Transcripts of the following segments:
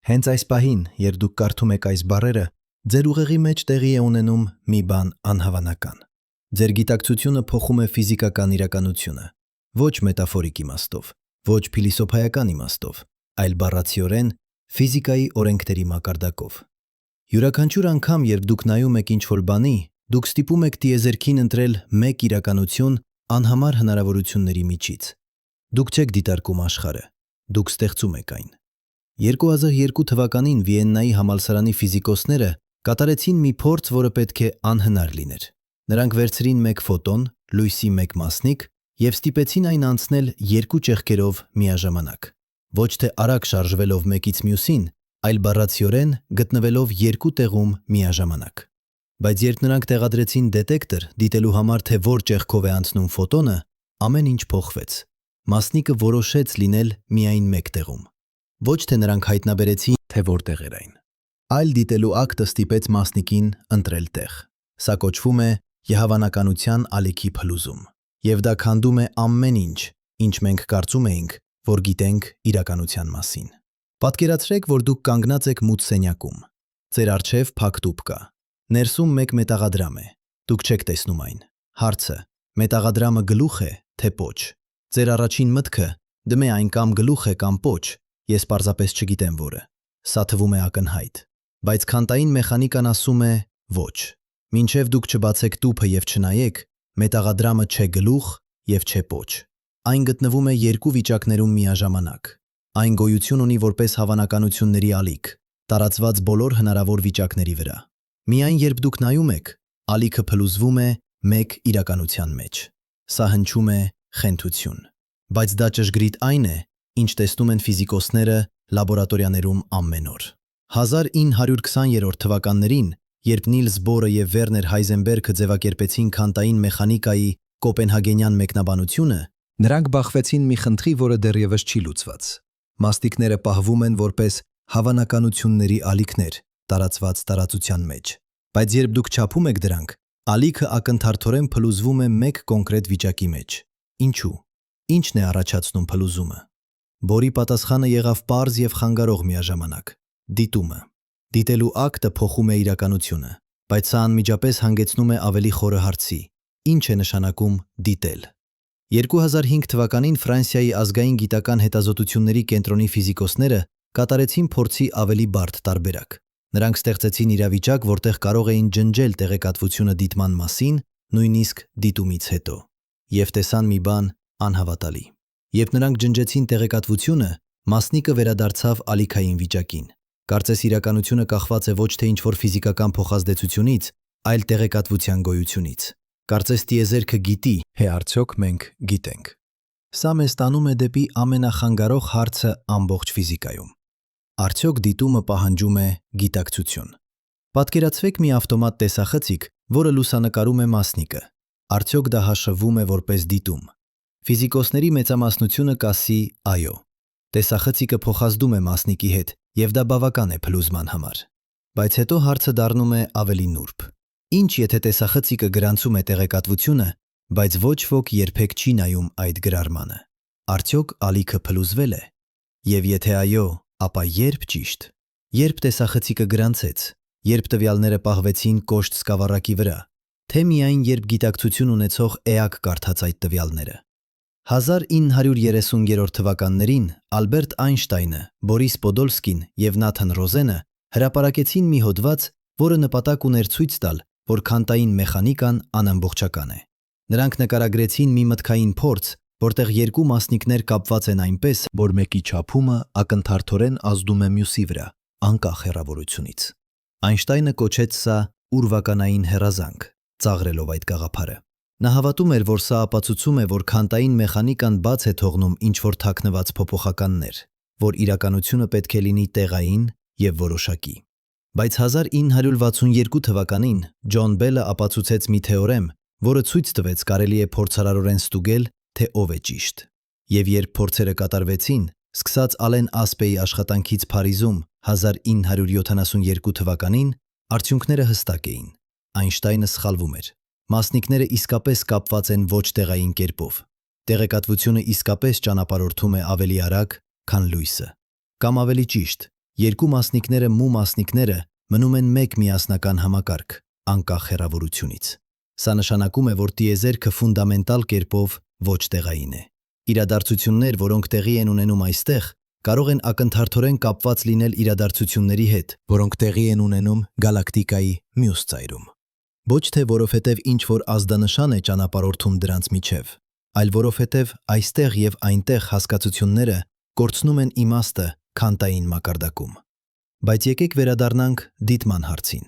Հենց այս պահին, երբ դուք կարդում եք այս բառերը, ձեր ուղեղի մեջ տեղի է ունենում մի բան անհավանական։ Ձեր գիտակցությունը փոխում է ֆիզիկական իրականությունը, ոչ մետաֆորիկ իմաստով, ոչ փիլիսոփայական իմաստով, այլ բառացիորեն ֆիզիկայի օրենքների մակարդակով։ Յուրաքանչյուր անգամ, երբ դուք նայում եք ինչ-որ բանի, դուք ստիպում եք տիեզերքին ընտրել մեկ իրականություն անհամար հնարավորությունների միջից։ Դուք չեք դիտարկում աշխարհը, դուք ստեղծում եք այն։ 2002 թվականին Վիեննայի համալսարանի ֆիզիկոսները կատարեցին մի փորձ, որը պետք է անհնար լիներ։ Նրանք վերցրին մեկ ֆոտոն, լույսի մեկ մասնիկ և ստիպեցին այն անցնել երկու ճեղքերով միաժամանակ։ Ոչ թե արագ շարժվելով մեկից մյուսին, այլ բառացիորեն գտնվելով երկու տեղում միաժամանակ։ Բայց երբ նրանք տեղադրեցին դետեկտոր, դիտելու համար, թե որ ճեղքով է անցնում ֆոտոնը, ամեն ինչ փոխվեց։ Մասնիկը որոշեց լինել միայն մեկ տեղում։ Ոչ թե նրանք հայտնաբերեցին, թե որտեղ էր այն, այլ դիտելու ակտը ստիպեց մասնիկին ընտրել տեղ։ Սա կոչվում է եհավանականության ալիքի փլուզում, և դա քանդում է ամեն ինչ, ինչ մենք կարծում էինք, որ գիտենք իրականության մասին։ Պատկերացրեք, որ դուք կանգնած եք մութ սենյակում։ Ձեր առջև փակ տուփ կա։ Ներսում մեկ մետաղադրամ է։ Դուք չեք տեսնում այն։ Հարցը՝ մետաղադրամը գլուխ է, թե պոչ։ Ձեր առաջին մտքը՝ դմե այն կամ գլուխ է կամ պոչ։ Ես պարզապես չգիտեմ որը։ Սա թվում է ակնհայտ։ Բայց քանտային մեխանիկան ասում է ոչ։ Մինչև դուք չբացեք տուփը և չնայեք, մետաղադրամը չէ գլուխ և չէ պոչ։ Այն գտնվում է երկու վիճակներում միաժամանակ։ Այն գոյություն ունի որպես հավանականությունների ալիք, տարածված բոլոր հնարավոր վիճակների վրա։ Միայն երբ դուք նայում եք, ալիքը փլուզվում է մեկ իրականության մեջ։ Սա հնչում է խենթություն։ Բայց դա ճշգրիտ այն է, ինչ տեսնում են ֆիզիկոսները լաբորատորիաներում ամեն օր։ 1920-րդ թվականներին, երբ Նիլս Բորը և Վերներ Հայզենբերգը ձևակերպեցին քանտային մեխանիկայի կոպենհագենյան մեկնաբանությունը, նրանք բախվեցին մի խնդրի, որը դեռևս չի լուծված։ Մասնիկները պահվում են որպես հավանականությունների ալիքներ տարածված տարածության մեջ։ Բայց երբ դուք չափում եք դրանք, ալիքը ակնթարթորեն փլուզվում է մեկ կոնկրետ վիճակի մեջ։ Ինչու՞։ Ի՞նչն է առաջացնում փլուզումը։ Բորի պատասխանը եղավ պարզ և խանգարող միաժամանակ՝ դիտումը։ Դիտելու ակտը փոխում է իրականությունը, բայց սա անմիջապես հանգեցնում է ավելի խորը հարցի. ինչ է նշանակում դիտել։ 2005 թվականին Ֆրանսիայի ազգային գիտական հետազոտությունների կենտրոնի ֆիզիկոսները կատարեցին փորձի ավելի բարդ տարբերակ։ Նրանք ստեղծեցին իրավիճակ, որտեղ կարող էին ջնջել տեղեկատվությունը դիտման մասին, նույնիսկ դիտումից հետո։ Եվ տեսան մի բան անհավատալի։ Երբ նրանք ջնջեցին տեղեկատվությունը, մասնիկը վերադարձավ ալիքային վիճակին։ Կարծես իրականությունը կախված է ոչ թե ինչ-որ ֆիզիկական փոխազդեցությունից, այլ տեղեկատվության գոյությունից։ Կարծես տիեզերքը գիտի, թե արդյոք մենք գիտենք։ Սա մեզ տանում է դեպի ամենախանգարող հարցը ամբողջ ֆիզիկայում։ Արդյոք դիտումը պահանջում է գիտակցություն։ Պատկերացրեք մի ավտոմատ տեսախցիկ, որը լուսանկարում է մասնիկը։ Արդյոք դա հաշվվում է որպես դիտում։ Ֆիզիկոսների մեծամասնությունը կասի այո։ Տեսախցիկը փոխազդում է մասնիկի հետ, և դա բավական է փլուզման համար։ Բայց հետո հարցը դառնում է ավելի նուրբ։ Ինչ եթե տեսախցիկը գրանցում է տեղեկատվությունը, բայց ոչ ոք երբեք չի նայում այդ գրառմանը։ Արդյոք ալիքը փլուզվել է։ Եվ եթե այո, ապա երբ ճիշտ։ Երբ տեսախցիկը գրանցեց, երբ տվյալները պահվեցին կոշտ սկավառակի վրա, թե միայն երբ գիտակցություն ունեցող էակ կարդաց այդ տվյալները։ 1930-րդ թվականներին Ալբերտ Այնշտայնը, Բորիս Պոդոլսկին և Նաթան Ռոզենը հրապարակեցին մի հոդված, որը նպատակ ուներ ցույց տալ, որ քանտային մեխանիկան անամբողջական է։ Նրանք նկարագրեցին մի մտքային փորձ, որտեղ երկու մասնիկներ կապված են այնպես, որ մեկի չափումը ակնթարթորեն ազդում է մյուսի վրա, անկախ հեռավորությունից։ Այնշտայնը կոչեց սա ուրվականային հեռազանք, ծաղրելով այդ գաղափարը։ Նա հավատում էր, որ սա ապացուցում է, որ քանտային մեխանիկան բաց է թողնում ինչ-որ թաքնված փոփոխականներ, որ իրականությունը պետք է լինի տեղային և որոշակի։ Բայց 1962 թվականին Ջոն Բելը ապացուցեց մի թեորեմ, որը ցույց տվեց կարելի է փորձարարորեն ստուգել, թե ով է ճիշտ։ Եվ երբ փորձերը կատարվեցին, սկսած Ալեն Ասպեի աշխատանքից Փարիզում 1972 թվականին, արդյունքները հստակ էին։ Այնշտայնը սխալվում էր։ Մասնիկները իսկապես կապված են ոչ տեղային կերպով։ Տեղեկատվությունը իսկապես ճանապարհորդում է ավելի արագ, քան լույսը։ Կամ ավելի ճիշտ, Երկու մասնիկները մու մասնիկները մնում են մեկ միասնական համակարգ, անկախ հեռավորությունից։ Սա նշանակում է, որ տիեզերքը ֆունդամենտալ կերպով ոչ տեղային է։ Իրադարձություններ, որոնք տեղի են ունենում այստեղ, կարող են ակնթարթորեն կապված լինել իրադարձությունների հետ, որոնք տեղի են ունենում գալակտիկայի մյուս ծայրում։ Ոչ թե որովհետև ինչ-որ ազդանշան է ճանապարհորդում դրանց միջև, այլ որովհետև այստեղ եւ այնտեղ հասկացությունները կորցնում են իմաստը քանտային մակարդակում։ Բայց եկեք վերադառնանք դիտման հարցին,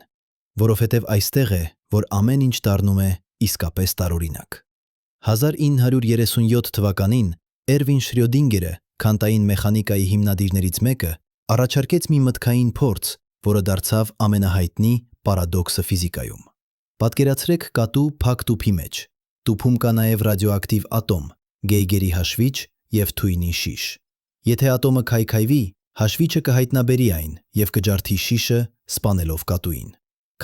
որովհետև այստեղ է, որ ամեն ինչ դառնում է իսկապես տարօրինակ։ 1937 թվականին Էրվին Շրյոդինգերը, քանտային մեխանիկայի հիմնադիրներից մեկը, առաջարկեց մի մտքային փորձ, որը դարձավ ամենահայտնի պարադոքսը ֆիզիկայում։ Պատկերացրեք կատու փակ տուփի մեջ։ Տուփում կա նաև ռադիոակտիվ ատոմ, Գեյգերի հաշվիչ եւ թույնի շիշ։ Եթե ատոմը քայքայվի, հաշվիչը կհայտնաբերի այն եւ կջարդի շիշը, սպանելով կատուին։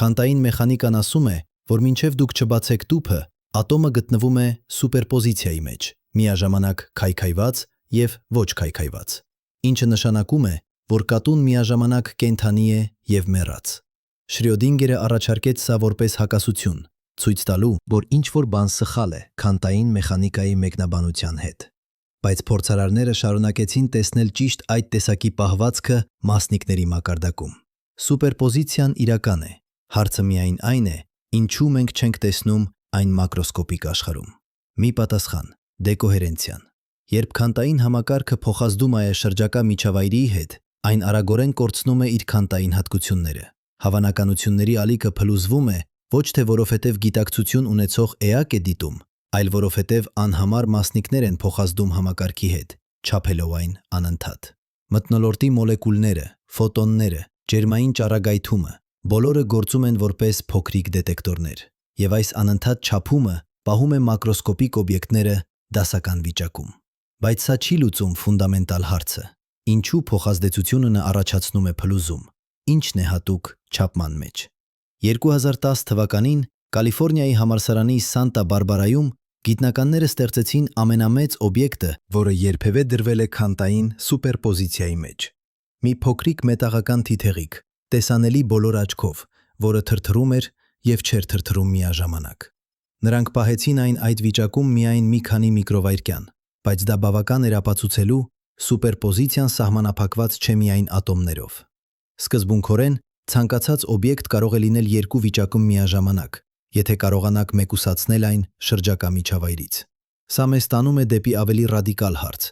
Քանտային մեխանիկան ասում է, որ մինչև դուք չբացեք տուփը, ատոմը գտնվում է սուպերպոզիցիայի մեջ, միաժամանակ քայքայված եւ ոչ քայքայված, ինչը նշանակում է, որ կատուն միաժամանակ կենդանի է եւ մեռած։ Շրյոդինգերը առաջարկեց սա որպես հակասություն, ցույց տալու, որ ինչ-որ բան սխալ է քանտային մեխանիկայի մեկնաբանության հետ։ Բայց փորձարարները շարունակեցին տեսնել ճիշտ այդ տեսակի պահվածքը մասնիկների մակարդակում։ Սուպերպոզիցիան իրական է։ Հարցը միայն այն է, ինչու մենք չենք տեսնում այն մակրոսկոպիկ աշխարհում։ Մի պատասխան՝ դեկոհերենցիան։ Երբ քանտային համակարգը փոխազդում է շրջակա միջավայրի հետ, այն արագորեն կորցնում է իր քանտային հատկությունները։ Հավանականությունների ալիքը փլուզվում է ոչ թե որովհետև գիտակցություն ունեցող էակ է դիտում, այլ որովհետև անհամար մասնիկներ են փոխազդում համակարգի հետ, չափելով այն անընդհատ։ Մթնոլորտի մոլեկուլները, ֆոտոնները, ջերմային ճառագայթումը բոլորը գործում են որպես փոքրիկ դետեկտորներ, եւ այս անընդհատ չափումը պահում է մակրոսկոպիկ օբյեկտները դասական վիճակում։ Բայց սա չի լուծում ֆունդամենտալ հարցը. ինչու փոխազդեցությունը առաջացնում է փլուզում, ինչն է հատուկ չափման մեջ։ 2010 թվականին Կալիֆոռնիայի համալսարանի Սանտա Բարբարայում գիտնականները ստեղծեցին ամենամեծ օբյեկտը, որը երբևէ դրվել է քանտային սուպերպոզիցիայի մեջ։ Մի փոքրիկ մետաղական թիթեղիկ, տեսանելի բոլոր աչքով, որը թրթռում էր եւ չէր թրթռում միաժամանակ։ Նրանք պահեցին այն այդ վիճակում միայն մի քանի միկրովայրկյան, բայց դա բավական էր ապացուցելու սուպերպոզիցիան սահմանափակված չէ միայն ատոմներով։ Սկզբունքորեն ցանկացած օբյեկտ կարող է լինել երկու վիճակում միաժամանակ, եթե կարողանաք մեկուսացնել այն շրջակա միջավայրից։ Սա մեզ տանում է դեպի ավելի ռադիկալ հարց.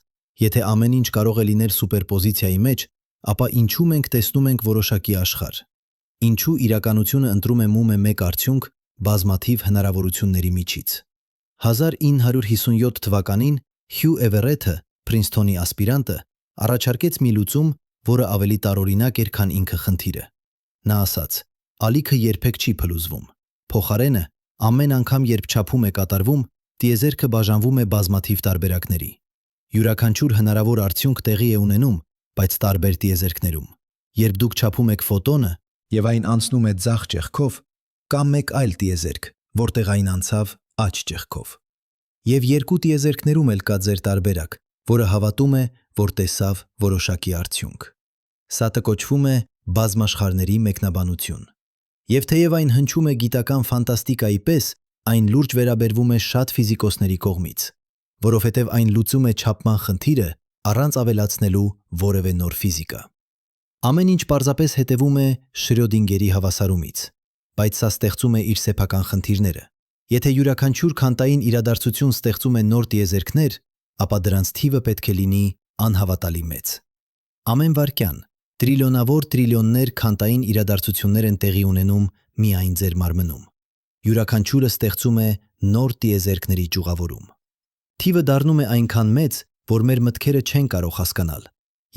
եթե ամեն ինչ կարող է լինել սուպերպոզիցիայի մեջ, ապա ինչու մենք տեսնում ենք որոշակի աշխարհ։ Ինչու իրականությունը ընտրում է մում է մեկ արդյունք բազմաթիվ հնարավորությունների միջից։ 1957 թվականին Հյու Էվերեթը, Փրինսթոնի ասպիրանտը, առաջարկեց մի լուծում, որը ավելի տարօրինակ էր, քան ինքը խնդիրը։ Նա ասաց. ալիքը երբեք չի փլուզվում։ Փոխարենը, ամեն անգամ երբ չափում է կատարվում, տիեզերքը բաժանվում է բազմաթիվ տարբերակների։ Յուրաքանչյուր հնարավոր արդյունք տեղի է ունենում, բայց տարբեր տիեզերքներում։ Երբ դուք չափում եք ֆոտոնը, եւ այն անցնում է ձախ ճեղքով, կա մեկ այլ տիեզերք, որտեղ այն անցավ աջ ճեղքով։ Եվ երկու տիեզերքներում էլ կա ձեր տարբերակ, որը հավատում է, որ տեսավ որոշակի արդյունք։ Սա կոչվում է բազմաշխարհների մեկնաբանություն։ Եվ թեև այն հնչում է գիտական ֆանտաստիկայի պես, այն լուրջ վերաբերվում է շատ ֆիզիկոսների կողմից, որովհետև այն լուծում է չափման խնդիրը առանց ավելացնելու որևէ նոր ֆիզիկա։ Ամեն ինչ պարզապես հետևում է Շրյոդինգերի հավասարումից, բայց սա ստեղծում է իր սեփական խնդիրները։ Եթե յուրաքանչյուր քանտային իրադարձություն ստեղծում է նոր տիեզերքներ, ապա դրանց թիվը պետք է լինի անհավատալի մեծ։ Ամեն վայրկյան տրիլիոնավոր տրիլիոններ քանտային իրադարձություններ են տեղի ունենում միայն ձեր մարմնում։ Յուրաքանչյուրը ստեղծում է նոր տիեզերքների ճյուղավորում։ Թիվը դառնում է այնքան մեծ, որ մեր մտքերը չեն կարող հասկանալ,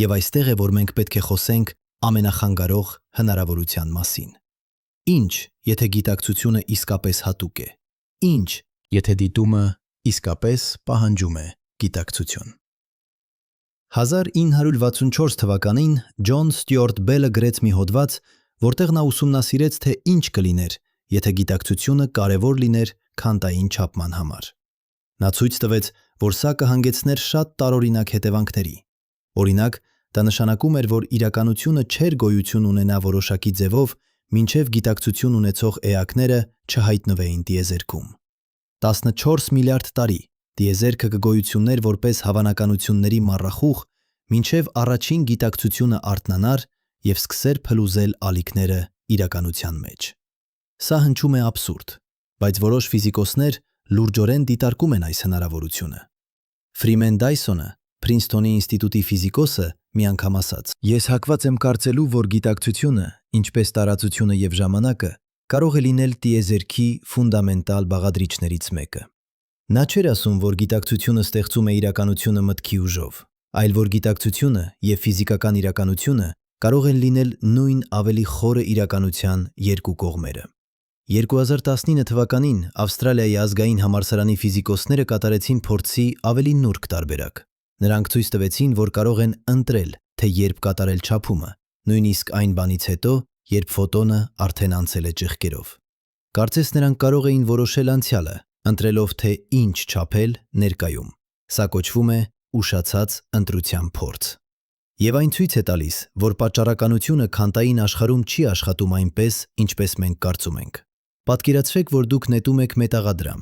եւ այստեղ է, որ մենք պետք է խոսենք ամենախանգարող հնարավորության մասին։ Ինչ, եթե գիտակցությունը իսկապես հատուկ է։ Ինչ, եթե դիտումը իսկապես պահանջում է գիտակցություն։ 1964 թվականին Ջոն Ստյուարտ Բելը գրեց մի հոդված, որտեղ նա ուսումնասիրեց, թե ինչ կլիներ, եթե գիտակցությունը կարևոր լիներ քանտային չափման համար։ Նա ցույց տվեց, որ սա կհանգեցներ շատ տարօրինակ հետևանքների։ Օրինակ, Դա նշանակում էր, որ իրականությունը չէր գոյություն ունենա որոշակի ձևով, մինչև գիտակցություն ունեցող էակները չհայտնվեին տիեզերքում։ 14 միլիարդ տարի տիեզերքը կգոյություններ որպես հավանականությունների մառախուղ, մինչև առաջին գիտակցությունը արթնանար և սկսեր փլուզել ալիքները իրականության մեջ։ Սա հնչում է աբսուրդ, բայց որոշ ֆիզիկոսներ լուրջորեն դիտարկում են այս հնարավորությունը։ Ֆրիմեն Դայսոնը, Փրինսթոնի ինստիտուտի ֆիզիկոսը, մի անգամ ասաց. «Ես հակված եմ կարծելու, որ գիտակցությունը, ինչպես տարածությունը և ժամանակը, կարող է լինել տիեզերքի ֆունդամենտալ բաղադրիչներից մեկը»։ Նա չէր ասում, որ գիտակցությունը ստեղծում է իրականությունը մտքի ուժով, այլ որ գիտակցությունը և ֆիզիկական իրականությունը կարող են լինել նույն ավելի խորը իրականության երկու կողմերը։ 2019 թվականին Ավստրալիայի ազգային համալսարանի ֆիզիկոսները կատարեցին փորձի ավելի նուրբ տարբերակ։ Նրանք ցույց տվեցին, որ կարող են ընտրել, թե երբ կատարել չափումը, նույնիսկ այն բանից հետո, երբ ֆոտոնը արդեն անցել է ճեղքերով։ Կարծես նրանք կարող էին որոշել անցյալը, ընտրելով, թե ինչ չափել ներկայում։ Սա կոչվում է ուշացած ընտրության փորձ։ Եվ այն ցույց է տալիս, որ պատճառականությունը քանտային աշխարհում չի աշխատում այնպես, ինչպես մենք կարծում ենք։ Պատկերացրեք, որ դուք նետում եք մետաղադրամ։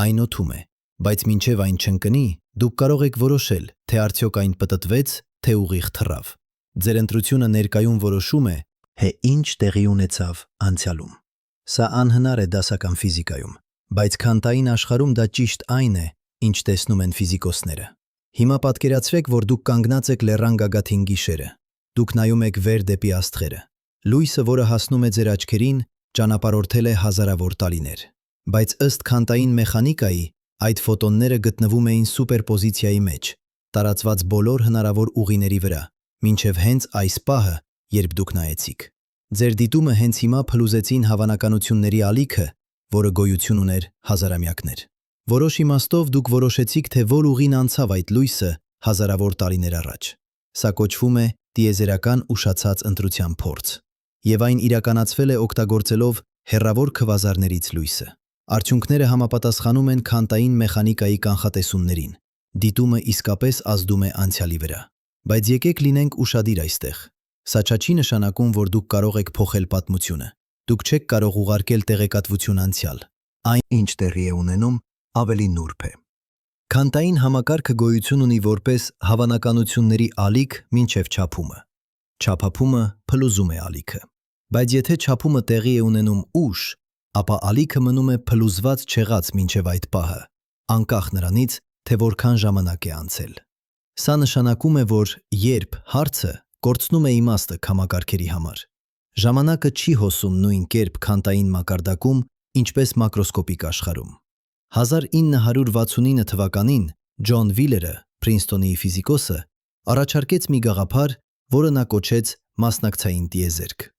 Այն օդում է, բայց մինչև այն չընկնի, դուք կարող եք որոշել, թե արդյոք այն պտտվեց, թե ուղիղ թռավ։ Ձեր ընտրությունը ներկայում որոշում է, թե ինչ տեղի ունեցավ անցյալում։ Սա անհնար է դասական ֆիզիկայում, բայց քանտային աշխարհում դա ճիշտ այն է, ինչ տեսնում են ֆիզիկոսները։ Հիմա պատկերացրեք, որ դուք կանգնած եք լեռան գագաթին գիշերը։ Դուք նայում եք վեր դեպի աստղերը։ Լույսը, որը հասնում է ձեր աչքերին, ճանապարհորդել է հազարավոր տարիներ։ Բայց ըստ քանտային մեխանիկայի, այդ ֆոտոնները գտնվում էին սուպերպոզիցիայի մեջ, տարածված բոլոր հնարավոր ուղիների վրա, մինչև հենց այս պահը, երբ դուք նայեցիք։ Ձեր դիտումը հենց հիմա փլուզեցին հավանականությունների ալիքը, որը գոյություն ուներ հազարամյակներ։ Որոշ իմաստով դուք որոշեցիք, թե որ ուղին անցավ այդ լույսը հազարավոր տարիներ առաջ։ Սա կոչվում է տիեզերական ուշացած ընտրության փորձ, և այն իրականացվել է օգտագործելով հեռավոր քվազարներից լույսը։ Արդյունքները համապատասխանում են քանտային մեխանիկայի կանխատեսումներին։ Դիտումը իսկապես ազդում է անցյալի վրա։ Բայց եկեք լինենք ուշադիր այստեղ։ Սա չի նշանակում, որ դուք կարող եք փոխել պատմությունը։ Դուք չեք կարող ուղարկել տեղեկատվություն անցյալ։ Այն, ինչ տեղի է ունենում, ավելի նուրբ է։ Քանտային համակարգը գոյություն ունի որպես հավանականությունների ալիք մինչև չափումը։ Չափափումը փլուզում է ալիքը։ Բայց եթե չափումը տեղի է ունենում ուշ, ապա ալիքը մնում է փլուզված չեղած մինչև այդ պահը, անկախ նրանից, թե որքան ժամանակ է անցել։ Սա նշանակում է, որ երբ հարցը կորցնում է իմաստը համակարգերի համար, ժամանակը չի հոսում նույն կերպ քանտային մակարդակում, ինչպես մակրոսկոպիկ աշխարհում։ 1969 թվականին Ջոն Վիլերը, Փրինսթոնի ֆիզիկոսը, առաջարկեց մի գաղափար, որը նա կոչեց մասնակցային տիեզերք։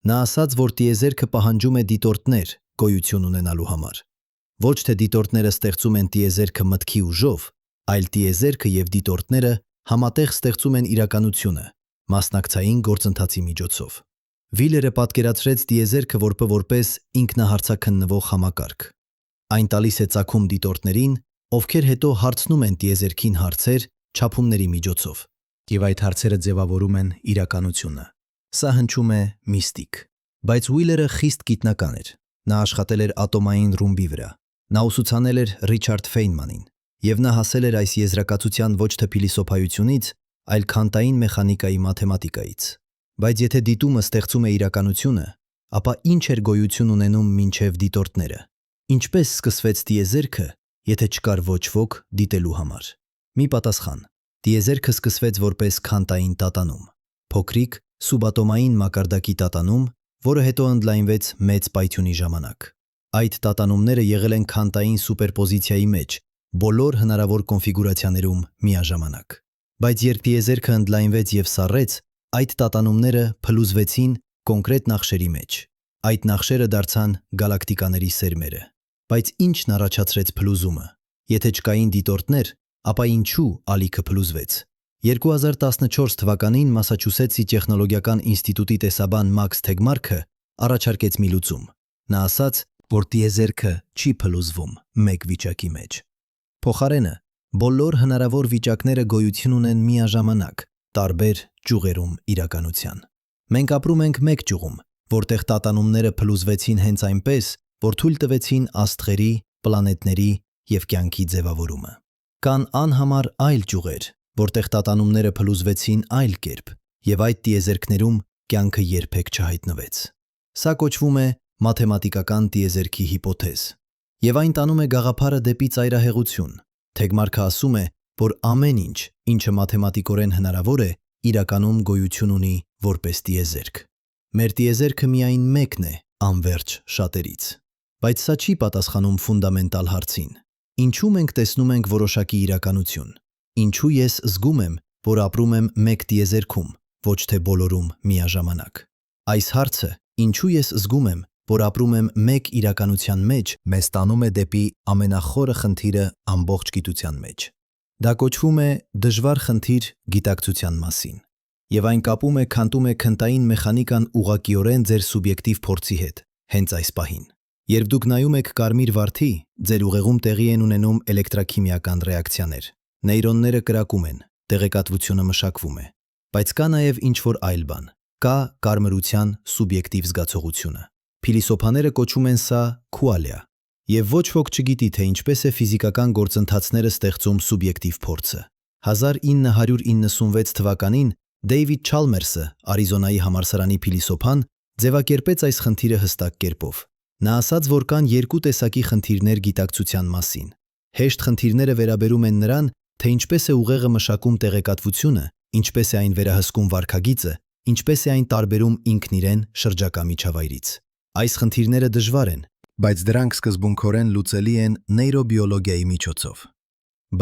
Նա ասաց, որ տիեզերքը պահանջում է դիտորդներ գոյություն ունենալու համար։ Ոչ թե դիտորդները ստեղծում են տիեզերքը մտքի ուժով, այլ տիեզերքը և դիտորդները համատեղ ստեղծում են իրականությունը մասնակցային գործընթացի միջոցով։ Վիլերը պատկերացրեց տիեզերքը որպես ինքնահարցաքննվող համակարգ։ Այն տալիս է ծագում դիտորդներին, ովքեր հետո հարցնում են տիեզերքին հարցեր չափումների միջոցով, և այդ հարցերը ձևավորում են իրականությունը։ Սա հնչում է միստիկ։ Բայց Վիլերը խիստ գիտնական էր։ Նա աշխատել էր ատոմային ռումբի վրա։ Նա ուսուցանել էր Ռիչարդ Ֆեյնմանին, և նա հասել էր այս եզրակացության ոչ թե փիլիսոփայությունից, այլ քանտային մեխանիկայի մաթեմատիկայից։ Բայց եթե դիտումը ստեղծում է իրականությունը, ապա ինչ էր գոյություն ունենում մինչև դիտորդները։ Ինչպես սկսվեց տիեզերքը, եթե չկար ոչ ոք դիտելու համար։ Մի պատասխան։ Տիեզերքը սկսվեց որպես քանտային տատանում, փոքրիկ սուբատոմային մակարդակի տատանում, որը հետո ընդլայնվեց մեծ պայթյունի ժամանակ։ Այդ տատանումները եղել են քանտային սուպերպոզիցիայի մեջ, բոլոր հնարավոր կոնֆիգուրացիաներում միաժամանակ։ Բայց երբ տիեզերքը ընդլայնվեց և սառեց, այդ տատանումները փլուզվեցին կոնկրետ նախշերի մեջ։ Այդ նախշերը դարձան գալակտիկաների սերմերը։ Բայց ի՞նչն առաջացրեց փլուզումը։ Եթե չկային դիտորդներ, ապա ինչու ալիքը փլուզվեց։ 2014 թվականին Մասաչուսեթսի տեխնոլոգիական ինստիտուտի տեսաբան Մաքս Թեգմարքը առաջարկեց մի լուծում։ Նա ասաց, որ տիեզերքը չի փլուզվում մեկ վիճակի մեջ։ Փոխարենը, բոլոր հնարավոր վիճակները գոյություն ունեն միաժամանակ, տարբեր ճյուղերում իրականության։ Մենք ապրում ենք մեկ ճյուղում, որտեղ տատանումները փլուզվեցին հենց այնպես, որ թույլ տվեցին աստղերի, պլանետների և կյանքի ձևավորումը։ Կան անհամար այլ ճյուղեր, որտեղ տատանումները փլուզվեցին այլ կերպ, և այդ տիեզերքներում կյանքը երբեք չհայտնվեց։ Սա կոչվում է մաթեմատիկական տիեզերքի հիպոթեզ, և այն տանում է գաղափարը դեպի ծայրահեղություն։ Թեգմարքը ասում է, որ ամեն ինչ, ինչը մաթեմատիկորեն հնարավոր է, իրականում գոյություն ունի որպես տիեզերք։ Մեր տիեզերքը միայն մեկն է անվերջ շատերից։ Բայց սա չի պատասխանում ֆունդամենտալ հարցին. ինչու մենք տեսնում ենք որոշակի իրականություն։ Ինչու ես զգում եմ, որ ապրում եմ մեկ տիեզերքում, ոչ թե բոլորում միաժամանակ։ Այս հարցը, ինչու ես զգում եմ, որ ապրում եմ մեկ իրականության մեջ, մեզ տանում է դեպի ամենախորը խնդիրը ամբողջ գիտության մեջ։ Դա կոչվում է դժվար խնդիր գիտակցության մասին, և այն կապում է քանդում է քնտային մեխանիկան ուղղակիորեն ձեր սուբյեկտիվ փորձի հետ, հենց այս պահին։ Երբ դուք նայում եք կարմիր վարդի, ձեր ուղեղում տեղի են ունենում էլեկտրաքիմիական ռեակցիաներ։ Նեյրոնները կրակում են, տեղեկատվությունը մշակվում է։ Բայց կա նաև ինչ-որ այլ բան։ Կա կարմրության սուբյեկտիվ զգացողությունը։ Փիլիսոփաները կոչում են սա քուալիա, և ոչ ոք չգիտի, թե ինչպես է ֆիզիկական գործընթացները ստեղծում սուբյեկտիվ փորձը։ 1996 թվականին Դեյվիդ Չալմերսը, Արիզոնայի համալսարանի փիլիսոփան, ձևակերպեց այս խնդիրը հստակ կերպով։ Նա ասաց, որ կան երկու տեսակի խնդիրներ գիտակցության մասին։ Հեշտ խնդիրները վերաբերում են նրան, թե ինչպես է ուղեղը մշակում տեղեկատվությունը, ինչպես է այն վերահսկում վարքագիծը, ինչպես է այն տարբերում ինքն իրեն շրջակա միջավայրից։ Այս խնդիրները դժվար են, բայց դրանք սկզբունքորեն լուծելի են նեյրոբիոլոգիայի միջոցով։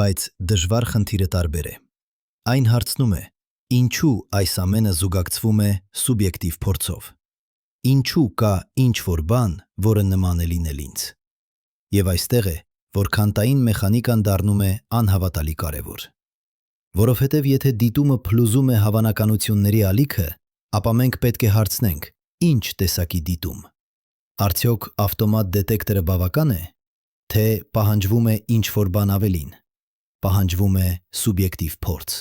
Բայց դժվար խնդիրը տարբեր է։ Այն հարցնում է. ինչու այս ամենը զուգակցվում է սուբյեկտիվ փորձով։ Ինչու կա ինչ-որ բան, որը նման է լինել ինձ։ Եվ այստեղ է, որ քվանտային մեխանիկան դառնում է անհավատալի կարևոր։ Որովհետև եթե դիտումը փլուզում է հավանականությունների ալիքը, ապա մենք պետք է հարցնենք. ինչ տեսակի դիտում։ Արդյոք ավտոմատ դետեկտորը բավական է, թե պահանջվում է ինչ-որ բան ավելին։ Պահանջվում է սուբյեկտիվ փորձ։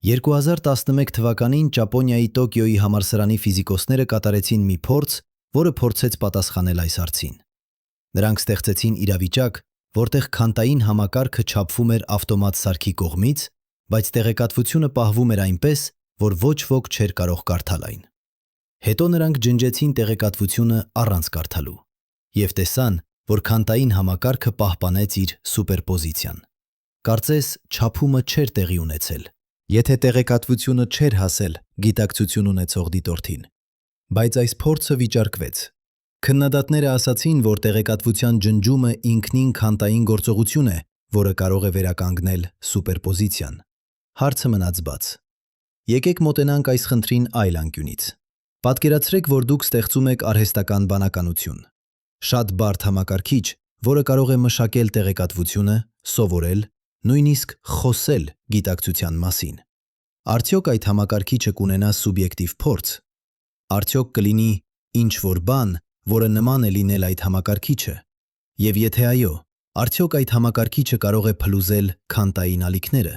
2011 թվականին Ճապոնիայի Տոկիոյի համալսարանի ֆիզիկոսները կատարեցին մի փորձ, որը փորձեց պատասխանել այս հարցին։ Նրանք ստեղծեցին իրավիճակ, որտեղ քվանտային համակարգը չափվում էր ավտոմատ սարքի կողմից, բայց տեղեկատվությունը պահվում էր այնպես, որ ոչ ոք չէր կարող կարդալ այն։ Հետո նրանք ջնջեցին տեղեկատվությունը առանց կարդալու և տեսան, որ քվանտային համակարգը պահպանեց իր սուպերպոզիցիան։ Կարծես չափումը չէր տեղի ունեցել, եթե տեղեկատվությունը չէր հասել գիտակցություն ունեցող դիտորդին։ Բայց այս փորձը վիճարկվեց։ Քննադատները ասացին, որ տեղեկատվության ջնջումը ինքնին քվանտային գործողություն է, որը կարող է վերականգնել սուպերպոզիցիան։ Հարցը մնաց բաց։ Եկեք մոտենանք այս խնդրին այլ անկյունից։ Պատկերացրեք, որ դուք ստեղծում եք արհեստական բանականություն։ Շատ բարդ համակարգիչ, որը կարող է մշակել տեղեկատվությունը, սովորել, նույնիսկ խոսել գիտակցության մասին։ Արդյոք այդ համակարգիչը կունենա սուբյեկտիվ փորձ։ Արդյոք կլինի ինչ-որ բան, որը նման է լինել այդ համակարգիչը։ Եվ եթե այո, արդյոք այդ համակարգիչը կարող է փլուզել քվանտային ալիքները։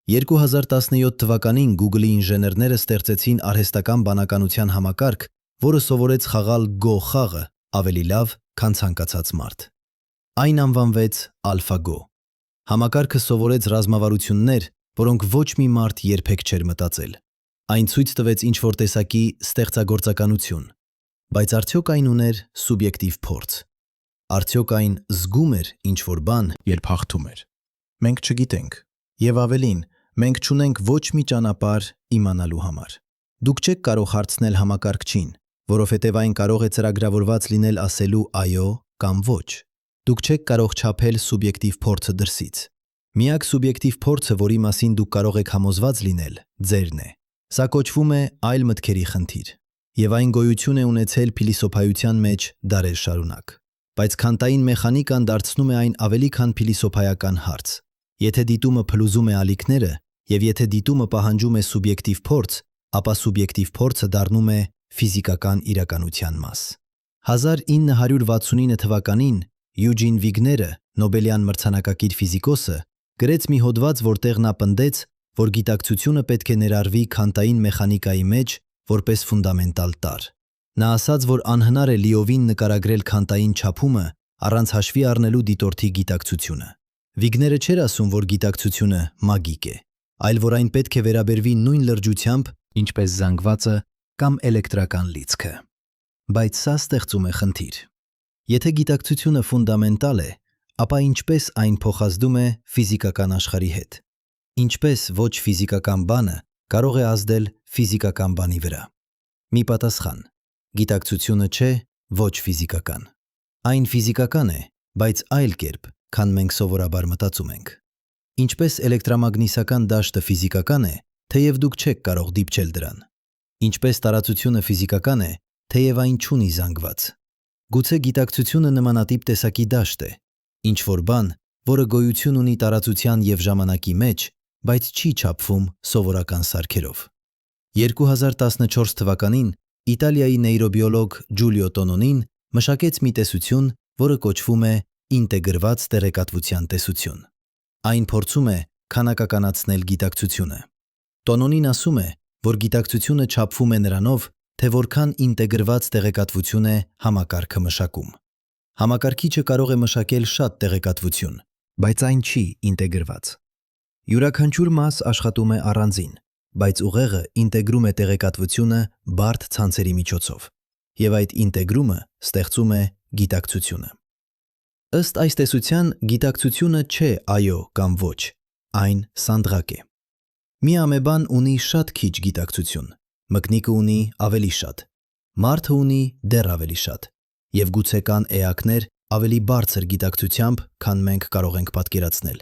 2017 թվականին Google-ի ինժեներները ստեղծեցին արհեստական բանականության համակարգ, որը սովորեց խաղալ Go խաղը ավելի լավ, քան ցանկացած մարդ։ Այն անվանվեց AlphaGo։ Համակարգը սովորեց ռազմավարություններ, որոնք ոչ մի մարդ երբեք չէր մտածել։ Այն ցույց տվեց ինչ-որ տեսակի ստեղծագործականություն։ Բայց արդյոք այն ուներ սուբյեկտիվ փորձ։ Արդյոք այն զգում էր ինչ-որ բան, երբ հաղթում էր։ Մենք չգիտենք։ Եվ ավելին, մենք չունենք ոչ մի ճանապարհ իմանալու համար։ Դուք չեք կարող հարցնել համակարգչին, որովհետև այն կարող է ծրագրավորված լինել ասելու այո կամ ոչ։ Դուք չեք կարող չափել սուբյեկտիվ փորձը դրսից։ Միակ սուբյեկտիվ փորձը, որի մասին դուք կարող եք համոզված լինել, ձերն է։ Սա կոչվում է այլ մտքերի խնդիր, և այն գոյություն է ունեցել փիլիսոփայության մեջ դարեր շարունակ։ Բայց քվանտային մեխանիկան դարձնում է այն ավելի քան փիլիսոփայական հարց։ Եթե դիտումը փլուզում է ալիքները, և եթե դիտումը պահանջում է սուբյեկտիվ փորձ, ապա սուբյեկտիվ փորձը դառնում է ֆիզիկական իրականության մաս։ 1969 թվականին Յուջին Վիգները, Նոբելյան մրցանակակիր ֆիզիկոսը, գրեց մի հոդված, որտեղ նա պնդեց, որ գիտակցությունը պետք է ներառվի քանտային մեխանիկայի մեջ որպես ֆունդամենտալ տարր։ Նա ասաց, որ անհնար է լիովին նկարագրել քանտային չափումը առանց հաշվի առնելու դիտորդի գիտակցությունը։ Վիգները չէր ասում, որ գիտակցությունը մագիկ է, այլ որ այն պետք է վերաբերվի նույն լրջությամբ, ինչպես զանգվածը կամ էլեկտրական լիցքը։ Բայց սա ստեղծում է խնդիր։ Եթե գիտակցությունը ֆունդամենտալ է, ապա ինչպես այն փոխազդում է ֆիզիկական աշխարհի հետ։ Ինչպես ոչ ֆիզիկական բանը կարող է ազդել ֆիզիկական բանի վրա։ Մի պատասխան. գիտակցությունը չէ ոչ ֆիզիկական։ Այն ֆիզիկական է, բայց այլ կերպ, քան մենք սովորաբար մտածում ենք։ Ինչպես էլեկտրամագնիսական դաշտը ֆիզիկական է, թեև դուք չեք կարող դիպչել դրան։ Ինչպես տարածությունը ֆիզիկական է, թեև այն չունի զանգված։ Գուցե գիտակցությունը նմանատիպ տեսակի դաշտ է, ինչ-որ բան, որը գոյություն ունի տարածության և ժամանակի մեջ, բայց չի չափվում սովորական սարքերով։ 2014 թվականին Իտալիայի նեյրոբիոլոգ Ջուլիո Տոնոնին մշակեց մի տեսություն, որը կոչվում է ինտեգրված տեղեկատվության տեսություն։ Այն փորձում է քանակականացնել գիտակցությունը։ Տոնոնին ասում է, որ գիտակցությունը չափվում է նրանով, թե որքան ինտեգրված տեղեկատվություն է համակարգը մշակում։ Համակարգիչը կարող է մշակել շատ տեղեկատվություն, բայց այն չի ինտեգրված։ Յուրաքանչյուր մաս աշխատում է առանձին, բայց ուղեղը ինտեգրում է տեղեկատվությունը բարդ ցանցերի միջոցով, և այդ ինտեգրումը ստեղծում է գիտակցությունը։ Ըստ այս տեսության, գիտակցությունը չէ այո կամ ոչ, այն սանդղակ է։ Մի ամեբան ունի շատ քիչ գիտակցություն, մկնիկը ունի ավելի շատ, մարդը ունի դեռ ավելի շատ, և գուցե կան էակներ ավելի բարձր գիտակցությամբ, քան մենք կարող ենք պատկերացնել։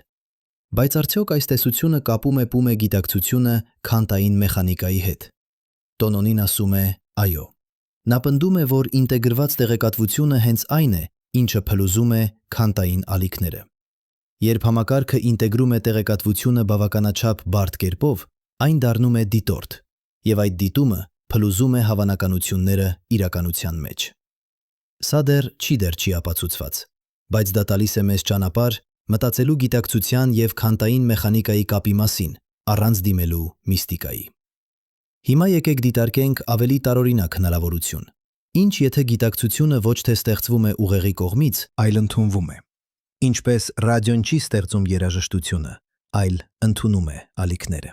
Բայց արդյոք այս տեսությունը կապում է պում է գիտակցությունը քանտային մեխանիկայի հետ։ Տոնոնին ասում է այո։ Նա պնդում է, որ ինտեգրված տեղեկատվությունը հենց այն է, ինչը փլուզում է քանտային ալիքները։ Երբ համակարգը ինտեգրում է տեղեկատվությունը բավականաչափ բարդ կերպով, այն դառնում է դիտորդ, և այդ դիտումը փլուզում է հավանականությունները իրականության մեջ։ Սա դեռ չի ապացուցված, բայց դա տալիս է մեզ ճանապարհ մտածելու գիտակցության և քանտային մեխանիկայի կապի մասին, առանց դիմելու միստիկայի։ Հիմա եկեք դիտարկենք ավելի տարօրինակ հնարավորություն։ Ինչ եթե գիտակցությունը ոչ թե ստեղծվում է ուղեղի կողմից, այլ ընդունվում է։ Ինչպես ռադիոն չի ստեղծում երաժշտությունը, այլ ընդունում է ալիքները։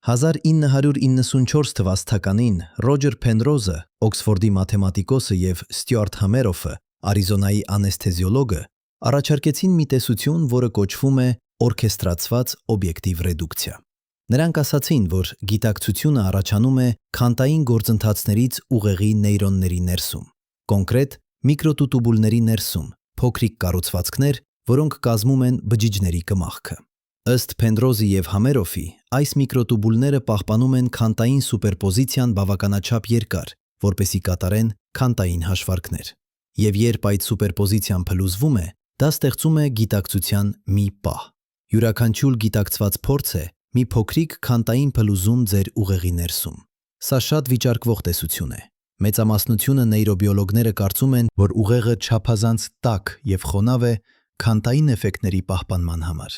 1994 թվականին Ռոջեր Փենրոզը, Օքսֆորդի մաթեմատիկոսը և Ստյուարտ Համերոֆը, Արիզոնայի անեսթեզիոլոգը, առաջարկեցին մի տեսություն, որը կոչվում է օրքեստրացված օբյեկտիվ ռեդուկցիա։ Նրանք ասացին, որ գիտակցությունը առաջանում է քանտային գործընթացներից ուղեղի նեյրոնների ներսում, կոնկրետ միկրոտուտուբուլների ներսում, փոքրիկ կառուցվածքներ, որոնք կազմում են բջիջների կմախքը։ Ըստ Փենրոզի և Համերոֆի, այս միկրոտուբուլները պահպանում են քանտային սուպերպոզիցիան բավականաչափ երկար, որպեսզի կատարեն քանտային հաշվարկներ։ Եվ երբ այդ սուպերպոզիցիան փլուզվում է, դա ստեղծում է գիտակցության մի պահ։ Յուրաքանչյուր գիտակցված փորձ է մի փոքրիկ քանտային փլուզում ձեր ուղեղի ներսում։ Սա շատ վիճարկվող տեսություն է։ Մեծամասնությունը նեյրոբիոլոգները կարծում են, որ ուղեղը չափազանց տաք և խոնավ է քանտային էֆեկտների պահպանման համար։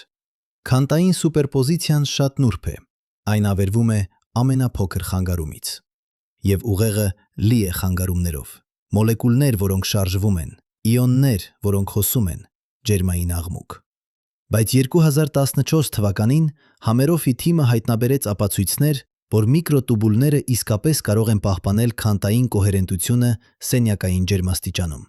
Քանտային սուպերպոզիցիան շատ նուրբ է։ Այն ավերվում է ամենափոքր խանգարումից։ Եվ ուղեղը լի է խանգարումներով։ Մոլեկուլներ, որոնք շարժվում են, իոններ, որոնք հոսում են, ջերմային աղմուկ։ Բայց 2014 թվականին Համերոֆի թիմը հայտնաբերեց ապացույցներ, որ միկրոտուբուլները իսկապես կարող են պահպանել քանտային կոհերենտությունը սենյակային ջերմաստիճանում։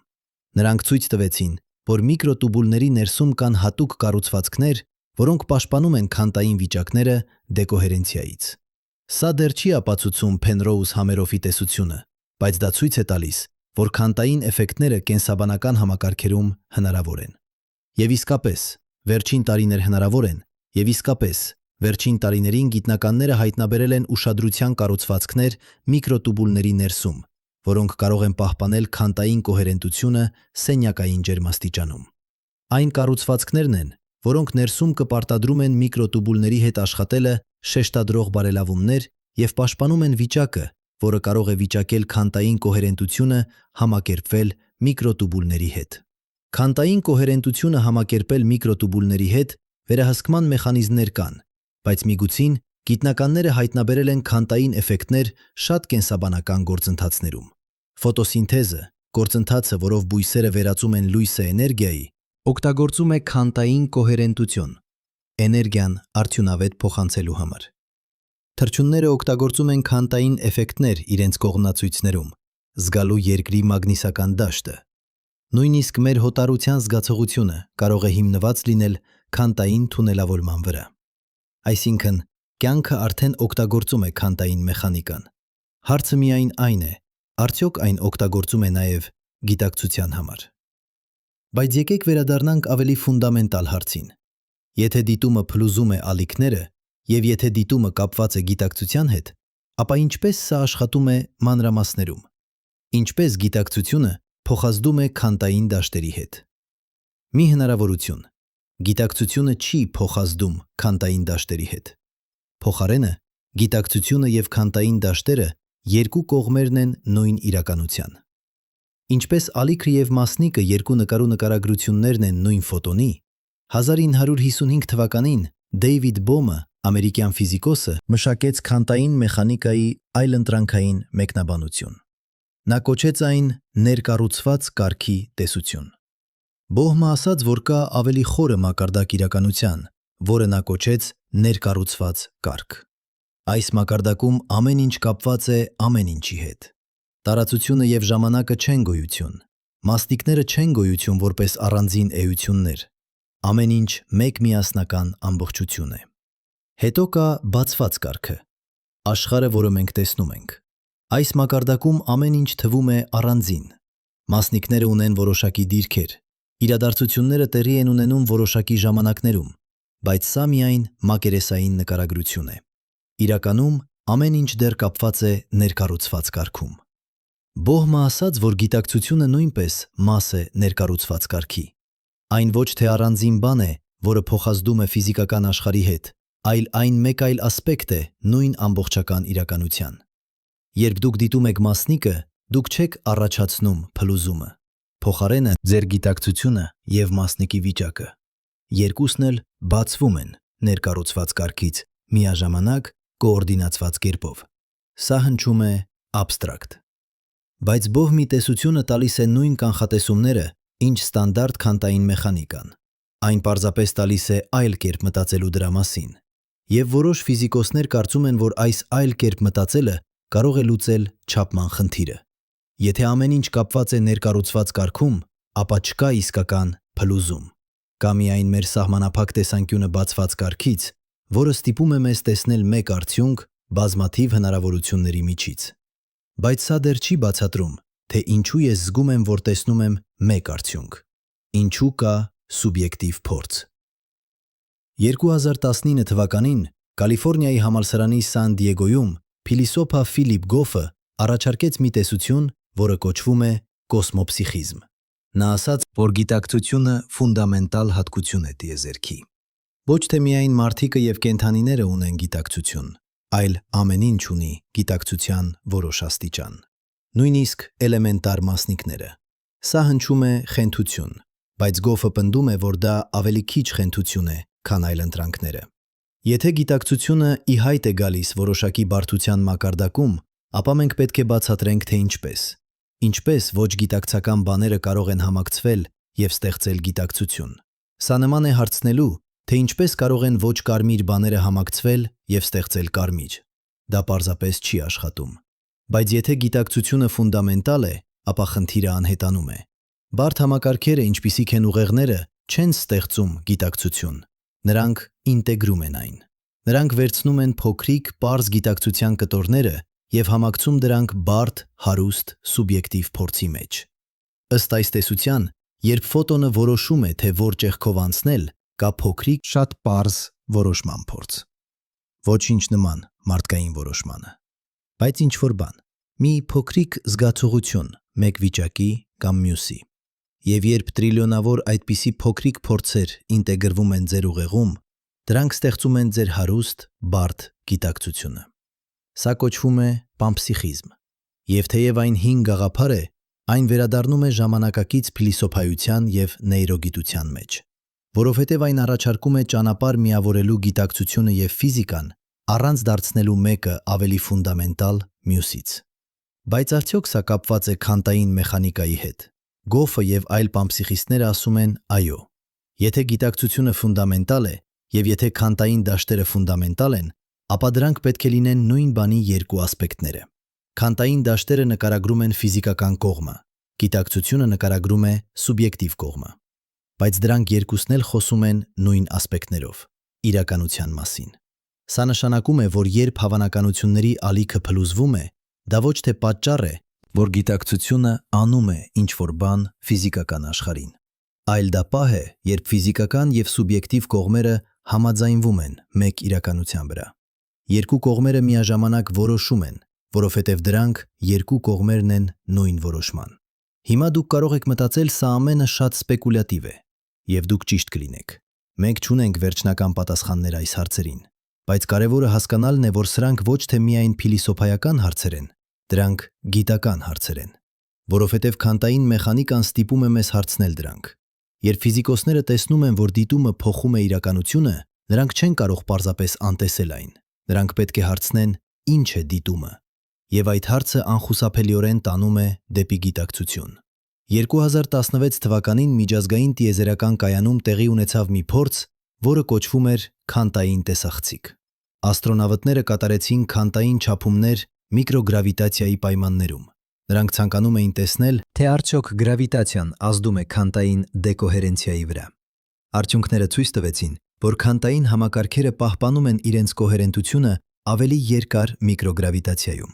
Նրանք ցույց տվեցին, որ միկրոտուբուլների ներսում կան հատուկ կառուցվածքներ, որոնք պաշտպանում են քանտային վիճակները դեկոհերենցիայից։ Սա դեռ չի ապացուցում Փենրոուզ-Համերոֆի տեսությունը, բայց դա ցույց է տալիս, որ քանտային էֆեկտները կենսաբանական համակարգերում հնարավոր են։ Եվ իսկապես, վերջին տարիներ հնարավոր են, և իսկապես, վերջին տարիներին գիտնականները հայտնաբերել են ուշադրության կառուցվածքներ միկրոտուբուլների ներսում, որոնք կարող են պահպանել քանտային կոհերենտությունը սենյակային ջերմաստիճանում։ Այն կառուցվածքներն են, որոնք ներսում կպարտադրում են միկրոտուբուլների հետ աշխատելը շեշտադրող բարելավումներ և պաշտպանում են վիճակը, որը կարող է վիճակել քանտային կոհերենտությունը համակերպվել միկրոտուբուլների հետ։ Քանտային կոհերենտությունը համակերպել միկրոտուբուլների հետ վերահսկման մեխանիզմներ կան, բայց միգուցին Գիտնականները հայտնաբերել են քանտային էֆեկտներ շատ կենսաբանական գործընթացներում։ Ֆոտոսինթեզը, գործընթացը, որով բույսերը վերածում են լույսը էներգիայի, օգտագործում է քանտային կոհերենտություն, էներգիան արդյունավետ փոխանցելու համար։ Թռչունները օգտագործում են քանտային էֆեկտներ իրենց կողմնացույցներում, զգալու երկրի մագնիսական դաշտը։ Նույնիսկ մեր հոտառության զգացողությունը կարող է հիմնված լինել քանտային թունելավորման վրա։ Այսինքն, կյանքը արդեն օգտագործում է քանտային մեխանիկան։ Հարցը միայն այն է, արդյոք այն օգտագործում է նաև գիտակցության համար։ Բայց եկեք վերադառնանք ավելի ֆունդամենտալ հարցին։ Եթե դիտումը փլուզում է ալիքները, եւ եթե դիտումը կապված է գիտակցության հետ, ապա ինչպես սա աշխատում է մանրամասներում։ Ինչպես գիտակցությունը փոխազդում է քանտային դաշտերի հետ։ Մի հնարավորություն։ Գիտակցությունը չի փոխազդում քանտային դաշտերի հետ։ Փոխարենը, գիտակցությունը եւ քանտային դաշտերը երկու կողմերն են նույն իրականության։ Ինչպես ալիքը եւ մասնիկը երկու նկարու նկարագրություններն են նույն ֆոտոնի, 1955 թվականին Դեյվիդ Բոմը, ամերիկյան ֆիզիկոսը, մշակեց քանտային մեխանիկայի այլընտրանքային մեկնաբանություն։ Նա կոչեց այն ներկառուցված կարգի տեսություն։ Բոհմը ասաց, որ կա ավելի խորը մակարդակ իրականության, որը նա կոչեց ներկառուցված կարգ։ Այս մակարդակում ամեն ինչ կապված է ամեն ինչի հետ։ Տարածությունը եւ ժամանակը չեն գոյություն։ Մասնիկները չեն գոյություն որպես առանձին էություններ։ Ամեն ինչ մեկ միասնական ամբողջություն է։ Հետո կա բացված կարգը, աշխարհը, որը մենք տեսնում ենք։ Այս մակարդակում ամեն ինչ թվում է առանձին։ Մասնիկները ունեն որոշակի դիրքեր, իրադարձությունները տեղի են ունենում որոշակի ժամանակներում, բայց սա միայն մակերեսային նկարագրություն է։ Իրականում ամեն ինչ դեռ կապված է ներկառուցված կարգում։ Բոհմը ասաց, որ գիտակցությունը նույնպես մաս է ներկառուցված կարգի։ Այն ոչ թե առանձին բան է, որը փոխազդում է ֆիզիկական աշխարհի հետ, այլ այն մեկ այլ ասպեկտ է նույն ամբողջական իրականության։ Երբ դուք դիտում եք մասնիկը, դուք չեք առաջացնում փլուզումը։ Փոխարենը ձեր գիտակցությունը եւ մասնիկի վիճակը։ Երկուսն էլ բացվում են ներկառուցված կարգից միաժամանակ կոորդինացված կերպով։ Սա հնչում է աբստրակտ։ Բայց Բոհմի տեսությունը տալիս է նույն կանխատեսումները, ինչ ստանդարտ քանտային մեխանիկան։ Այն պարզապես տալիս է այլ կերպ մտածելու դրա մասին։ Եվ որոշ ֆիզիկոսներ կարծում են, որ այս այլ կերպ մտածելը կարող է լուծել չափման խնդիրը։ Եթե ամեն ինչ կապված է ներկառուցված կարգում, ապա չկա իսկական փլուզում։ Կա միայն մեր սահմանափակ տեսանկյունը բացված կարգից, որը ստիպում է մեզ տեսնել մեկ արդյունք բազմաթիվ հնարավորությունների միջից։ Բայց սա դեռ չի բացատրում, թե ինչու ես զգում եմ, որ տեսնում եմ մեկ արդյունք։ Ինչու կա սուբյեկտիվ փորձ։ 2019 թվականին Կալիֆոռնիայի համալսարանի Սան Դիեգոյում փիլիսոփա Ֆիլիպ Գոֆը առաջարկեց մի տեսություն, որը կոչվում է կոսմոփսիխիզմ։ Նա ասաց, որ գիտակցությունը ֆունդամենտալ հատկություն է տիեզերքի։ Ոչ թե միայն մարդիկը եւ կենդանիները ունեն գիտակցություն, այլ ամեն ինչ ունի գիտակցության որոշ աստիճան։ Նույնիսկ էլեմենտար մասնիկները։ Սա հնչում է խենթություն, բայց Գոֆը պնդում է, որ դա ավելի քիչ խենթություն է, քան այլ ընտրանքները։ Եթե գիտակցությունը ի հայտ է գալիս որոշակի բարդության մակարդակում, ապա մենք պետք է բացատրենք, թե ինչպես։ Ինչպես ոչ գիտակցական բաները կարող են համակցվել եւ ստեղծել գիտակցություն։ Սա նման է հարցնելու, թե ինչպես կարող են ոչ կարմիր բաները համակցվել եւ ստեղծել կարմիր։ Դա պարզապես չի աշխատում։ Բայց եթե գիտակցությունը ֆունդամենտալ է, ապա խնդիրը անհետանում է։ Բարդ համակարգերը, ինչպիսիք են ուղեղները, չեն ստեղծում գիտակցություն։ Նրանք ինտեգրում են այն։ Նրանք վերցնում են փոքրիկ, պարզ գիտակցության կտորները եւ համակցում դրանք բարդ, հարուստ, սուբյեկտիվ փորձի մեջ։ Ըստ այս տեսության, երբ ֆոտոնը որոշում է, թե որ ճեղքով անցնել, կա փոքրիկ, շատ պարզ որոշման փորձ։ Ոչինչ նման մարդկային որոշմանը։ Բայց ինչ-որ բան, մի փոքրիկ զգացողություն, մեկ վիճակի կամ մյուսի։ Եվ երբ տրիլիոնավոր այդպիսի փոքրիկ փորձեր ինտեգրվում են ձեր ուղեղում, դրանք ստեղծում են ձեր հարուստ, բարդ գիտակցությունը։ Սա կոչվում է պանփսիխիզմ։ Եվ թեև այն հին գաղափար է, այն վերադառնում է ժամանակակից փիլիսոփայության եւ նեյրոգիտության մեջ։ Որովհետև այն առաջարկում է ճանապարհ միավորելու գիտակցությունը եւ ֆիզիկան առանց դարձնելու մեկը ավելի ֆունդամենտալ մյուսից։ Բայց արդյոք սա կապված է քանտային մեխանիկայի հետ։ Գոֆը եւ այլ պամփսիխիստները ասում են այո։ Եթե գիտակցությունը ֆունդամենտալ է եւ եթե քանտային դաշտերը ֆունդամենտալ են, ապա դրանք պետք է լինեն նույն բանի երկու ասպեկտները։ Քանտային դաշտերը նկարագրում են ֆիզիկական կողմը, գիտակցությունը նկարագրում է սուբյեկտիվ կողմը։ Բայց դրանք երկուսն էլ խոսում են նույն ասպեկտներով, իրականության մասին։ Սա նշանակում է, որ երբ հավանականությունների ալիքը փլուզվում է, դա ոչ թե պատճառ է, որ գիտակցությունը անում է ինչ-որ բան ֆիզիկական աշխարհին, այլ դա պահ է, երբ ֆիզիկական եւ սուբյեկտիվ կողմերը համաձայնվում են մեկ իրականության վրա։ Երկու կողմերը միաժամանակ որոշում են, որովհետև դրանք երկու կողմերն են նույն որոշման։ Հիմա դուք կարող եք մտածել, սա ամենը շատ սպեկուլյատիվ է, եւ դուք ճիշտ կլինեք։ Մենք չունենք վերջնական պատասխաններ այս հարցերին, բայց կարևորը հասկանալն է, որ սրանք ոչ թե միայն փիլիսոփայական հարցեր են, դրանք գիտական հարցեր են, որովհետև քանտային մեխանիկան ստիպում է մեզ հարցնել դրանք։ Երբ ֆիզիկոսները տեսնում են, որ դիտումը փոխում է իրականությունը, նրանք չեն կարող պարզապես անտեսել այն։ Նրանք պետք է հարցնեն, ինչ է դիտումը, եւ այդ հարցը անխուսափելիորեն տանում է դեպի գիտակցություն։ 2016 թվականին միջազգային տիեզերական կայանում տեղի ունեցավ մի փորձ, որը կոչվում էր քանտային տեսախցիկ։ Աստրոնավտները կատարեցին քանտային չափումներ միկրոգրավիտացիայի պայմաններում։ Նրանք ցանկանում էին տեսնել, թե արդյոք գրավիտացիան ազդում է քանտային դեկոհերենցիայի վրա։ Արդյունքները ցույց տվեցին, որ քանտային համակարգերը պահպանում են իրենց կոհերենտությունը ավելի երկար միկրոգրավիտացիայում։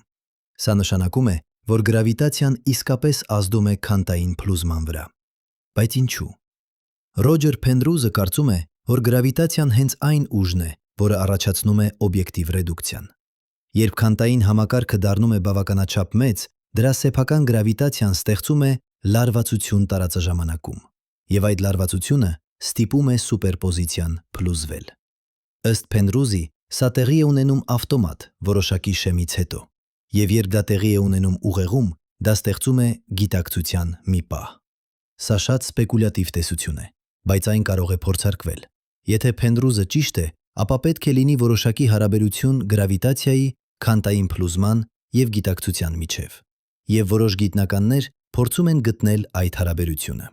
Սա նշանակում է, որ գրավիտացիան իսկապես ազդում է քանտային փլուզման վրա։ Բայց ինչու՞։ Ռոջեր Փենդրուզը կարծում է, որ գրավիտացիան հենց այն ուժն է, որը առաջացնում է օբյեկտիվ ռեդուկցիան։ Երբ քանտային համակարգը դառնում է բավականաչափ մեծ, դրա սեփական գրավիտացիան ստեղծում է լարվածություն տարածաժամանակում, եւ այդ լարվածությունը ստիպում է սուպերպոզիցիան փլուզվել։ Ըստ Փենդրուզի, սա տեղի է ունենում ավտոմատ որոշակի շեմից հետո, եւ երբ դա տեղի է ունենում ուղեղում, դա ստեղծում է գիտակցության մի պահ։ Սա շատ սպեկուլյատիվ տեսություն է, բայց այն կարող է փորձարկվել։ Եթե Փենդրուզը ճիշտ է, ապա պետք է լինի որոշակի հարաբերություն գրավիտացիայի, քանտային փլուզման եւ գիտակցության միջև։ Եվ որոշ գիտնականներ փորձում են գտնել այդ հարաբերությունը։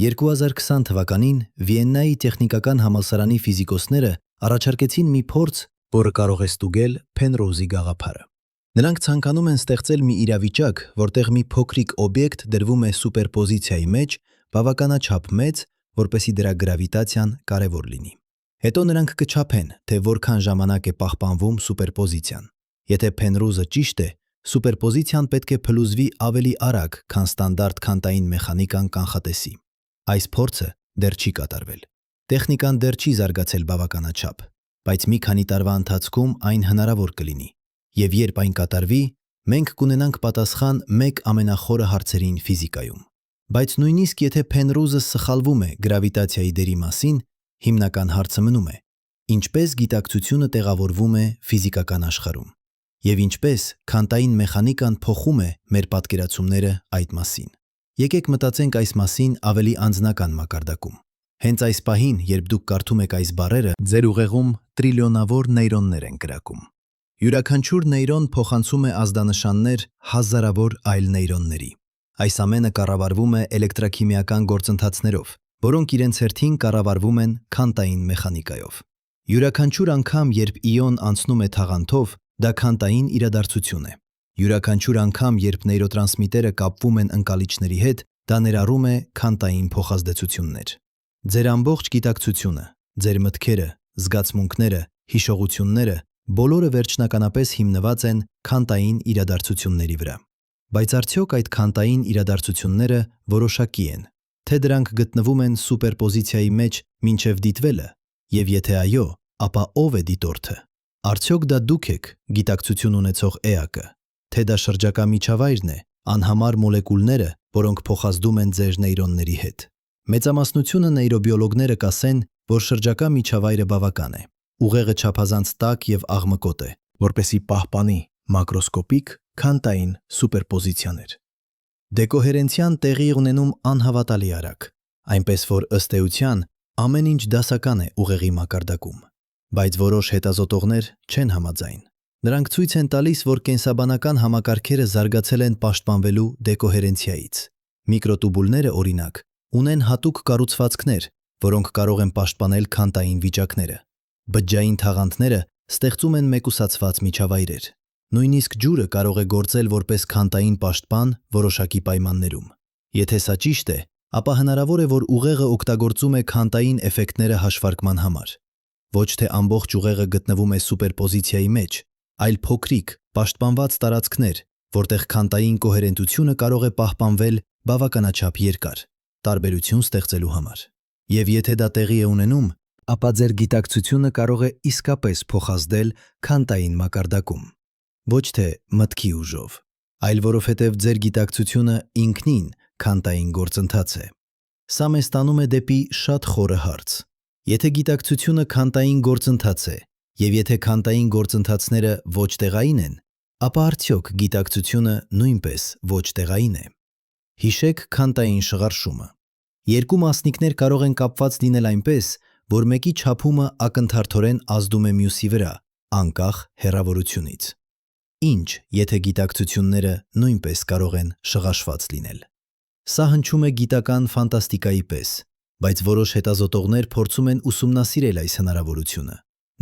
2020 թվականին Վիեննայի տեխնիկական համալսարանի ֆիզիկոսները առաջարկեցին մի փորձ, որը կարող է ստուգել Փենրոզի գաղափարը։ Նրանք ցանկանում են ստեղծել մի իրավիճակ, որտեղ մի փոքրիկ օբյեկտ դրվում է սուպերպոզիցիայի մեջ, բավականաչափ մեծ, որպեսզի դրա գրավիտացիան կարևոր լինի։ Հետո նրանք կչափեն, թե որքան ժամանակ է պահպանվում սուպերպոզիցիան։ Եթե Փենրոզը ճիշտ է, սուպերպոզիցիան պետք է փլուզվի ավելի արագ, քան ստանդարտ քանտային մեխանիկան կանխատեսի։ Այս փորձը դեռ չի կատարվել։ Տեխնիկան դեռ չի զարգացել բավականաչափ, բայց մի քանի տարվա ընթացքում այն հնարավոր կլինի։ Եվ երբ այն կատարվի, մենք կունենանք պատասխան մեկ ամենախորը հարցերին ֆիզիկայում։ Բայց նույնիսկ եթե Փենրոզը սխալվում է գրավիտացիայի դերի մասին, հիմնական հարցը մնում է. ինչպես գիտակցությունը տեղավորվում է ֆիզիկական աշխարհում, եւ ինչպես քանտային մեխանիկան փոխում է մեր պատկերացումները այդ մասին։ Եկեք մտածենք այս մասին ավելի անձնական մակարդակում։ Հենց այս պահին, երբ դուք կարդում եք այս բառերը, ձեր ուղեղում տրիլիոնավոր նեյրոններ են կրակում։ Յուրաքանչյուր նեյրոն փոխանցում է ազդանշաններ հազարավոր այլ նեյրոնների։ Այս ամենը կառավարվում է էլեկտրաքիմիական գործընթացներով, որոնք իրենց հերթին կառավարվում են քանտային մեխանիկայով։ Յուրաքանչյուր անգամ, երբ իոն անցնում է թաղանթով, դա քանտային իրադարձություն է։ Յուրաքանչյուր անգամ, երբ նեյրոտրանսմիտերը կապվում են ընկալիչների հետ, դա ներառում է քանտային փոխազդեցություններ։ Ձեր ամբողջ գիտակցությունը, ձեր մտքերը, զգացմունքները, հիշողությունները բոլորը վերջնականապես հիմնված են քանտային իրադարձությունների վրա։ Բայց արդյոք այդ քանտային իրադարձությունները որոշակի են, թե դրանք գտնվում են սուպերպոզիցիայի մեջ մինչև դիտվելը, եւ եթե այո, ապա ով է դիտորդը։ Արդյոք դա դուք եք գիտակցություն ունեցող էակը, թե դա շրջակա միջավայրն է, անհամար մոլեկուլները, որոնք փոխազդում են ձեր նեյրոնների հետ։ Մեծամասնությունը նեյրոբիոլոգները կասեն, որ շրջակա միջավայրը բավական է։ Ուղեղը չափազանց տաք եւ աղմկոտ է, որպեսզի պահպանի մակրոսկոպիկ քանտային սուպերպոզիցիաներ։ Դեկոհերենցիան տեղի ունենում անհավատալի արագ, այնպես որ ըստ էության ամեն ինչ դասական է ուղեղի մակարդակում։ Բայց որոշ հետազոտողներ չեն համաձայն։ Նրանք ցույց են տալիս, որ կենսաբանական համակարգերը զարգացել են պաշտպանվելու դեկոհերենցիայից։ Միկրոտուբուլները, օրինակ, ունեն հատուկ կառուցվածքներ, որոնք կարող են պաշտպանել քանտային վիճակները։ Բջջային թաղանթները ստեղծում են մեկուսացված միջավայրեր։ Նույնիսկ ջուրը կարող է գործել որպես քանտային պաշտպան որոշակի պայմաններում։ Եթե սա ճիշտ է, ապա հնարավոր է, որ ուղեղը օգտագործում է քանտային էֆեկտները հաշվարկման համար։ Ոչ թե ամբողջ ուղեղը գտնվում է սուպերպոզիցիայի մեջ, այլ փոքրիկ, պաշտպանված տարածքներ, որտեղ քանտային կոհերենտությունը կարող է պահպանվել բավականաչափ երկար, տարբերություն ստեղծելու համար։ Եվ եթե դա տեղի է ունենում, ապա ձեր գիտակցությունը կարող է իսկապես փոխազդել քանտային մակարդակում։ Ոչ թե մտքի ուժով, այլ որովհետև ձեր գիտակցությունը ինքնին քանտային գործընթաց է։ Սա մեզ տանում է դեպի շատ խորը հարց։ Եթե գիտակցությունը քանտային գործընթաց է, եւ եթե քանտային գործընթացները ոչ տեղային են, ապա արդյոք գիտակցությունը նույնպես ոչ տեղային է։ Հիշեք քանտային շղարշումը։ Երկու մասնիկներ կարող են կապված լինել այնպես, որ մեկի չափումը ակնթարթորեն ազդում է մյուսի վրա, անկախ հեռավորությունից։ Ինչ, եթե գիտակցությունները նույնպես կարող են շղաշված լինել։ Սա հնչում է գիտական ֆանտաստիկայի պես, բայց որոշ հետազոտողներ փորձում են ուսումնասիրել այս հնարավորությունը։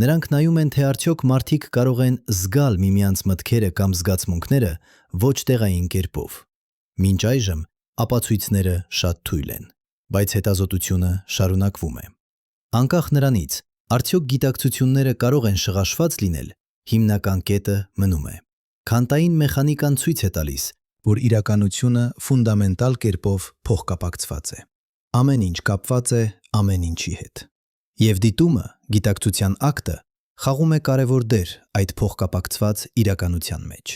Նրանք նայում են, թե արդյոք մարդիկ կարող են զգալ միմյանց մտքերը կամ զգացմունքները ոչ տեղային կերպով։ Մինչ այժմ ապացույցները շատ թույլ են, բայց հետազոտությունը շարունակվում է։ Անկախ նրանից, արդյոք գիտակցությունները կարող են շղաշված լինել, հիմնական կետը մնում է։ Քանտային մեխանիկան ցույց է տալիս, որ իրականությունը ֆունդամենտալ կերպով փոխկապակցված է։ Ամեն ինչ կապված է ամեն ինչի հետ։ Եվ դիտումը, գիտակցության ակտը, խաղում է կարևոր դեր այդ փոխկապակցված իրականության մեջ։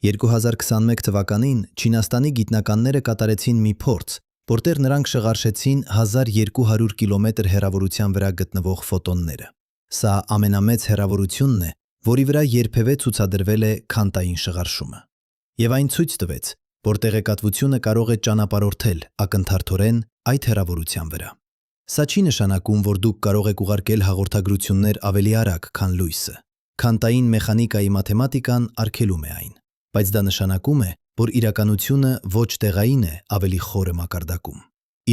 2021 թվականին Չինաստանի գիտնականները կատարեցին մի փորձ, որտեղ նրանք շղարշեցին 1200 կիլոմետր հեռավորության վրա գտնվող ֆոտոնները։ Սա ամենամեծ հեռավորությունն է, որի վրա երբևէ ցուցադրվել է քանտային շղարշումը։ Եվ այն ցույց տվեց, որ տեղեկատվությունը կարող է ճանապարհորդել ակնթարթորեն այդ հեռավորության վրա։ Սա չի նշանակում, որ դուք կարող եք ուղարկել հաղորդագրություններ ավելի արագ, քան լույսը։ Քանտային մեխանիկայի մաթեմատիկան արգելում է այն, բայց դա նշանակում է, որ իրականությունը ոչ տեղային է ավելի խորը մակարդակում։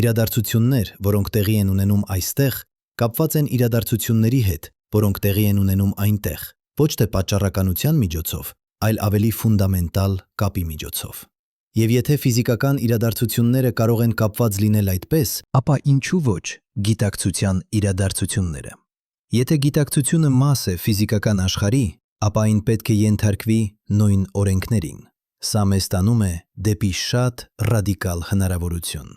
Իրադարձություններ, որոնք տեղի են ունենում այստեղ, կապված են իրադարձությունների հետ, որոնք տեղի են ունենում այնտեղ, ոչ թե պատճառականության միջոցով, այլ ավելի ֆունդամենտալ կապի միջոցով։ Եվ եթե ֆիզիկական իրադարձությունները կարող են կապված լինել այդպես, ապա ինչու ոչ գիտակցության իրադարձությունները։ Եթե գիտակցությունը մաս է ֆիզիկական աշխարհի, ապա այն պետք է ենթարկվի նույն օրենքներին։ Սա մեզ տանում է դեպի շատ ռադիկալ հնարավորություն։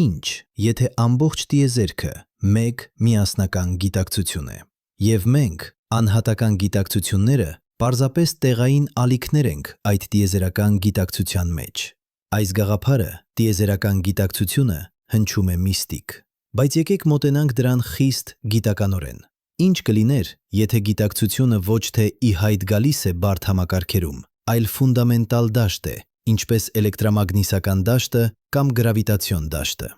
Ինչ, եթե ամբողջ տիեզերքը մեկ միասնական գիտակցություն է, եւ մենք, անհատական գիտակցությունները, պարզապես տեղային ալիքներ ենք այդ տիեզերական գիտակցության մեջ։ Այս գաղափարը, տիեզերական գիտակցությունը, հնչում է միստիկ, բայց եկեք մոտենանք դրան խիստ գիտականորեն։ Ինչ կլիներ, եթե գիտակցությունը ոչ թե ի հայտ գալիս է բարդ համակարգերում, այլ ֆունդամենտալ դաշտ է, ինչպես էլեկտրամագնիսական դաշտը կամ գրավիտացիոն դաշտը։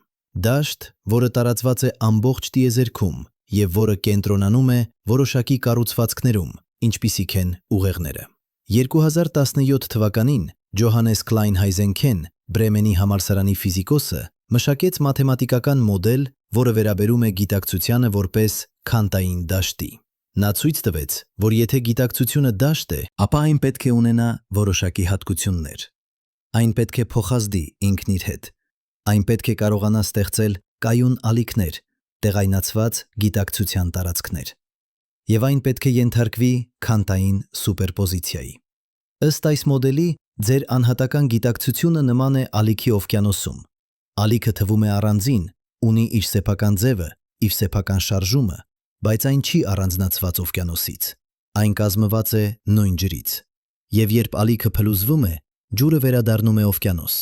Դաշտ, որը տարածված է ամբողջ տիեզերքում եւ որը կենտրոնանում է որոշակի կառուցվածքներում, ինչպիսիք են ուղեղները։ 2017 թվականին Ջոհանես Քլայնհայզենքեն, Բրեմենի համալսարանի ֆիզիկոսը, մշակեց մաթեմատիկական մոդել, որը վերաբերում է գիտակցությանը որպես քանտային դաշտի։ Նա ցույց տվեց, որ եթե գիտակցությունը դաշտ է, ապա այն պետք է ունենա որոշակի հատկություններ։ Այն պետք է փոխազդի ինքն իր հետ։ Այն պետք է կարողանա ստեղծել կայուն ալիքներ, տեղայնացված գիտակցության տարածքներ։ Եվ այն պետք է ենթարկվի քանտային սուպերպոզիցիայի։ Ըստ այս մոդելի, ձեր անհատական գիտակցությունը նման է ալիքի օվկիանոսում։ Ալիքը թվում է առանձին, ունի իր սեփական ձևը, իր սեփական շարժումը, բայց այն չի առանձնացված օվկիանոսից։ Այն կազմված է նույն ջրից։ Եվ երբ ալիքը փլուզվում է, ջուրը վերադառնում է օվկիանոս։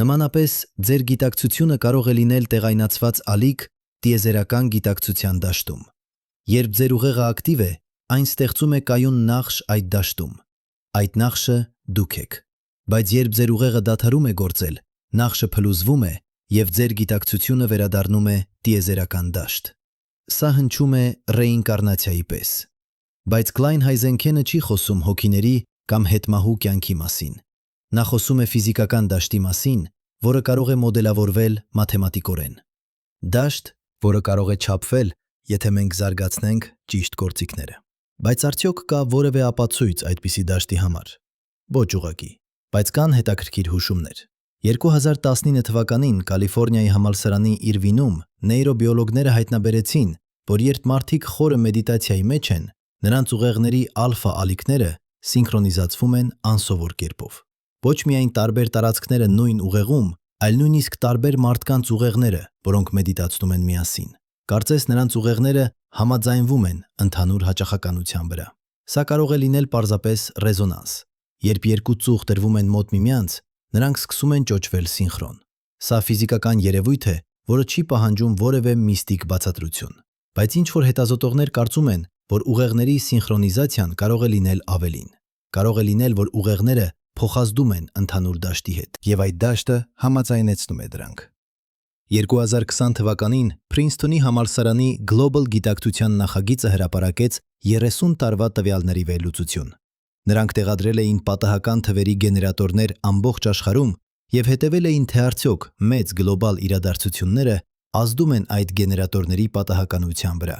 Նմանապես, ձեր գիտակցությունը կարող է լինել տեղայնացված ալիք տիեզերական գիտակցության դաշտում։ Երբ ձեր ուղեղը ակտիվ է, այն ստեղծում է կայուն նախշ այդ դաշտում։ Այդ նախշը դուք եք։ Բայց երբ ձեր ուղեղը դադարում է գործել, նախշը փլուզվում է եւ ձեր գիտակցությունը վերադառնում է տիեզերական դաշտ։ Սա հնչում է ռեինկարնացիայի պես։ Բայց Կլայն Հայզենքենը չի խոսում հոգիների կամ հետմահու կյանքի մասին։ Նա խոսում է ֆիզիկական դաշտի մասին, որը կարող է մոդելավորվել մաթեմատիկորեն։ Դաշտ, որը կարող է չափվել, եթե մենք զարգացնենք ճիշտ գործիքները։ Բայց արդյոք կա որևէ ապացույց այդպիսի դաշտի համար։ Ոչ ուղղակի, բայց կան հետաքրքիր հուշումներ։ 2019 թվականին Կալիֆոռնիայի համալսարանի Իրվինում նեյրոբիոլոգները հայտնաբերեցին, որ երբ մարդիկ խորը մեդիտացիայի մեջ են, նրանց ուղեղների ալֆա ալիքները սինխրոնիզացվում են անսովոր կերպով։ Ոչ միայն տարբեր տարածքները նույն ուղեղում, այլ նույնիսկ տարբեր մարդկանց ուղեղները, որոնք մեդիտացնում են միասին։ Կարծես նրանց ուղեղները համաձայնվում են ընդհանուր հաճախականության վրա։ Սա կարող է լինել պարզապես ռեզոնանս։ Երբ երկու ծուղ տրվում են մոտ միմյանց, նրանք սկսում են ճոճվել սինխրոն։ Սա ֆիզիկական երևույթ է, որը չի պահանջում որևէ միստիկ բացատրություն։ Բայց ինչ-որ հետազոտողներ կարծում են, որ ուղեղների սինխրոնիզացիան կարող է լինել ավելին։ Կարող է լինել, որ ուղեղները փոխազդում են ընդհանուր դաշտի հետ, եւ այդ դաշտը համաձայնեցնում է դրանք։ 2020 թվականին Փրինսթոնի համալսարանի Global գիտակցության նախագիծը հրապարակեց 30 տարվա տվյալների վերլուծություն։ Նրանք տեղադրել էին պատահական թվերի գեներատորներ ամբողջ աշխարհում եւ հետևել էին, թե արդյոք մեծ գլոբալ իրադարձությունները ազդում են այդ գեներատորների պատահականության վրա։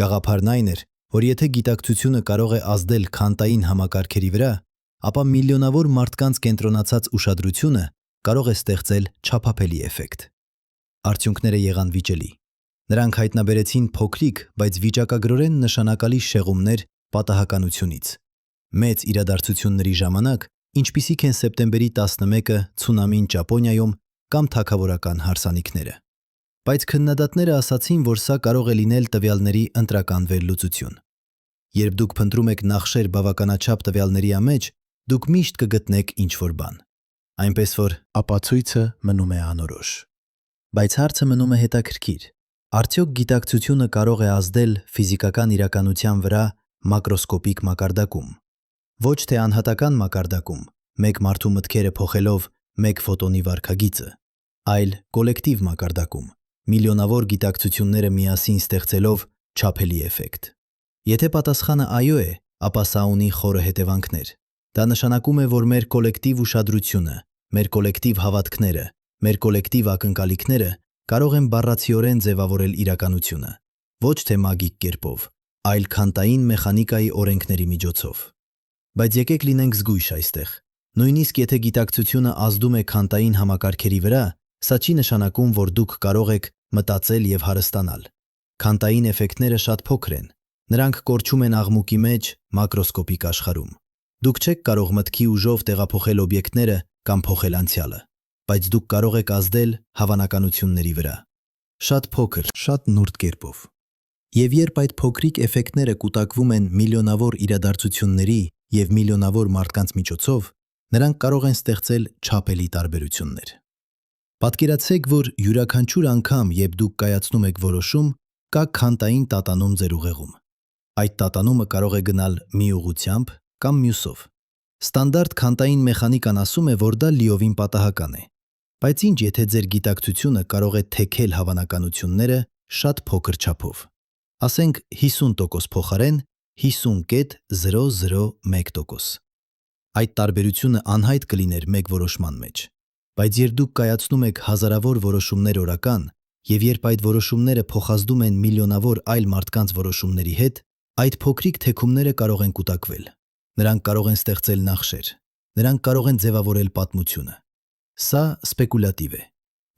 Գաղափարն այն էր, որ եթե գիտակցությունը կարող է ազդել քվանտային համակարգերի վրա, ապա միլիոնավոր մարդկանց կենտրոնացած ուշադրությունը կարող է ստեղծել չափափելի էֆեկտ։ Արդյունքները եղան վիճելի։ Նրանք հայտնաբերեցին փոքրիկ, բայց վիճակագրորեն նշանակալի շեղումներ պատահականությունից։ Մեծ իրադարձությունների ժամանակ, ինչպիսիք են սեպտեմբերի 11-ը ցունամին Ճապոնիայում կամ թագավորական հարսանիքները։ Բայց քննադատները ասացին, որ սա կարող է լինել տվյալների ընտրական վերլուծություն։ Երբ դուք փնտրում եք նախշեր բավականաչափ տվյալների մեջ, դուք միշտ կգտնեք ինչ-որ բան։ Այնպես որ ապացույցը մնում է անորոշ։ Բայց հարցը մնում է հետաքրքիր։ Արդյոք գիտակցությունը կարող է ազդել ֆիզիկական իրականության վրա մակրոսկոպիկ մակարդակում։ Ոչ թե անհատական մակարդակում, մեկ մարդու մտքերը փոխելով մեկ ֆոտոնի վարքագիծը, այլ կոլեկտիվ մակարդակում, միլիոնավոր գիտակցությունները միասին ստեղծելով չափելի էֆեկտ։ Եթե պատասխանը այո է, ապա սա ունի խորը հետևանքներ։ Դա նշանակում է, որ մեր կոլեկտիվ ուշադրությունը, մեր կոլեկտիվ հավատքները, մեր կոլեկտիվ ակնկալիքները կարող են բառացիորեն ձևավորել իրականությունը, ոչ թե մագիկ կերպով, այլ քվանտային մեխանիկայի օրենքների միջոցով։ Բայց եկեք լինենք զգույշ այստեղ։ Նույնիսկ եթե գիտակցությունը ազդում է քվանտային համակարգերի վրա, սա չի նշանակում, որ դուք կարող եք մտածել եւ հարստանալ։ Քվանտային էֆեկտները շատ փոքր են։ Նրանք կորչում են աղմուկի մեջ մակրոսկոպիկ աշխարհում։ Դուք չեք կարող մտքի ուժով տեղափոխել օբյեկտները կամ փոխել անցյալը, բայց դուք կարող եք ազդել հավանականությունների վրա։ Շատ փոքր, շատ նուրդ կերպով։ Եվ երբ այդ փոքրիկ էֆեկտները կուտակվում են միլիոնավոր իրադարձությունների եւ միլիոնավոր մարդկանց միջոցով, նրանք կարող են ստեղծել չափելի տարբերություններ։ Պատկերացրեք, որ յուրաքանչյուր անգամ, երբ դուք կայացնում եք որոշում, կա քվանտային տատանում ձեր ուղեղում։ Այդ տատանումը կարող է գնալ մի ուղղությամբ կամ մյուսով։ Ստանդարտ քվանտային մեխանիկան ասում է, որ դա լիովին պատահական է։ Բայց ինչ եթե ձեր գիտակցությունը կարող է թեքել հավանականությունները շատ փոքր չափով։ Ասենք 50% փոխարեն 50.001%։ Այդ տարբերությունը անհայտ կլիներ մեկ որոշման մեջ։ Բայց երբ դուք կայացնում եք հազարավոր որոշումներ օրական, եւ երբ այդ որոշումները փոխազդում են միլիոնավոր այլ մարդկանց որոշումների հետ, այդ փոքրիկ թեքումները կարող են կուտակվել։ Նրանք կարող են ստեղծել նախշեր։ Նրանք կարող են ձևավորել պատմությունը։ Սա սպեկուլատիվ է,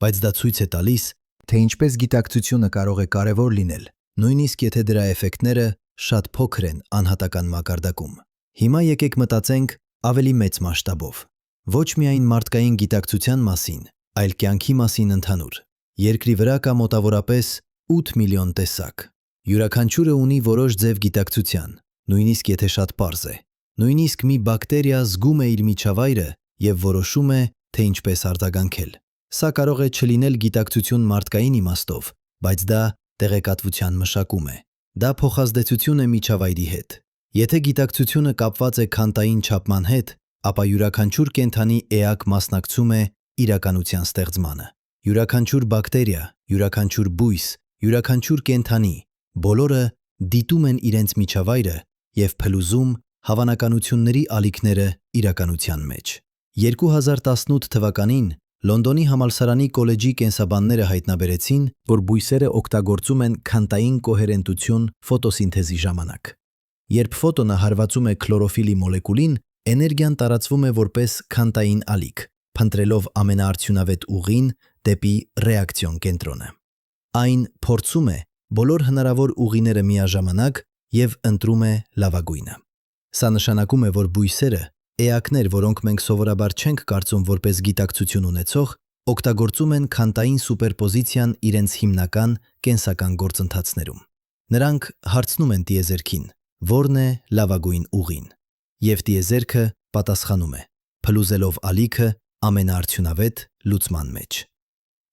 բայց դա ցույց է տալիս, թե ինչպես գիտակցությունը կարող է կարևոր լինել, նույնիսկ եթե դրա էֆեկտները շատ փոքր են անհատական մակարդակում։ Հիմա եկեք մտածենք ավելի մեծ մասշտաբով։ Ոչ միայն մարդկային գիտակցության մասին, այլ կյանքի մասին ընդհանուր։ Երկրի վրա կա մոտավորապես 8 միլիոն տեսակ։ Յուրաքանչյուրը ունի որոշ ձև գիտակցության, նույնիսկ եթե շատ պարզ է։ Նույնիսկ մի բակտերիա զգում է իր միջավայրը եւ որոշում է, թե ինչպես արձագանքել։ Սա կարող է չլինել գիտակցություն մարդկային իմաստով, բայց դա տեղեկատվության մշակում է։ Դա փոխազդեցություն է միջավայրի հետ։ Եթե գիտակցությունը կապված է քվանտային չափման հետ, ապա յուրաքանչյուր կենդանի էակ մասնակցում է իրականության ստեղծմանը։ Յուրաքանչյուր բակտերիա, յուրաքանչյուր բույս, յուրաքանչյուր կենդանի, բոլորը դիտում են իրենց միջավայրը և փլուզում հավանականությունների ալիքները իրականության մեջ։ 2018 թվականին Լոնդոնի համալսարանի կոլեջի կենսաբանները հայտնաբերեցին, որ բույսերը օգտագործում են քանտային կոհերենտություն ֆոտոսինթեզի ժամանակ։ Երբ ֆոտոնը հարվածում է քլորոֆիլի մոլեկուլին, էներգիան տարածվում է որպես քանտային ալիք, փնտրելով ամենաարդյունավետ ուղին դեպի ռեակցիոն կենտրոնը։ Այն փորձում է բոլոր հնարավոր ուղիները միաժամանակ և ընտրում է լավագույնը։ Սա նշանակում է, որ բույսերը, էակներ, որոնք մենք սովորաբար չենք կարծում որպես գիտակցություն ունեցող, օգտագործում են քանտային սուպերպոզիցիան իրենց հիմնական կենսական գործընթացներում։ Նրանք հարցնում են տիեզերքին, որն է լավագույն ուղին, և տիեզերքը պատասխանում է, փլուզելով ալիքը ամենաարդյունավետ լուծման մեջ։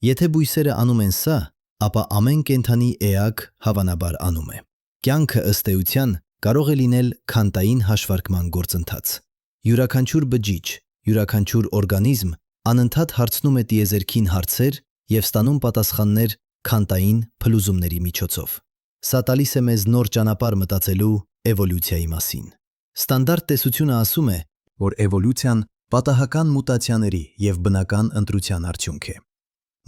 Եթե բույսերը անում են սա, ապա ամեն կենդանի էակ հավանաբար անում է։ Կյանքը ըստ էության կարող է լինել քանտային հաշվարկման գործընթաց։ Յուրաքանչյուր բջիջ, յուրաքանչյուր օրգանիզմ անընդհատ հարցնում է տիեզերքին հարցեր և ստանում պատասխաններ քանտային փլուզումների միջոցով։ Սա տալիս է մեզ նոր ճանապարհ մտածելու էվոլյուցիայի մասին։ Ստանդարտ տեսությունը ասում է, որ էվոլյուցիան պատահական մուտացիաների և բնական ընտրության արդյունք է։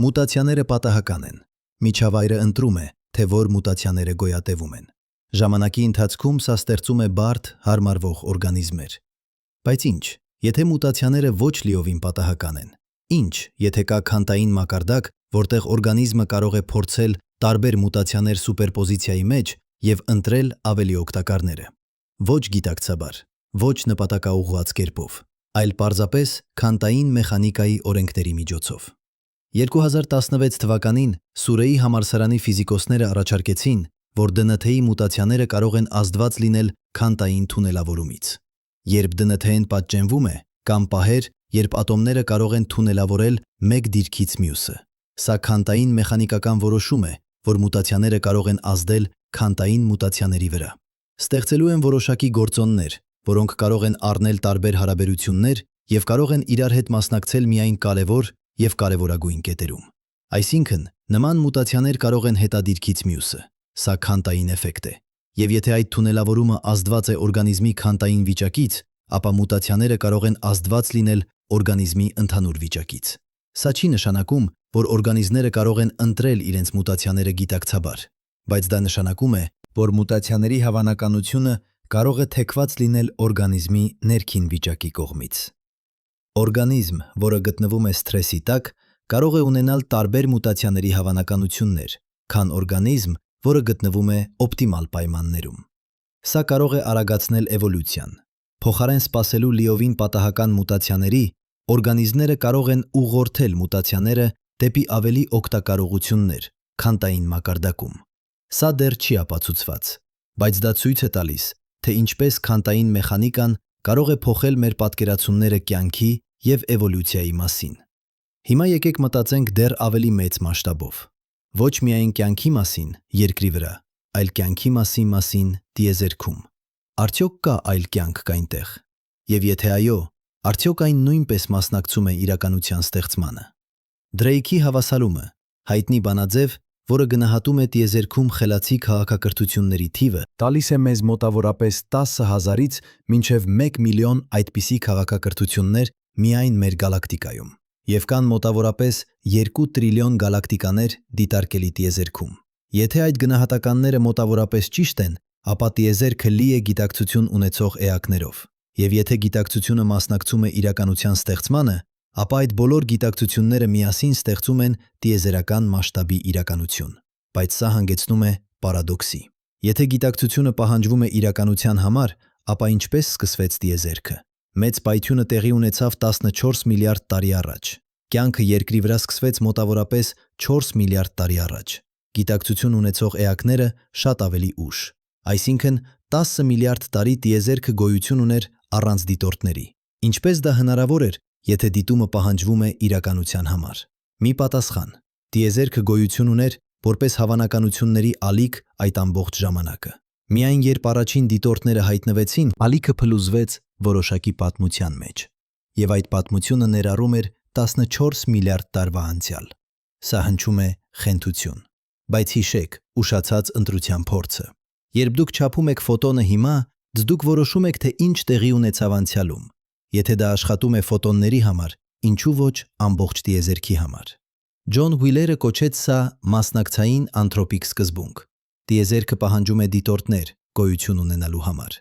Մուտացիաները պատահական են։ Միջավայրը ընտրում է, թե որ մուտացիաները գոյատևում են։ Ժամանակի ընթացքում սա ստեղծում է բարդ, հարմարվող օրգանիզմներ։ Բայց ինչ, եթե մուտացիաները ոչ լիովին պատահական են։ Ինչ, եթե կա քանտային մակարդակ, որտեղ օրգանիզմը կարող է փորձել տարբեր մուտացիաներ սուպերպոզիցիայի մեջ և ընտրել ավելի օգտակարները։ Ոչ գիտակցաբար, ոչ նպատակաուղղված կերպով, այլ պարզապես քանտային մեխանիկայի օրենքների միջոցով։ 2016 թվականին Սուրեի համալսարանի ֆիզիկոսները առաջարկեցին, որ DNT-ի մուտացիաները կարող են ազդված լինել քանտային թունելավորումից։ Երբ DNT-ն պատճենվում է, կամ պահեր, երբ ատոմները կարող են թունելավորել մեկ դիրքից մյուսը։ Սա քանտային մեխանիկական որոշում է, որ մուտացիաները կարող են ազդել քանտային մուտացիաների վրա։ Ստեղծելու են որոշակի գործոններ, որոնք կարող են առնել տարբեր հարաբերություններ և կարող են իրար հետ մասնակցել միայն կարևոր և կարևորագույն կետերում։ Այսինքն, նման մուտացիաներ կարող են հետադիրքից մյուսը։ Սա քանտային էֆեկտ է։ Եվ եթե այդ թունելավորումը ազդված է օրգանիզմի քանտային վիճակից, ապա մուտացիաները կարող են ազդված լինել օրգանիզմի ընդհանուր վիճակից։ Սա չի նշանակում, որ օրգանիզմները կարող են ընտրել իրենց մուտացիաները գիտակցաբար, բայց դա նշանակում է, որ մուտացիաների հավանականությունը կարող է թեքված լինել օրգանիզմի ներքին վիճակի կողմից։ Օրգանիզմ, որը գտնվում է սթրեսի տակ, կարող է ունենալ տարբեր մուտացիաների հավանականություններ, քան օրգանիզմ, որը գտնվում է օպտիմալ պայմաններում։ Սա կարող է արագացնել էվոլյուցիան։ Փոխարեն սպասելու լիովին պատահական մուտացիաների, օրգանիզմները կարող են ուղղորդել մուտացիաները դեպի ավելի օգտակար ուղղություններ քանտային մակարդակում։ Սա դեռ չի ապացուցված, բայց դա ցույց է տալիս, թե ինչպես քանտային մեխանիկան կարող է փոխել մեր պատկերացումները կյանքի և էվոլյուցիայի մասին։ Հիմա եկեք մտածենք դեռ ավելի մեծ մասշտաբով։ Ոչ միայն կյանքի մասին երկրի վրա, այլ կյանքի մասին տիեզերքում։ Արդյոք կա այլ կյանք այնտեղ։ Եվ եթե այո, արդյոք այն նույնպես մասնակցում է իրականության ստեղծմանը։ Դրեյքի հավասարումը, հայտնի բանաձև, որը գնահատում է տիեզերքում խելացի քաղաքակրթությունների թիվը, տալիս է մեզ մոտավորապես 10,000-ից մինչև 1 միլիոն այդպիսի քաղաքակրթություններ միայն մեր գալակտիկայում, և կան մոտավորապես 2 տրիլիոն գալակտիկաներ դիտարկելի տիեզերքում։ Եթե այդ գնահատականները մոտավորապես ճիշտ են, ապա տիեզերքը լի է գիտակցություն ունեցող էակներով, և եթե գիտակցությունը մասնակցում է իրականության ստեղծմանը, ապա այդ բոլոր գիտակցությունները միասին ստեղծում են տիեզերական մասշտաբի իրականություն։ Բայց սա հանգեցնում է պարադոքսի։ Եթե գիտակցությունը պահանջվում է իրականության համար, ապա ինչպես սկսվեց տիեզերքը։ Մեծ պայթյունը տեղի ունեցավ 14 միլիարդ տարի առաջ։ Կյանքը երկրի վրա սկսվեց մոտավորապես 4 միլիարդ տարի առաջ։ Գիտակցություն ունեցող էակները շատ ավելի ուշ։ Այսինքն 10 միլիարդ տարի տիեզերքը գոյություն ուներ առանց դիտորդների։ Ինչպես դա հնարավոր էր, եթե դիտումը պահանջվում է իրականության համար։ Մի պատասխան։ Տիեզերքը գոյություն ուներ որպես հավանականությունների ալիք այդ ամբողջ ժամանակը։ Միայն երբ առաջին դիտորդները հայտնվեցին, ալիքը փլուզվեց որոշակի պատմության մեջ։ Եվ այդ պատմությունը ներառում էր 14 միլիարդ տարվա անցյալ։ Սա հնչում է խենթություն։ Բայց հիշեք, ուշացած ընտրության փորձը։ Երբ դուք չափում եք ֆոտոնը հիմա, դուք որոշում եք, թե ինչ տեղի ունեցավ անցյալում։ Եթե դա աշխատում է ֆոտոնների համար, ինչու ոչ ամբողջ տիեզերքի համար։ Ջոն Հուիլերը կոչեց սա մասնակցային անթրոպիկ սկզբունք։ Տիեզերքը պահանջում է դիտորդներ գոյություն ունենալու համար,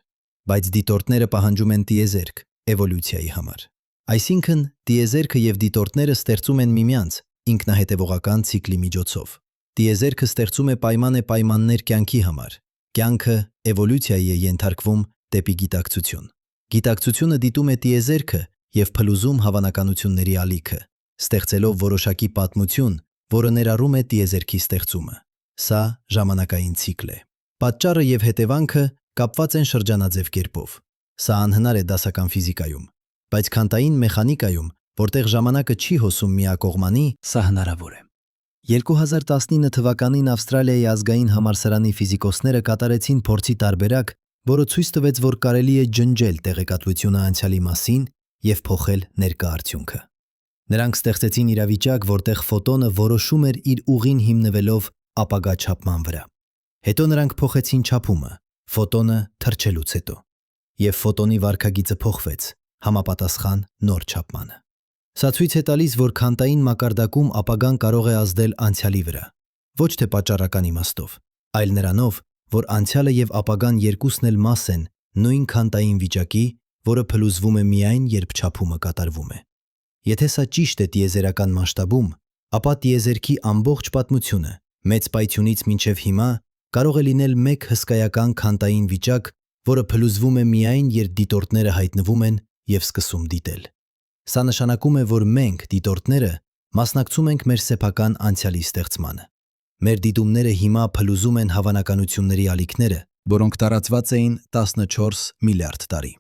բայց դիտորդները պահանջում են տիեզերք էվոլյուցիայի համար։ Այսինքն, տիեզերքը եւ դիտորդները ստեղծում են միմյանց ինքնահետևողական ցիկլի միջոցով։ Տիեզերքը ստեղծում է պայմաններ կյանքի համար։ Կյանքը էվոլյուցիայի է ենթարկվում դեպի գիտակցություն։ Գիտակցությունը դիտում է տիեզերքը եւ փլուզում հավանականությունների ալիքը, ստեղծելով որոշակի պատմություն, որը ներառում է տիեզերքի ստեղծումը։ Սա ժամանակային ցիկլ է։ Պատճառը եւ հետևանքը կապված են շրջանաձև կերպով։ Սա անհնար է դասական ֆիզիկայում, բայց քվանտային մեխանիկայում, որտեղ ժամանակը չի հոսում միակողմանի, սա հնարավոր է։ 2019 թվականին Ավստրալիայի ազգային համալսարանի ֆիզիկոսները կատարեցին փորձի տարբերակ, որը ցույց տվեց, որ կարելի է ջնջել տեղեկատվությունը անցյալի մասին եւ փոխել ներկա արդյունքը։ Նրանք ստեղծեցին իրավիճակ, որտեղ ֆոտոնը որոշում էր իր ուղին հիմնվելով ապագա չափման վրա։ Հետո նրանք փոխեցին չափումը, ֆոտոնը թռչելուց հետո, եւ ֆոտոնի վարքագիծը փոխվեց համապատասխան նոր չափմանը։ Սա ցույց է տալիս, որ քվանտային մակարդակում ապագան կարող է ազդել անցյալի վրա, ոչ թե պատճառական իմաստով, այլ նրանով, որ անցյալը եւ ապագան երկուսն էլ մաս են նույն քվանտային վիճակի, որը փլուզվում է միայն, երբ չափումը կատարվում է։ Եթե սա ճիշտ է տիեզերական մասշտաբում, ապա տիեզերքի ամբողջ պատմությունը մեծ պայթյունից մինչև հիմա կարող է լինել մեկ հսկայական քվանտային վիճակ, որը փլուզվում է միայն, երբ դիտորդները հայտնվում են եւ սկսում դիտել։ Սա նշանակում է, որ մենք, դիտորդները, մասնակցում ենք մեր սեփական անցյալի ստեղծմանը։ Մեր դիտումները հիմա փլուզում են հավանականությունների ալիքները, որոնք տարածված էին 14 միլիարդ տարի։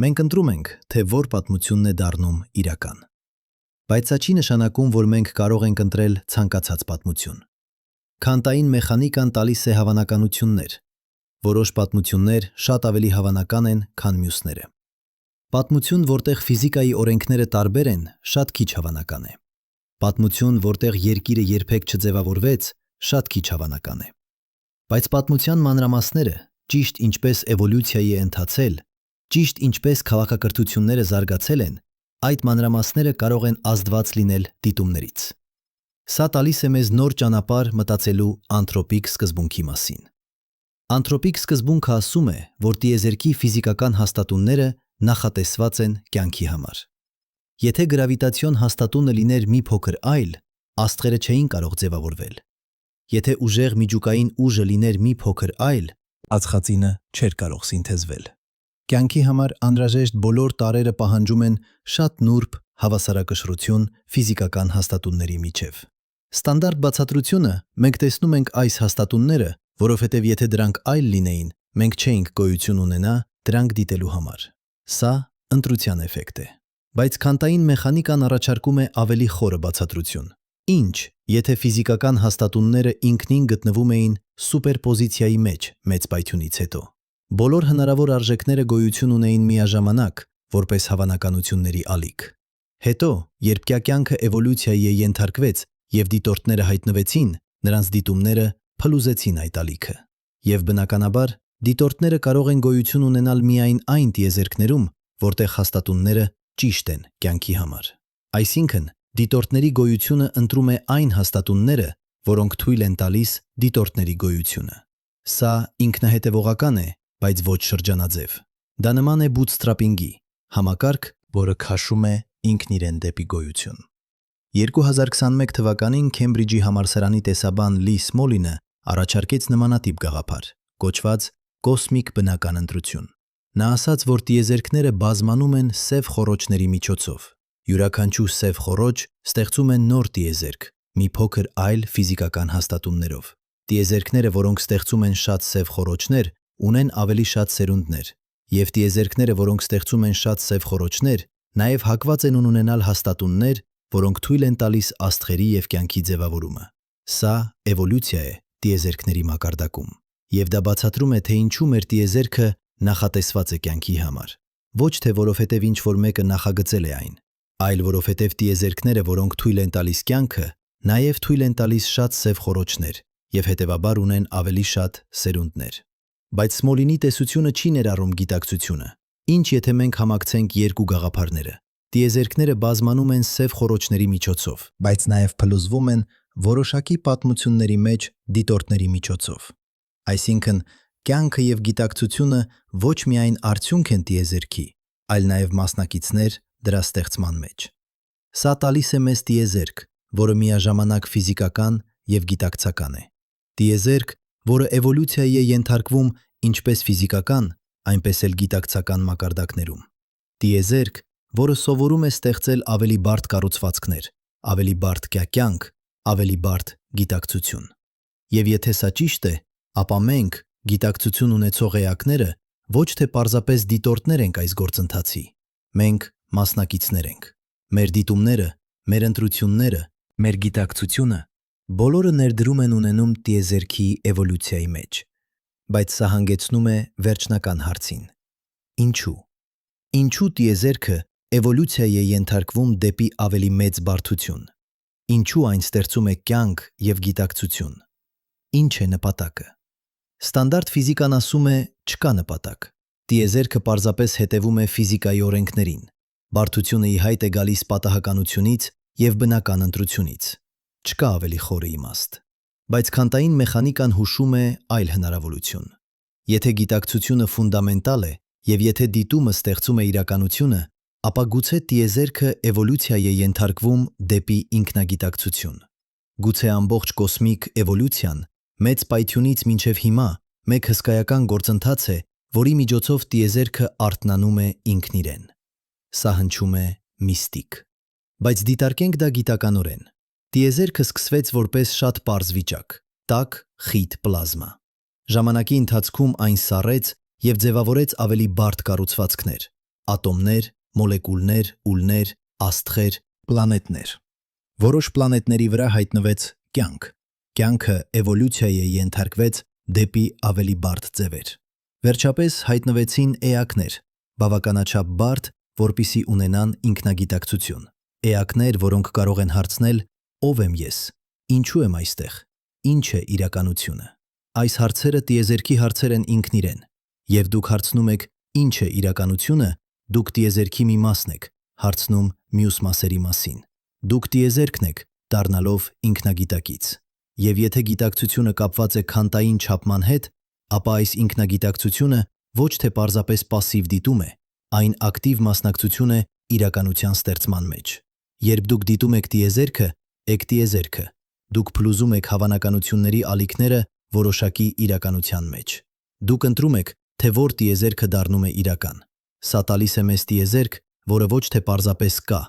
Մենք ընտրում ենք, թե որ պատմությունն է դառնում իրական։ Բայց սա չի նշանակում, որ մենք կարող ենք ընտրել ցանկացած պատմություն։ Քվանտային մեխանիկան տալիս է հավանականություններ։ Որոշ պատմություններ շատ ավելի հավանական են, քան մյուսները։ Պատմություն, որտեղ ֆիզիկայի օրենքները տարբեր են, շատ քիչ հավանական է։ Պատմություն, որտեղ երկիրը երբեք չձևավորվեց, շատ քիչ հավանական է։ Բայց պատմության մանրամասները, ճիշտ ինչպես էվոլյուցիայի է ընթացել, ճիշտ ինչպես քաղաքակրթությունները զարգացել են, այդ մանրամասները կարող են ազդված լինել դիտումներից։ Սա տալիս է մեզ նոր ճանապարհ մտածելու անթրոպիկ սկզբունքի մասին։ Անթրոպիկ սկզբունքը ասում է, որ տիեզերքի ֆիզիկական հաստատունները նախատեսված են կյանքի համար։ Եթե գրավիտացիոն հաստատունը լիներ մի փոքր այլ, աստղերը չէին կարող ձևավորվել։ Եթե ուժեղ միջուկային ուժը լիներ մի փոքր այլ, ածխածինը չէր կարող սինթեզվել։ Կյանքի համար անհրաժեշտ բոլոր տարրերը պահանջում են շատ նուրբ հավասարակշռություն ֆիզիկական հաստատունների միջև։ Ստանդարտ բացատրությունը մենք տեսնում ենք այս հաստատունները, որովհետև եթե դրանք այլ լինեին, մենք չէինք գոյություն ունենա դրանք դիտելու համար։ Սա ընտրության էֆեկտ է։ Բայց քվանտային մեխանիկան առաջարկում է ավելի խորը բացատրություն։ Ինչ, եթե ֆիզիկական հաստատունները ինքնին գտնվում էին սուպերպոզիցիայի մեջ մեծ պայթյունից հետո։ Բոլոր հնարավոր արժեքները գոյություն ունեին միաժամանակ, որպես հավանականությունների ալիք։ Հետո, երբ կյանքը էվոլյուցիայի ենթարկվեց եւ դիտորդները հայտնվեցին, նրանց դիտումները փլուզեցին այդ ալիքը։ Եվ բնականաբար, դիտորդները կարող են գոյություն ունենալ միայն այն տիեզերքներում, որտեղ հաստատունները ճիշտ են կյանքի համար։ Այսինքն, դիտորդների գոյությունը ընտրում է այն հաստատունները, որոնք թույլ են տալիս դիտորդների գոյությունը։ Սա ինքնահետևողական է, բայց ոչ շրջանաձև։ Դա նման է բութսթրափինգի, համակարգ, որը քաշում է ինքն իրեն դեպի գոյություն։ 2021 թվականին Քեմբրիջի համալսարանի տեսաբան Լի Սմոլինը առաջարկեց նմանատիպ գաղափար, կոչված կոսմիկ բնական ընտրություն։ Նա ասաց, որ տիեզերքները բազմանում են սև խոռոչների միջոցով։ Յուրաքանչյուր սև խոռոչ ստեղծում է նոր տիեզերք, մի փոքր այլ ֆիզիկական հաստատուններով։ Տիեզերքները, որոնք ստեղծում են շատ սև խոռոչներ, ունեն ավելի շատ սերունդներ, եւ տիեզերքները, որոնք ստեղծում են շատ սև խոռոչներ, նաեւ հակված են ունենալ հաստատուններ, որոնք թույլ են տալիս աստղերի եւ կյանքի ձևավորումը։ Սա էվոլյուցիա է տիեզերքների մակարդակում, եւ դա բացատրում է, թե ինչու մեր տիեզերքը նախատեսված է կյանքի համար։ Ոչ թե որովհետև ինչ-որ մեկը նախագծել է այն, այլ որովհետև տիեզերքները, որոնք թույլ են տալիս կյանքը, նաև թույլ են տալիս շատ սև խոռոչներ, եւ հետեւաբար ունեն ավելի շատ սերունդներ։ Բայց Սմոլինի տեսությունը չի ներառում գիտակցությունը։ Ինչ եթե մենք համակցենք երկու գաղափարները։ Տիեզերքները բազմանում են սև խոռոչների միջոցով, բայց նաև փլուզվում են որոշակի պատմությունների մեջ դիտորդների միջոցով։ Այսինքն, կյանքը եւ գիտակցությունը ոչ միայն արդյունք են տիեզերքի, այլ նաև մասնակիցներ դրա ստեղծման մեջ։ Սա տալիս է մեզ տիեզերք, որը միաժամանակ ֆիզիկական եւ գիտակցական է։ Տիեզերք, որը էվոլյուցիայի է ենթարկվում ինչպես ֆիզիկական, այնպես էլ գիտակցական մակարդակներում։ Տիեզերք, որը սովորում է ստեղծել ավելի բարդ կառուցվածքներ, ավելի բարդ կյանք, ավելի բարդ գիտակցություն։ Եվ եթե սա ճիշտ է, ապա մենք, գիտակցություն ունեցող էակները, ոչ թե պարզապես դիտորդներ ենք այս գործընթացի, մենք մասնակիցներ ենք։ Մեր դիտումները, մեր ընտրությունները, մեր գիտակցությունը բոլորը ներդրում են ունենում տիեզերքի էվոլյուցիայի մեջ։ Բայց սա հանգեցնում է վերջնական հարցին. ինչու։ Ինչու տիեզերքը էվոլյուցիայի է ենթարկվում դեպի ավելի մեծ բարդություն։ Ինչու այն ստեղծում է կյանք եւ գիտակցություն։ Ինչ է նպատակը։ Ստանդարտ ֆիզիկան ասում է չկա նպատակ։ Տիեզերքը պարզապես հետևում է ֆիզիկայի օրենքներին։ Բարդությունը ի հայտ է գալիս պատահականությունից եւ բնական ընտրությունից։ Չկա ավելի խորը իմաստ։ Բայց քվանտային մեխանիկան հուշում է այլ հնարավորություն։ Եթե գիտակցությունը ֆունդամենտալ է եւ եթե դիտումը ստեղծում է իրականությունը, ապա գուցե տիեզերքը էվոլյուցիայի է ենթարկվում դեպի ինքնագիտակցություն։ Գուցե ամբողջ կոսմիկ էվոլյուցիան մեծ պայթյունից մինչև հիմա մեկ հսկայական գործընթաց է, որի միջոցով տիեզերքը արթնանում է ինքն իրեն։ Սա հնչում է միստիկ։ Բայց դիտարկենք դա գիտականորեն։ Տիեզերքը սկսվեց որպես շատ պարզ վիճակ՝ տաք, խիտ պլազմա։ Ժամանակի ընթացքում այն սառեց եւ ձևավորեց ավելի բարդ կառուցվածքներ՝ ատոմներ, մոլեկուլներ, ուլներ, աստղեր, պլանետներ։ Որոշ պլանետների վրա հայտնվեց կյանք։ Կյանքը էվոլյուցիայի է ենթարկվեց դեպի ավելի բարդ ձևեր։ Վերջապես հայտնվեցին էակներ, բավականաչափ բարդ, որպիսի ունենան ինքնագիտակցություն։ Էակներ, որոնք կարող են հարցնել. ով եմ ես, ինչու եմ այստեղ, ինչ է իրականությունը։ Այս հարցերը տիեզերքի հարցեր են ինքն իրեն։ Եվ դուք հարցնում եք ինչ է իրականությունը, դուք տիեզերքի մի մասն եք, հարցնում մյուս մասերի մասին։ Դուք տիեզերքն եք, դառնալով ինքնագիտակից։ Եվ եթե գիտակցությունը կապված է քվանտային չափման հետ, ապա այս ինքնագիտակցությունը ոչ թե պարզապես պասիվ դիտում է, այն ակտիվ մասնակցություն է իրականության ստեղծման մեջ։ Երբ դուք դիտում եք տիեզերքը, եք տիեզերքը, դուք փլուզում եք հավանականությունների ալիքները որոշակի իրականության մեջ։ Դուք ընտրում եք, թե որ տիեզերքը դառնում է իրական։ Սա տալիս է մեզ տիեզերք, որը ոչ թե պարզապես կա,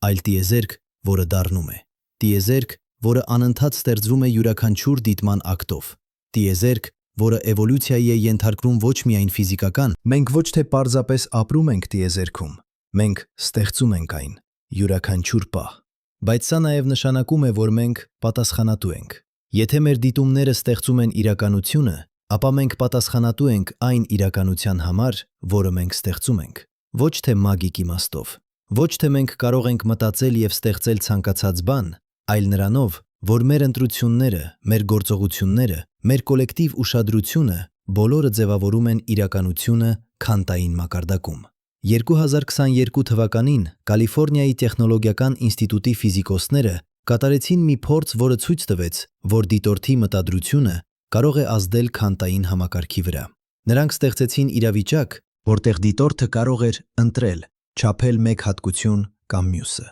այլ տիեզերք, որը դառնում է։ Տիեզերք, որը անընդհատ ստեղծվում է յուրաքանչյուր դիտման ակտով։ Տիեզերք, որը էվոլյուցիայի է ենթարկվում ոչ միայն ֆիզիկական, մենք ոչ թե պարզապես ապրում ենք տիեզերքում, մենք ստեղծում ենք այն յուրաքանչյուր պահ։ Բայց սա նաև նշանակում է, որ մենք պատասխանատու ենք։ Եթե մեր դիտումները ստեղծում են իրականությունը, ապա մենք պատասխանատու ենք այն իրականության համար, որը մենք ստեղծում ենք։ Ոչ թե մագիկ իմաստով։ Ոչ թե մենք կարող ենք մտածել եւ ստեղծել ցանկացած բան, այլ նրանով, որ մեր ընտրությունները, մեր գործողությունները, մեր կոլեկտիվ ուշադրությունը բոլորը ձևավորում են իրականությունը քվանտային մակարդակում։ 2022 թվականին Կալիֆոռնիայի տեխնոլոգիական ինստիտուտի ֆիզիկոսները կատարեցին մի փորձ, որը ցույց տվեց, որ դիտորդի մտադրությունը կարող է ազդել քվանտային համակարգի վրա։ Նրանք ստեղծեցին իրավիճակ, որտեղ դիտորդը կարող էր ընտրել, չափել մեկ հատկություն կամ մյուսը։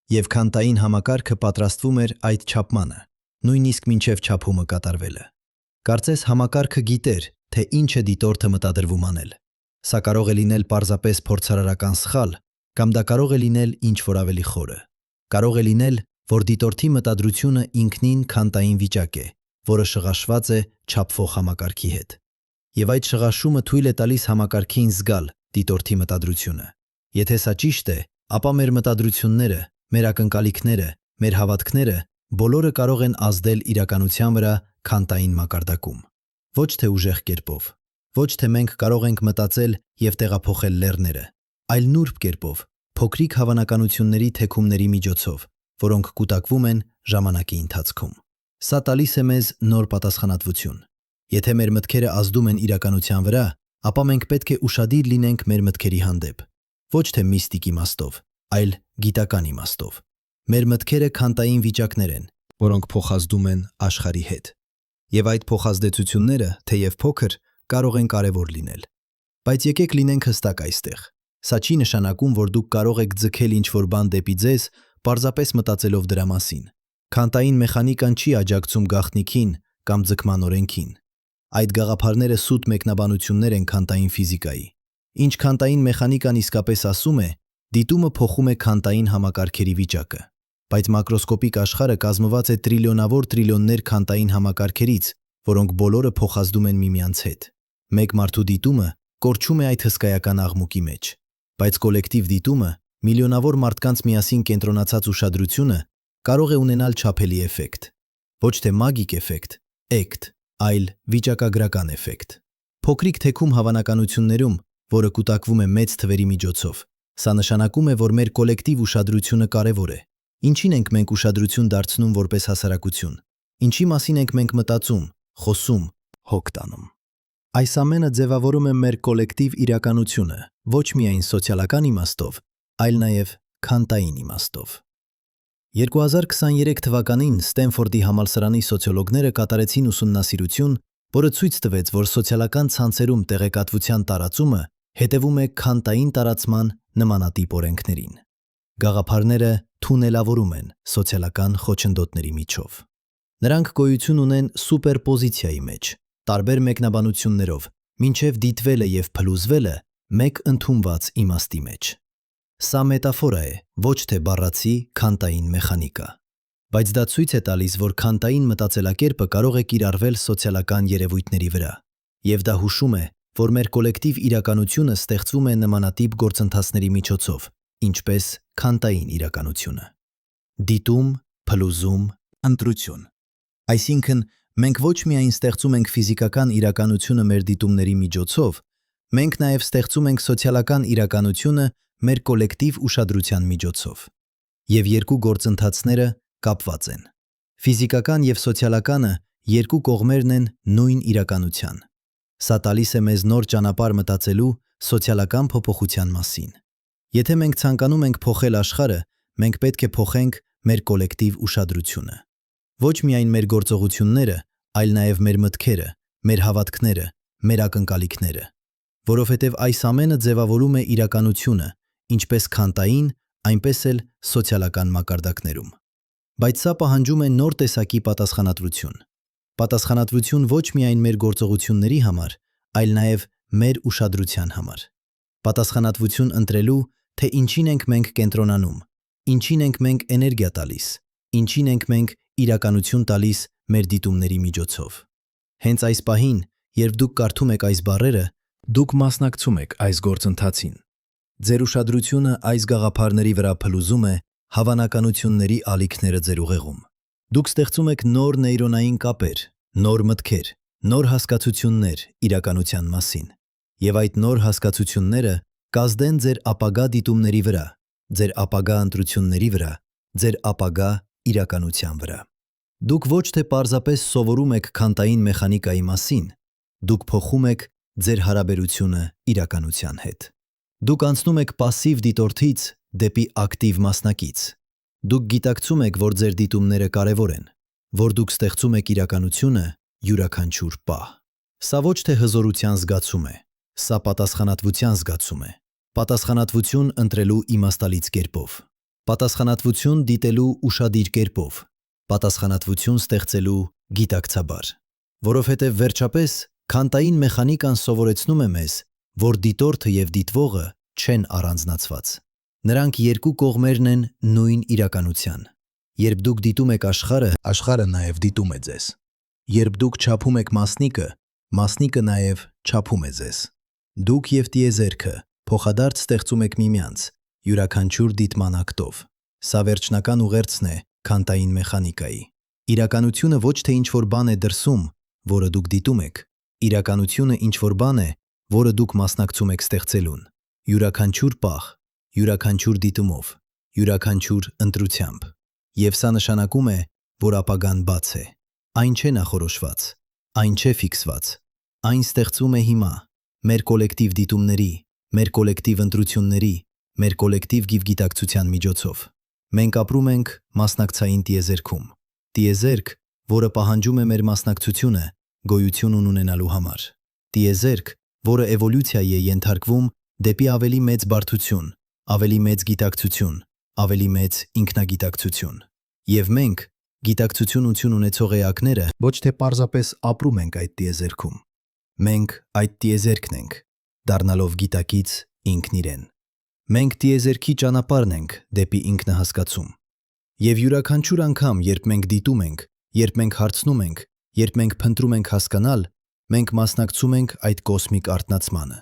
Եվ քվանտային համակարգը պատրաստվում էր այդ չափմանը, նույնիսկ մինչև չափումը կատարվելը։ Կարծես համակարգը գիտեր, թե ինչ է դիտորդը մտադրվում անել։ Սա կարող է լինել պարզապես փորձարարական սխալ, կամ դա կարող է լինել ինչ-որ ավելի խորը։ Կարող է լինել, որ դիտորդի մտադրությունը ինքնին քվանտային վիճակ է, որը շղաշված է չափվող համակարգի հետ։ Եվ այդ շղաշումը թույլ է տալիս համակարգին զգալ դիտորդի մտադրությունը։ Եթե սա ճիշտ է, ապա մեր մտադրությունները, մեր ակնկալիքները, մեր հավատքները բոլորը կարող են ազդել իրականության վրա քվանտային մակարդակում։ Ոչ թե ուժեղ կերպով, ոչ թե մենք կարող ենք մտածել եւ տեղափոխել լեռները, այլ նուրբ կերպով, փոքրիկ հավանականությունների թեքումների միջոցով, որոնք կուտակվում են ժամանակի ընթացքում։ Սա տալիս է մեզ նոր պատասխանատվություն։ Եթե մեր մտքերը ազդում են իրականության վրա, ապա մենք պետք է ուշադիր լինենք մեր մտքերի հանդեպ, ոչ թե միստիկ իմաստով, այլ գիտական իմաստով։ Մեր մտքերը քանտային վիճակներ են, որոնք փոխազդում են աշխարհի հետ։ Եվ այդ փոխազդեցությունները, թեև փոքր, կարող են կարևոր լինել։ Բայց եկեք լինենք հստակ այստեղ։ Սա չի նշանակում, որ դուք կարող եք ձգել ինչ-որ բան դեպի ձեզ, պարզապես մտածելով դրա մասին։ Քանտային մեխանիկան չի աջակցում գաղտնիքին կամ ձգման օրենքին։ Այդ գաղափարները սուտ մեկնաբանություններ են քանտային ֆիզիկայի։ Ինչ քանտային մեխանիկան իսկապես ասում է, դիտումը փոխում է քանտային համակարգերի վիճակը։ Բայց մակրոսկոպիկ աշխարհը կազմված է տրիլիոնավոր տրիլիոններ քանտային համակարգերից, որոնք բոլորը փոխազդում են միմյանց հետ։ Մեկ մարդու դիտումը կորչում է այդ հսկայական աղմուկի մեջ, բայց կոլեկտիվ դիտումը, միլիոնավոր մարդկանց միասին կենտրոնացած ուշադրությունը կարող է ունենալ չափելի էֆեկտ։ Ոչ թե մագիկ էֆեկտ, էկտ, այլ վիճակագրական էֆեկտ։ Փոքրիկ թեքում հավանականություններում, որը կուտակվում է մեծ թվերի միջոցով, սա նշանակում է, որ մեր կոլեկտիվ ուշադրությունը կարևոր է։ Ինչին ենք մենք ուշադրություն դարձնում որպես հասարակություն։ Ինչի մասին ենք մենք մտածում, խոսում, հոգ տանում։ Այս ամենը ձևավորում է մեր կոլեկտիվ իրականությունը, ոչ միայն սոցիալական իմաստով, այլ նաև քանտային իմաստով։ 2023 թվականին Ստենֆորդի համալսարանի սոցիոլոգները կատարեցին ուսումնասիրություն, որը ցույց տվեց, որ սոցիալական ցանցերում տեղեկատվության տարածումը հետևում է քանտային տարածման նմանատիպ օրենքներին։ Գաղափարները թունելավորում են սոցիալական խոչընդոտների միջով։ Նրանք գոյություն ունեն սուպերպոզիցիայի մեջ, տարբեր մեկնաբանություններով, մինչև դիտվելը և փլուզվելը մեկ ընդունված իմաստի մեջ։ Սա մետաֆորա է, ոչ թե բառացի քանտային մեխանիկա։ Բայց դա ցույց է տալիս, որ քանտային մտածելակերպը կարող է կիրառվել սոցիալական երևույթների վրա, եւ դա հուշում է, որ մեր կոլեկտիվ իրականությունը ստեղծվում է նմանատիպ գործընթացների միջոցով, ինչպես քանտային իրականությունը։ Դիտում, փլուզում, ընտրություն։ Այսինքն, մենք ոչ միայն ստեղծում ենք ֆիզիկական իրականությունը մեր դիտումների միջոցով, մենք նաև ստեղծում ենք սոցիալական իրականությունը մեր կոլեկտիվ ուշադրության միջոցով։ Եվ երկու գործընթացները կապված են։ Ֆիզիկական և սոցիալականը երկու կողմերն են նույն իրականության։ Սա տալիս է մեզ նոր ճանապարհ մտածելու սոցիալական փոփոխության մասին։ Եթե մենք ցանկանում ենք փոխել աշխարհը, մենք պետք է փոխենք մեր կոլեկտիվ ուշադրությունը։ Ոչ միայն մեր գործողությունները, այլ նաև մեր մտքերը, մեր հավատքները, մեր ակնկալիքները։ Որովհետև այս ամենը ձևավորում է իրականությունը, ինչպես քանտային, այնպես էլ սոցիալական մակարդակներում։ Բայց սա պահանջում է նոր տեսակի պատասխանատվություն։ Պատասխանատվություն ոչ միայն մեր գործողությունների համար, այլ նաև մեր ուշադրության համար։ Պատասխանատվություն ընտրելու, թե ինչին ենք մենք կենտրոնանում, ինչին ենք մենք էներգիա տալիս, ինչին ենք մենք իրականություն տալիս մեր դիտումների միջոցով։ Հենց այս պահին, երբ դուք կարդում եք այս բառերը, դուք մասնակցում եք այս գործընթացին։ Ձեր ուշադրությունը այս գաղափարների վրա փլուզում է հավանականությունների ալիքները ձեր ուղեղում։ Դուք ստեղծում եք նոր նեյրոնային կապեր, նոր մտքեր, նոր հասկացություններ իրականության մասին։ Եվ այդ նոր հասկացությունները կազդեն ձեր ապագա դիտումների վրա, ձեր ապագա ընտրությունների վրա, ձեր ապագա իրականության վրա։ Դուք ոչ թե պարզապես սովորում եք քանտային մեխանիկայի մասին, դուք փոխում եք ձեր հարաբերությունը իրականության հետ։ Դուք անցնում եք պասիվ դիտորդից դեպի ակտիվ մասնակից։ Դուք գիտակցում եք, որ ձեր դիտումները կարևոր են, որ դուք ստեղծում եք իրականությունը յուրաքանչյուր պահ։ Սա ոչ թե հզորության զգացում է, սա պատասխանատվության զգացում է։ Պատասխանատվություն ընտրելու իմաստալից կերպով։ Պատասխանատվություն դիտելու ուշադիր կերպով։ Պատասխանատվություն ստեղծելու գիտակցաբար։ Որովհետև վերջապես քանտային մեխանիկան սովորեցնում է մեզ, որ դիտորդը և դիտվողը չեն առանձնացված։ Նրանք երկու կողմերն են նույն իրականության։ Երբ դուք դիտում եք աշխարհը, աշխարհը նաև դիտում է ձեզ։ Երբ դուք չափում եք մասնիկը, մասնիկը նաև չափում է ձեզ։ Դուք և տիեզերքը փոխադարձ ստեղծում եք միմյանց, յուրաքանչյուր դիտման ակտով։ Սա վերջնական ուղերձն է քանտային մեխանիկայի։ Իրականությունը ոչ թե ինչ-որ բան է դրսում, որը դուք դիտում եք։ Իրականությունը ինչ-որ բան է, որը դուք մասնակցում եք ստեղծելուն։ Յուրաքանչյուր պահ, յուրաքանչյուր դիտումով, յուրաքանչյուր ընտրությամբ։ Եվ սա նշանակում է, որ ապագան բաց է։ Այն չէ նախորոշված, այն չէ ֆիքսված, այն ստեղծվում է հիմա, մեր կոլեկտիվ դիտումների, մեր կոլեկտիվ ընտրությունների, մեր կոլեկտիվ գիտակցության միջոցով։ Մենք ապրում ենք մասնակցային տիեզերքում, տիեզերք, որը պահանջում է մեր մասնակցությունը գոյություն ունենալու համար, տիեզերք, որը էվոլյուցիայի է ենթարկվում դեպի ավելի մեծ բարդություն, ավելի մեծ գիտակցություն, ավելի մեծ ինքնագիտակցություն։ Եվ մենք, գիտակցություն ունեցող էակները, ոչ թե պարզապես ապրում ենք այդ տիեզերքում։ Մենք այդ տիեզերքն ենք, դառնալով գիտակից ինքն իրեն։ Մենք տիեզերքի ճանապարհն ենք դեպի ինքնահասկացում։ Եվ յուրաքանչյուր անգամ, երբ մենք դիտում ենք, երբ մենք հարցնում ենք, երբ մենք փնտրում ենք հասկանալ, մենք մասնակցում ենք այդ կոսմիկ արթնացմանը։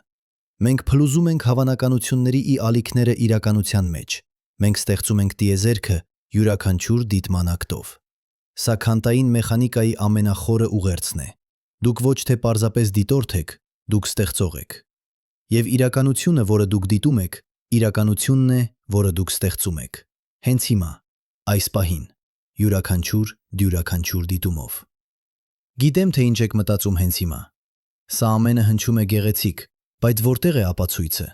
Մենք փլուզում ենք հավանականությունների ալիքները իրականության մեջ։ Մենք ստեղծում ենք տիեզերքը յուրաքանչյուր դիտման ակտով։ Սա քանտային մեխանիկայի ամենախորը ուղերձն է։ Դուք ոչ թե պարզապես դիտորդ եք, դուք ստեղծող եք։ Եվ իրականությունը, որը դուք դիտում եք, իրականությունն է, որը դուք ստեղծում եք։ Հենց հիմա, այս պահին, յուրաքանչյուր դիտումով։ Գիտեմ, թե ինչ եք մտածում հենց հիմա։ Սա ամենը հնչում է գեղեցիկ, բայց որտեղ է ապացույցը։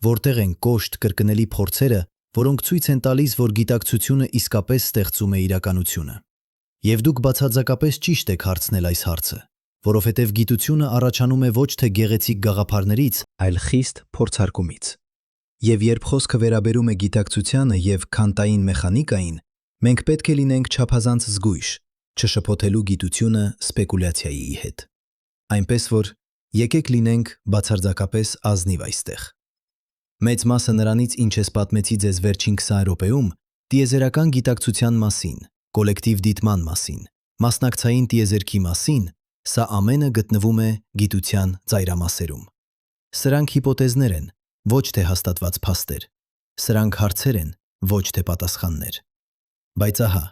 Որտեղ են կոշտ կրկնելի փորձերը, որոնք ցույց են տալիս, որ գիտակցությունը իսկապես ստեղծում է իրականությունը։ Եվ դուք բացարձակապես ճիշտ եք հարցնել այս հարցը, որովհետև գիտությունը առաջանում է ոչ թե գեղեցիկ գաղափարներից, այլ խիստ փորձարկումից։ Եվ երբ խոսքը վերաբերում է գիտակցությանը եւ քանտային մեխանիկային, մենք պետք է լինենք չափազանց զգույշ, չշփոթելու գիտությունը սպեկուլյացիայի հետ։ Այնպես որ եկեք լինենք բացարձակապես ազնիվ այստեղ։ Մեծ մասը նրանից, ինչ ես պատմեցի ձեզ վերջին 20 րոպեում, տիեզերական գիտակցության մասին, կոլեկտիվ դիտման մասին, մասնակցային տիեզերքի մասին, սա ամենը գտնվում է գիտության ծայրամասերում։ Սրանք հիպոթեզներ են, ոչ թե հաստատված փաստեր։ Սրանք հարցեր են, ոչ թե պատասխաններ։ Բայց ահա,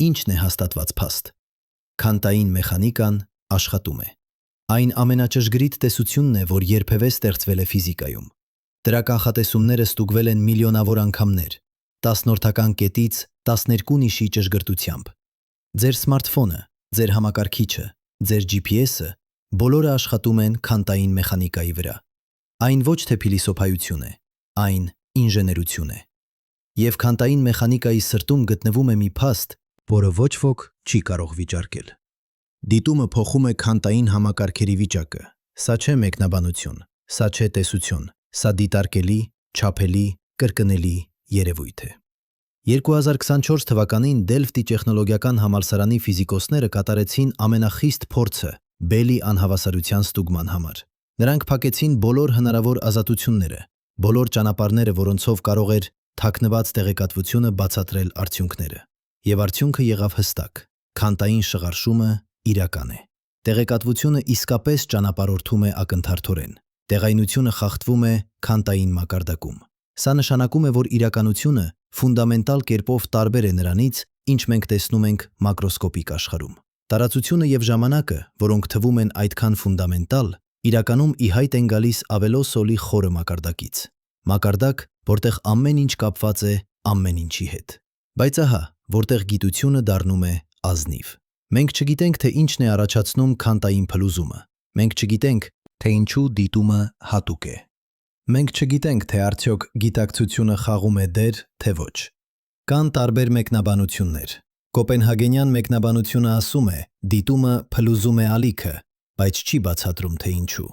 ի՞նչն է հաստատված փաստ։ Քանտային մեխանիկան աշխատում է։ Այն ամենաճշգրիտ տեսությունն է, որ երբևէ ստեղծվել է ֆիզիկայում։ Դրա կանխատեսումները ստուգվել են միլիոնավոր անգամներ, 10-որդական կետից 12 նիշի ճշգրտությամբ։ Ձեր սմարթֆոնը, ձեր համակարգիչը, ձեր GPS-ը բոլորը աշխատում են քանտային մեխանիկայի վրա։ Այն ոչ թե փիլիսոփայություն է, այն ինժեներություն է։ Եվ քանտային մեխանիկայի սրտում գտնվում է մի փաստ, որը ոչ ոք չի կարող վիճարկել։ Դիտումը փոխում է քանտային համակարգերի վիճակը։ Սա չէ մեկնաբանություն, սա չէ տեսություն, սա դիտարկելի, չափելի, կրկնելի երևույթ է։ 2024 թվականին Դելֆտի տեխնոլոգիական համալսարանի ֆիզիկոսները կատարեցին ամենախիստ փորձը Բելի անհավասարության ստուգման համար։ Նրանք փակեցին բոլոր հնարավոր ազատությունները, բոլոր ճանապարհները, որոնցով կարող էր թաքնված տեղեկատվությունը բացատրել արդյունքները։ Եվ արդյունքը եղավ հստակ։ Քանտային շղարշումը իրական է։ Տեղեկատվությունը իսկապես ճանապարհորդում է ակնթարթորեն։ Տեղայնությունը խախտվում է քանտային մակարդակում։ Սա նշանակում է, որ իրականությունը ֆունդամենտալ կերպով տարբեր է նրանից, ինչ մենք տեսնում ենք մակրոսկոպիկ աշխարհում։ Տարածությունը եւ ժամանակը, որոնք թվում են այդքան ֆունդամենտալ, իրականում ի հայտ են գալիս ավելոսոլի խորը մակարդակից։ Մակարդակ, որտեղ ամեն ինչ կապված է ամեն ինչի հետ։ Բայց ահա, որտեղ գիտությունը դառնում է ազնիվ։ Մենք չգիտենք, թե ինչն է առաջացնում քանտային փլուզումը։ Մենք չգիտենք, թե ինչու դիտումը հատուկ է։ Մենք չգիտենք, թե արդյոք գիտակցությունը խաղում է դեր, թե ոչ։ Կան տարբեր մեկնաբանություններ։ Կոպենհագենյան մեկնաբանությունը ասում է, դիտումը փլուզում է ալիքը, բայց չի բացատրում, թե ինչու։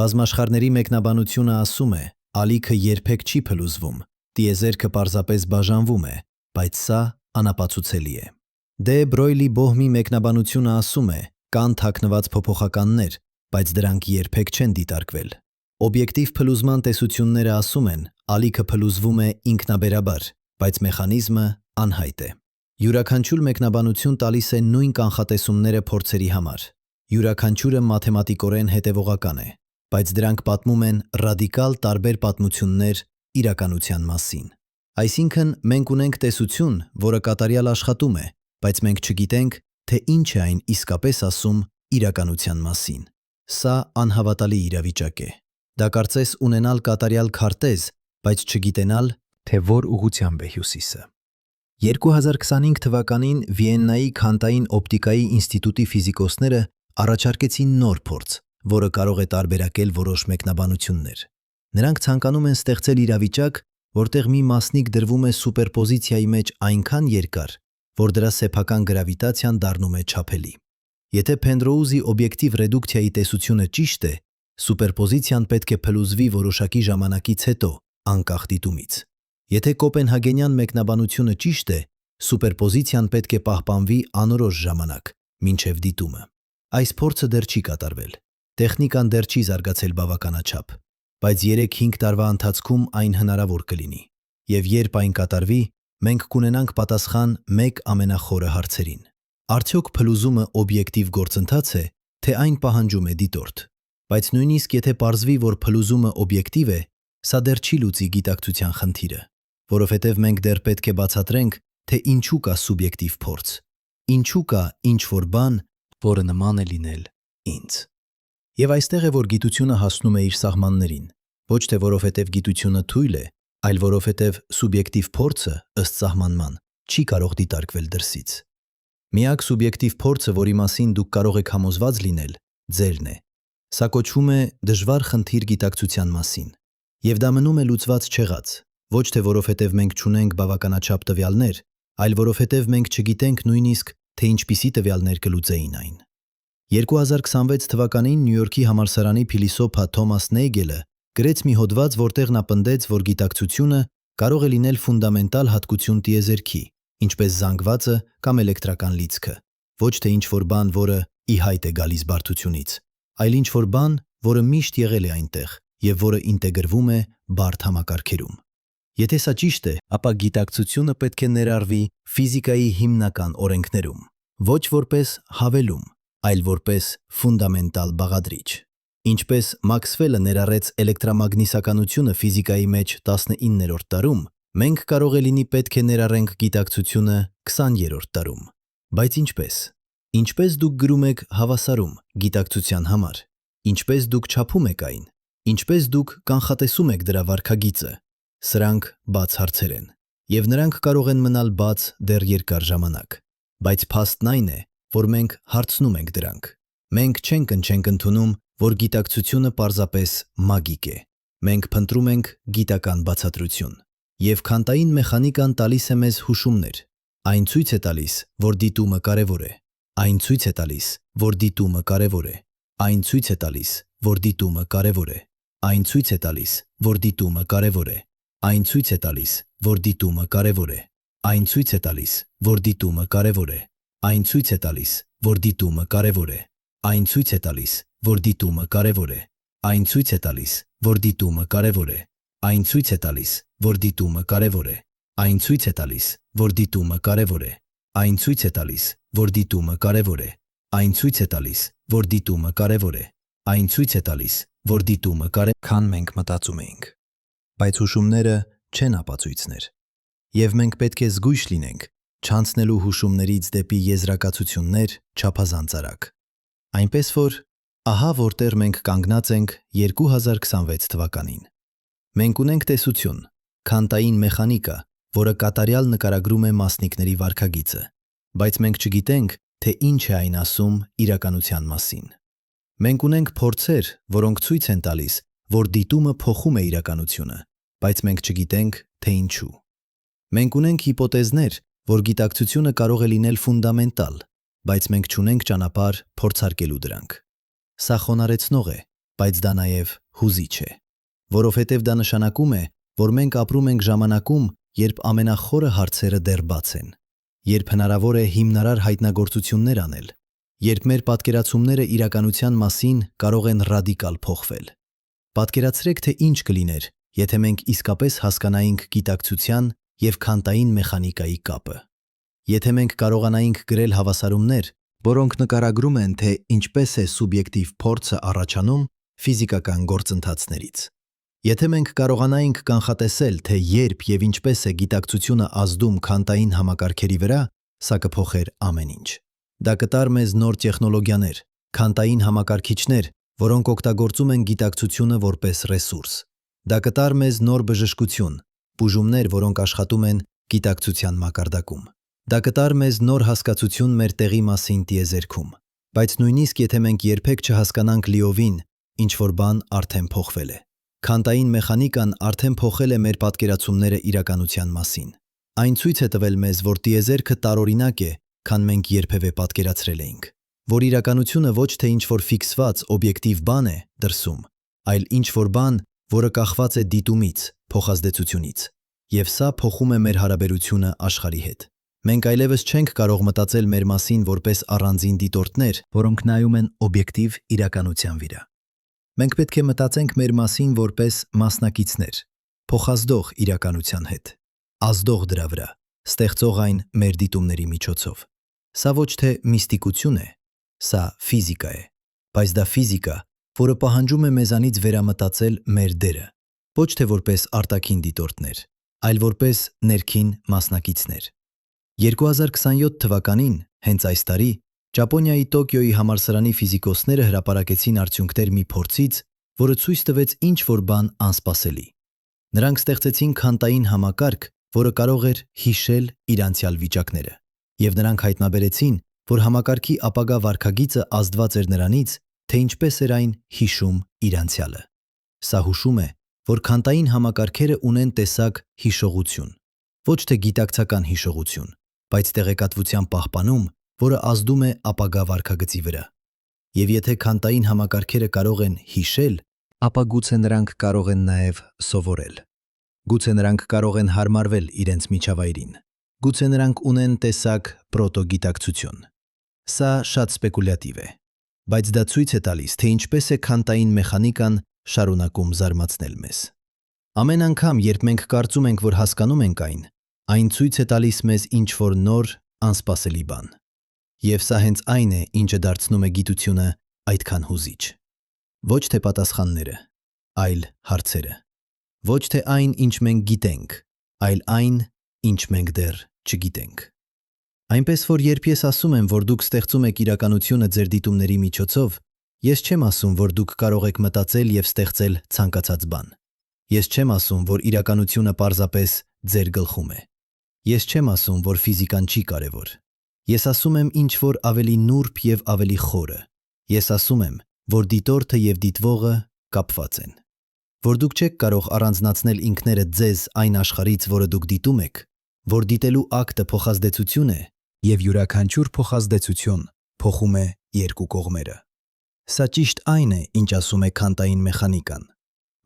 Բազմաշխարհների մեկնաբանությունը ասում է, ալիքը երբեք չի փլուզվում, տիեզերքը պարզապես բաժանվում է, բայց սա անապացուցելի է։ Դե Բրոյլի Բոհմի մեկնաբանությունը ասում է, կան թաքնված փոփոխականներ, բայց դրանք երբեք չեն դիտարկվել։ Օբյեկտիվ փլուզման տեսությունները ասում են, ալիքը փլուզվում է ինքնաբերաբար, բայց մեխանիզմը անհայտ է։ Յուրաքանչյուր մեկնաբանություն տալիս է նույն կանխատեսումները փորձերի համար։ Յուրաքանչյուրը մաթեմատիկորեն հետևողական է, բայց դրանք պատմում են ռադիկալ տարբեր պատմություններ իրականության մասին։ Այսինքն, մենք ունենք տեսություն, որը կատարյալ աշխատում է, բայց մենք չգիտենք, թե ինչ է այն իսկապես ասում իրականության մասին։ Սա անհավատալի իրավիճակ է։ Դա կարծես ունենալ կատարյալ քարտեզ, բայց չգիտենալ, թե որ ուղղությամբ է հյուսիսը։ 2025 թվականին Վիեննայի քանտային օպտիկայի ինստիտուտի ֆիզիկոսները առաջարկեցին նոր փորձ, որը կարող է տարբերակել որոշ մեկնաբանություններ։ Նրանք ցանկանում են ստեղծել իրավիճակ, որտեղ մի մասնիկ դրվում է սուպերպոզիցիայի մեջ այնքան երկար, որ դրա սեփական գրավիտացիան դառնում է չափելի։ Եթե Փենդրոուզի օբյեկտիվ ռեդուկցիայի տեսությունը ճիշտ է, սուպերպոզիցիան պետք է փլուզվի որոշակի ժամանակից հետո, անկախ դիտումից։ Եթե Կոպենհագենյան մեկնաբանությունը ճիշտ է, սուպերպոզիցիան պետք է պահպանվի անորոշ ժամանակ, մինչև դիտումը։ Այս փորձը դեռ չի կատարվել։ Տեխնիկան դեռ չի զարգացել բավականաչափ, բայց 3-5 տարվա ընթացքում այն հնարավոր կլինի։ Եվ երբ այն կատարվի, մենք կունենանք պատասխան մեկ ամենախորը հարցերին. արդյոք փլուզումը օբյեկտիվ գործընթաց է, թե այն պահանջում է դիտորդ։ Բայց նույնիսկ եթե պարզվի, որ փլուզումը օբյեկտիվ է, սա դեռ չի լուծի գիտակցության խնդիրը, որովհետև մենք դեռ պետք է բացատրենք, թե ինչու կա սուբյեկտիվ փորձ, ինչու կա ինչ-որ բան, որը նման է լինել ինձ։ Եվ այստեղ է, որ գիտությունը հասնում է իր սահմաններին, ոչ թե որովհետև գիտությունը թույլ է, այլ որովհետև սուբյեկտիվ փորձը, ըստ սահմանման, չի կարող դիտարկվել դրսից։ Միակ սուբյեկտիվ փորձը, որի մասին դուք կարող եք համոզված լինել, ձերն է։ Սա կոչվում է դժվար խնդիր գիտակցության մասին, եւ դա մնում է լուծված չեղած, ոչ թե որովհետև մենք չունենք բավականաչափ տվյալներ, այլ որովհետև մենք չգիտենք նույնիսկ, թե ինչպիսի տվյալներ կլուծեին այն։ 2026 թվականին Նյու Յորքի համալսարանի փիլիսոփա Թոմաս Նեյգելը գրեց մի հոդված, որտեղ նա պնդեց, որ գիտակցությունը կարող է լինել ֆունդամենտալ հատկություն տիեզերքի, ինչպես զանգվածը կամ էլեկտրական լիցքը, ոչ թե ինչ-որ բան, որը ի հայտ է գալիս բարդությունից, այլ ինչ-որ բան, որը միշտ եղել է այնտեղ եւ որը ինտեգրվում է բարդ համակարգերում։ Եթե սա ճիշտ է, ապա գիտակցությունը պետք է ներառվի ֆիզիկայի հիմնական օրենքներում, ոչ որպես հավելում, այլ որպես ֆունդամենտալ բաղադրիչ։ Ինչպես Մաքսվելը ներառեց էլեկտրամագնիսականությունը ֆիզիկայի մեջ 19-րդ դարում, մենք կարող է լինի պետք է ներառենք գիտակցությունը 20-րդ դարում։ Բայց ինչպես։ Ինչպես դուք գրում եք հավասարում գիտակցության համար։ Ինչպես դուք չափում եք այն։ Ինչպես դուք կանխատեսում եք դրա վարքագիծը։ Սրանք բաց հարցեր են, եւ նրանք կարող են մնալ բաց դեռ երկար ժամանակ։ Բայց փաստն այն է, որ մենք հարցնում ենք դրանք։ Մենք չենք ընդունում, որ գիտակցությունը պարզապես մագիկ է։ Մենք փնտրում ենք գիտական բացատրություն։ Եվ քանտային մեխանիկան տալիս է մեզ հուշումներ։ Այն ցույց է տալիս, որ դիտումը կարևոր է։ Այն ցույց է տալիս, որ դիտումը կարևոր է։ Այն ցույց է տալիս, որ դիտումը կարևոր է։ Այն ցույց է տալիս, որ դիտումը կարևոր է։ Այն ցույց է տալիս, որ դիտումը կարևոր է։ Այն ցույց է տալիս, որ դիտումը կարևոր է։ Այն ցույց է տալիս, որ դիտումը կարևոր է։ Այն ցույց է տալիս, որ դիտումը կարևոր է։ Այն ցույց է տալիս, որ դիտումը կարևոր է։ Այն ցույց է տալիս, որ դիտումը կարևոր է։ Այն ցույց է տալիս, որ դիտումը կարևոր է։ Այն ցույց է տալիս, որ դիտումը կարևոր է։ Այն ցույց է տալիս, որ դիտումը կարևոր է։ Այն ցույց է տալիս, որ դիտումը կարևոր է, քան մենք մտածում էինք։ Բայց հուշումները չեն ապացույցներ։ Եվ մենք պետք է զգույշ լինենք, չանցնելու հուշումներից դեպի եզրակացություններ չափազանց արագ։ Այնպես որ, ահա որտեղ մենք կանգնած ենք 2026 թվականին։ Մենք ունենք տեսություն, քանտային մեխանիկա, որը կատարյալ նկարագրում է մասնիկների վարքագիծը, բայց մենք չգիտենք, թե ինչ է այն ասում իրականության մասին։ Մենք ունենք փորձեր, որոնք ցույց են տալիս, որ դիտումը փոխում է իրականությունը, բայց մենք չգիտենք, թե ինչու։ Մենք ունենք հիպոթեզներ, որ գիտակցությունը կարող է լինել ֆունդամենտալ, բայց մենք չունենք ճանապարհ փորձարկելու դրանք։ Սա խոնարհեցնող է, բայց դա նաև հուզիչ է, որովհետև դա նշանակում է, որ մենք ապրում ենք ժամանակում, երբ ամենախորը հարցերը դեռ բաց են, երբ հնարավոր է հիմնարար հայտնագործություններ անել, երբ մեր պատկերացումները իրականության մասին կարող են ռադիկալ փոխվել։ Պատկերացրեք, թե ինչ կլիներ, եթե մենք իսկապես հասկանայինք գիտակցության և քանտային մեխանիկայի կապը։ Եթե մենք կարողանայինք գրել հավասարումներ, որոնք նկարագրում են, թե ինչպես է սուբյեկտիվ փորձը առաջանում ֆիզիկական գործընթացներից։ Եթե մենք կարողանայինք կանխատեսել, թե երբ և ինչպես է գիտակցությունը ազդում քանտային համակարգերի վրա, սա կփոխեր ամեն ինչ։ Դա կտար մեզ նոր տեխնոլոգիաներ, քանտային համակարգիչներ, որոնք օգտագործում են գիտակցությունը որպես ռեսուրս։ Դա կտար մեզ նոր բժշկություն, բուժումներ, որոնք աշխատում են գիտակցության մակարդակում։ Դա կտար մեզ նոր հասկացություն մեր տեղի մասին տիեզերքում, բայց նույնիսկ եթե մենք երբեք չհասկանանք լիովին, ինչ-որ բան արդեն փոխվել է։ Քանտային մեխանիկան արդեն փոխել է մեր պատկերացումները իրականության մասին։ Այն ցույց է տվել մեզ, որ տիեզերքը տարօրինակ է, քան մենք երբևէ պատկերացրել էինք, որ իրականությունը ոչ թե ինչ-որ ֆիքսված օբյեկտիվ բան է դրսում, այլ ինչ-որ բան, որը կախված է դիտումից, փոխազդեցությունից, եւ սա փոխում է մեր հարաբերությունը աշխարհի հետ։ Մենք այլևս չենք կարող մտածել մեր մասին որպես առանձին դիտորդներ, որոնք նայում են օբյեկտիվ իրականության վրա։ Մենք պետք է մտածենք մեր մասին որպես մասնակիցներ, փոխազդող իրականության հետ, ազդող դրա վրա, ստեղծող այն մեր դիտումների միջոցով։ Սա ոչ թե միստիկություն է, սա ֆիզիկա է, բայց դա ֆիզիկա, որը պահանջում է մեզանից վերամտածել մեր դերը, ոչ թե որպես արտաքին դիտորդներ, այլ որպես ներքին մասնակիցներ։ 2027 թվականին, հենց այս տարի, Ճապոնիայի Տոկիոյի համալսարանի ֆիզիկոսները հրապարակեցին արդյունքներ մի փորձից, որը ցույց տվեց ինչ-որ բան անսպասելի։ Նրանք ստեղծեցին քանտային համակարգ, որը կարող էր հիշել իր անցյալ վիճակները, եւ նրանք հայտնաբերեցին, որ համակարգի ապագա վարքագիծը ազդված էր նրանից, թե ինչպես էր այն հիշում իր անցյալը։ Սա հուշում է, որ քանտային համակարգերը ունեն տեսակ հիշողություն, ոչ թե գիտակցական հիշողություն, բայց տեղեկատվության պահպանում, որը ազդում է ապագա վարքագծի վրա։ Եվ եթե քանտային համակարգերը կարող են հիշել, ապա գուցե նրանք կարող են նաև սովորել։ Գուցե նրանք կարող են հարմարվել իրենց միջավայրին։ Գուցե նրանք ունեն տեսակ պրոտոգիտակցություն։ Սա շատ սպեկուլյատիվ է, բայց դա ցույց է տալիս, թե ինչպես է քանտային մեխանիկան շարունակում զարմացնել մեզ։ Ամեն անգամ, երբ մենք կարծում ենք, որ հասկանում ենք այն ցույց է տալիս մեզ ինչ-որ նոր, անսպասելի բան։ Եվ սա հենց այն է, ինչը դարձնում է գիտությունը այդքան հուզիչ։ Ոչ թե պատասխանները, այլ հարցերը։ Ոչ թե այն, ինչ մենք գիտենք, այլ այն, ինչ մենք դեռ չգիտենք։ Այնպես որ երբ ես ասում եմ, որ դուք ստեղծում եք իրականությունը ձեր դիտումների միջոցով, ես չեմ ասում, որ դուք կարող եք մտածել եւ ստեղծել ցանկացած բան։ Ես չեմ ասում, որ իրականությունը պարզապես ձեր գլխում է։ Ես չեմ ասում, որ ֆիզիկան չի կարևոր։ Ես ասում եմ ինչ-որ ավելի նուրբ եւ ավելի խորը։ Ես ասում եմ, որ դիտորդը եւ դիտվողը կապված են։ Որ դուք չեք կարող առանձնացնել ինքներդ ձեզ այն աշխարհից, որը դուք դիտում եք, որ դիտելու ակտը փոխազդեցություն է, եւ յուրաքանչյուր փոխազդեցություն փոխում է երկու կողմերը։ Սա ճիշտ այն է, ինչ ասում է քանտային մեխանիկան։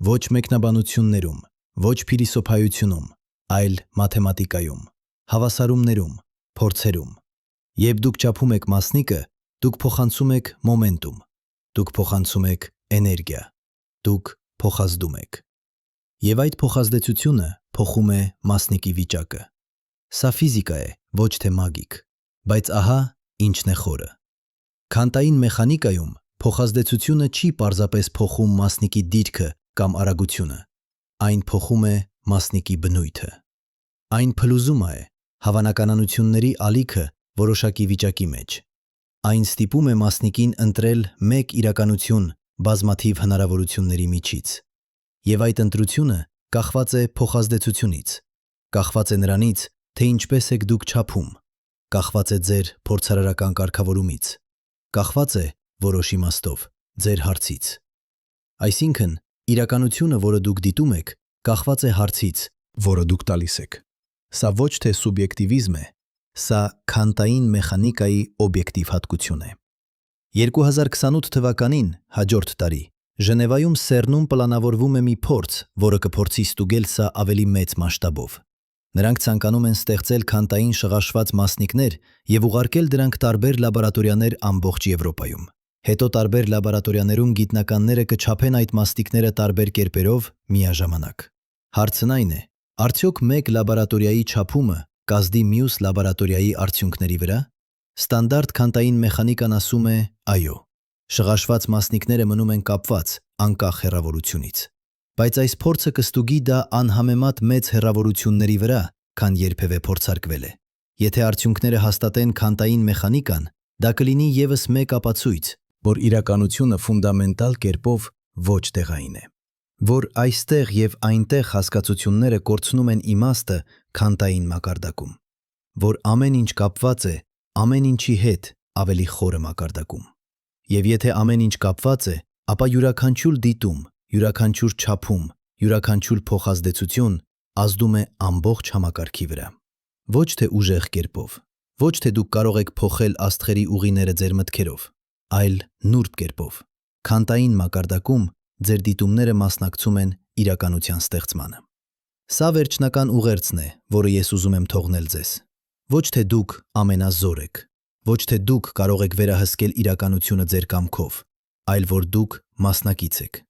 Ոչ մեկնաբանություններում, ոչ փիլիսոփայությունում, այլ մաթեմատիկայում, հավասարումներում, փորձերում։ Երբ դուք չափում եք մասնիկը, դուք փոխանցում եք մոմենտում, դուք փոխանցում եք էներգիա, դուք փոխազդում եք։ Եվ այդ փոխազդեցությունը փոխում է մասնիկի վիճակը։ Սա ֆիզիկա է, ոչ թե մագիկ, բայց ահա ինչն է խորը։ Քանտային մեխանիկայում փոխազդեցությունը չի պարզապես փոխում մասնիկի դիրքը կամ արագությունը, այն փոխում է մասնիկի բնույթը։ Այն փլուզում է հավանականությունների ալիքը որոշակի վիճակի մեջ։ Այն ստիպում է մասնիկին ընտրել մեկ իրականություն բազմաթիվ հնարավորությունների միջից։ Եվ այդ ընտրությունը կախված է փոխազդեցությունից, կախված է նրանից, թե ինչպես եք դուք չափում, կախված է ձեր փորձարարական կարգավորումից, կախված է որոշ իմաստով ձեր հարցից։ Այսինքն, իրականությունը, որը դուք դիտում եք, կախված է հարցից, որը դուք տալիս եք։ Սա ոչ թե սուբյեկտիվիզմ է, սա քանտային մեխանիկայի օբյեկտիվ հատկություն է։ 2028 թվականին, հաջորդ տարի, Ժնևայում CERN-ում պլանավորվում է մի փորձ, որը կփորձի ստուգել սա ավելի մեծ մասշտաբով։ Նրանք ցանկանում են ստեղծել քանտային շղաշված մասնիկներ եւ ուղարկել դրանք տարբեր լաբորատորիաներ ամբողջ Եվրոպայում։ Հետո տարբեր լաբորատորիաներում գիտնականները կչափեն այդ մասնիկները տարբեր կերպերով միաժամանակ։ Հարցն այն է, արդյոք մեկ լաբորատորիայի չափումը կազդի մյուս լաբորատորիայի արդյունքների վրա։ Ստանդարտ քանտային մեխանիկան ասում է այո։ Շղաշված մասնիկները մնում են կապված անկախ հեռավորությունից։ Բայց այս փորձը կստուգի դա անհամեմատ մեծ հեռավորությունների վրա, քան երբևէ փորձարկվել է։ Եթե արդյունքները հաստատեն քանտային մեխանիկան, դա կլինի եւս մեկ ապացույց, որ իրականությունը ֆունդամենտալ կերպով ոչ տեղային է, որ այստեղ եւ այնտեղ հասկացությունները կորցնում են իմաստը, քանտային մակարդակում, որ ամեն ինչ կապված է ամեն ինչի հետ ավելի խորը մակարդակում։ Եվ եթե ամեն ինչ կապված է, ապա յուրաքանչյուր դիտում, յուրաքանչյուր չափում, յուրաքանչյուր փոխազդեցություն ազդում է ամբողջ համակարգի վրա։ Ոչ թե ուժեղ կերպով, ոչ թե դուք կարող եք փոխել աստղերի ուղիները ձեր մտքերով, այլ նուրբ կերպով։ Քանտային մակարդակում ձեր դիտումները մասնակցում են իրականության ստեղծմանը։ Սա վերջնական ուղերձն է, որը ես ուզում եմ թողնել ձեզ։ Ոչ թե դուք ամենազոր եք, ոչ թե դուք կարող եք վերահսկել իրականությունը ձեր կամքով, այլ որ դուք մասնակից եք,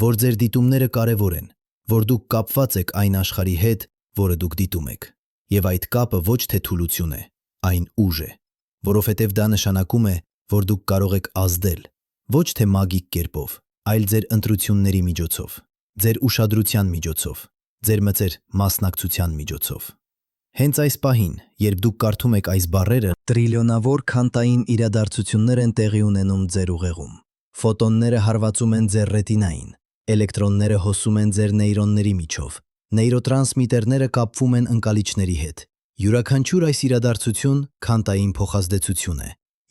որ ձեր դիտումները կարևոր են, որ դուք կապված եք այն աշխարհի հետ, որը դուք դիտում եք։ Եվ այդ կապը ոչ թե թուլություն է, այն ուժ է, որովհետև դա նշանակում է, որ դուք կարող եք ազդել, ոչ թե մագիկ կերպով, այլ ձեր ընտրությունների միջոցով, ձեր ուշադրության միջոցով, ձեր մտեր մասնակցության միջոցով։ Հենց այս պահին, երբ դուք կարդում եք այս բառերը, տրիլիոնավոր քանտային իրադարձություններ են տեղի ունենում ձեր ուղեղում։ Ֆոտոնները հարվածում են ձեր ռետինային, էլեկտրոնները հոսում են ձեր նեյրոնների միջով, նեյրոտրանսմիտերները կապվում են ընկալիչների հետ։ Յուրաքանչյուր այս իրադարձություն քանտային փոխազդեցություն է,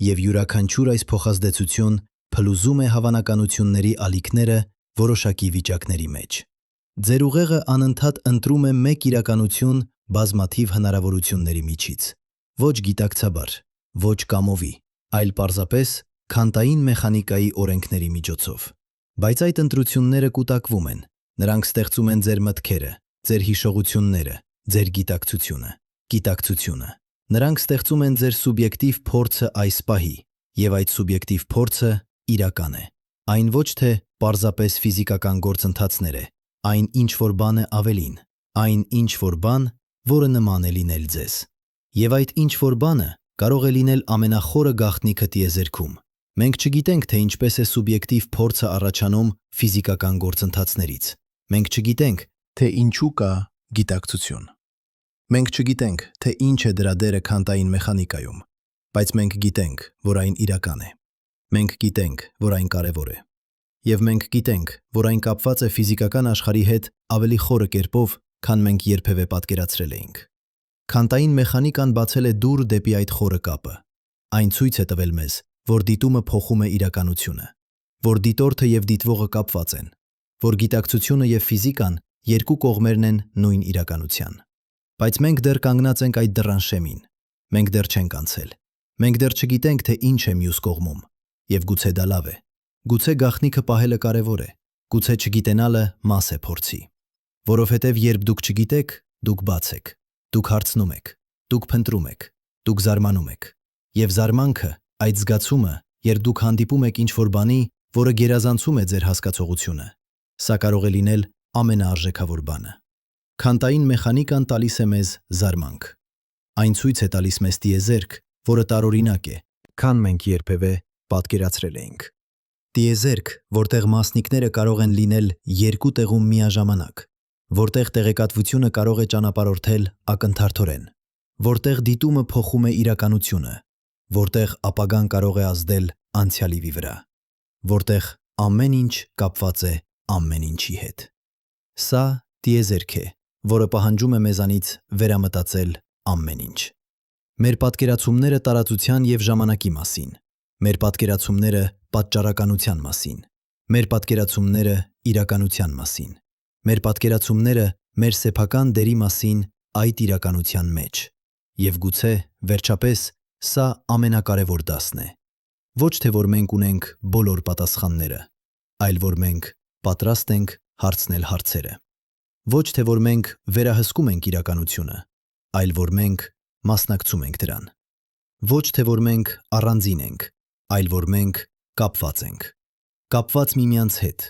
եւ յուրաքանչյուր այս փոխազդեցություն փլուզում է հավանականությունների ալիքները որոշակի վիճակների մեջ։ Ձեր ուղեղը անընդհատ ընտրում է մեկ իրականություն բազմաթիվ հնարավորությունների միջից, ոչ գիտակցաբար, ոչ կամովի, այլ պարզապես քանտային մեխանիկայի օրենքների միջոցով։ Բայց այդ ընտրությունները կուտակվում են, նրանք ստեղծում են ձեր մտքերը, ձեր հիշողությունները, ձեր գիտակցությունը։ Նրանք ստեղծում են ձեր սուբյեկտիվ փորձը այս պահի, եւ այդ սուբյեկտիվ փորձը իրական է։ Այն ոչ թե պարզապես ֆիզիկական գործընթացներ է, այն ինչ-որ բան է ավելին, այն ինչ-որ բան, որը նման է լինել ձեզ։ Եվ այդ ինչ-որ բանը կարող է լինել ամենախորը գաղտնիքը տիեզերքում։ Մենք չգիտենք, թե ինչպես է սուբյեկտիվ փորձը առաջանում ֆիզիկական գործընթացներից։ Մենք չգիտենք, թե ինչու կա գիտակցություն։ Մենք չգիտենք, թե ինչ է դրա դերը քանտային մեխանիկայում, բայց մենք գիտենք, որ այն իրական է։ Մենք գիտենք, որ այն կարևոր է։ Եվ մենք գիտենք, որ այն կապված է ֆիզիկական աշխարհի հետ ավելի խորը կերպով, քան մենք երբևէ պատկերացրել էինք։ Քանտային մեխանիկան բացել է դուռ դեպի այդ խորը կապը։ Այն ցույց է տվել մեզ, որ դիտումը փոխում է իրականությունը, որ դիտորդը եւ դիտվողը կապված են, որ գիտակցությունը եւ ֆիզիկան երկու կողմերն են նույն իրականության։ Բայց մենք դեռ կանգնած ենք այդ դռան շեմին։ Մենք դեռ չենք անցել։ Մենք դեռ չգիտենք, թե ինչ է մյուս կողմում, եւ գուցե դա լավ է։ Գուցե գաղտնիքը պահելը կարևոր է, գուցե չգիտենալը մաս է փորձի։ Որովհետև երբ դուք չգիտեք, դուք բաց եք, դուք հարցնում եք, դուք փնտրում եք, դուք զարմանում եք։ Եվ զարմանքը, այդ զգացումը, երբ դուք հանդիպում եք ինչ-որ բանի, որը գերազանցում է ձեր հասկացողությունը, սա կարող է լինել ամենաարժեքավոր բանը։ Քանտային մեխանիկան տալիս է մեզ զարմանք։ Այն ցույց է տալիս մեզ տիեզերք, որը տարօրինակ է, քան մենք երբևէ պատկերացրել էինք։ Տիեզերք, որտեղ մասնիկները կարող են լինել երկու տեղում միաժամանակ, որտեղ տեղեկատվությունը կարող է ճանապարհորդել ակնթարթորեն, որտեղ դիտումը փոխում է իրականությունը, որտեղ ապագան կարող է ազդել անցյալի վրա, որտեղ ամեն ինչ կապված է ամեն ինչի հետ։ Սա տիեզերք է, որը պահանջում է մեզանից վերամտածել ամեն ինչ։ Մեր պատկերացումները տարածության եւ ժամանակի մասին, մեր պատկերացումները պատճառականության մասին, մեր պատկերացումները իրականության մասին, մեր պատկերացումները մեր սեփական դերի մասին այդ իրականության մեջ։ Եվ գուցե, վերջապես, սա ամենակարևոր դասն է։ Ոչ թե որ մենք ունենք բոլոր պատասխանները, այլ որ մենք պատրաստ ենք հարցնել հարցերը։ Ոչ թե որ մենք վերահսկում ենք իրականությունը, այլ որ մենք մասնակցում ենք դրան։ Ոչ թե որ մենք առանձին ենք, այլ որ մենք կապված ենք։ Կապված միմյանց հետ,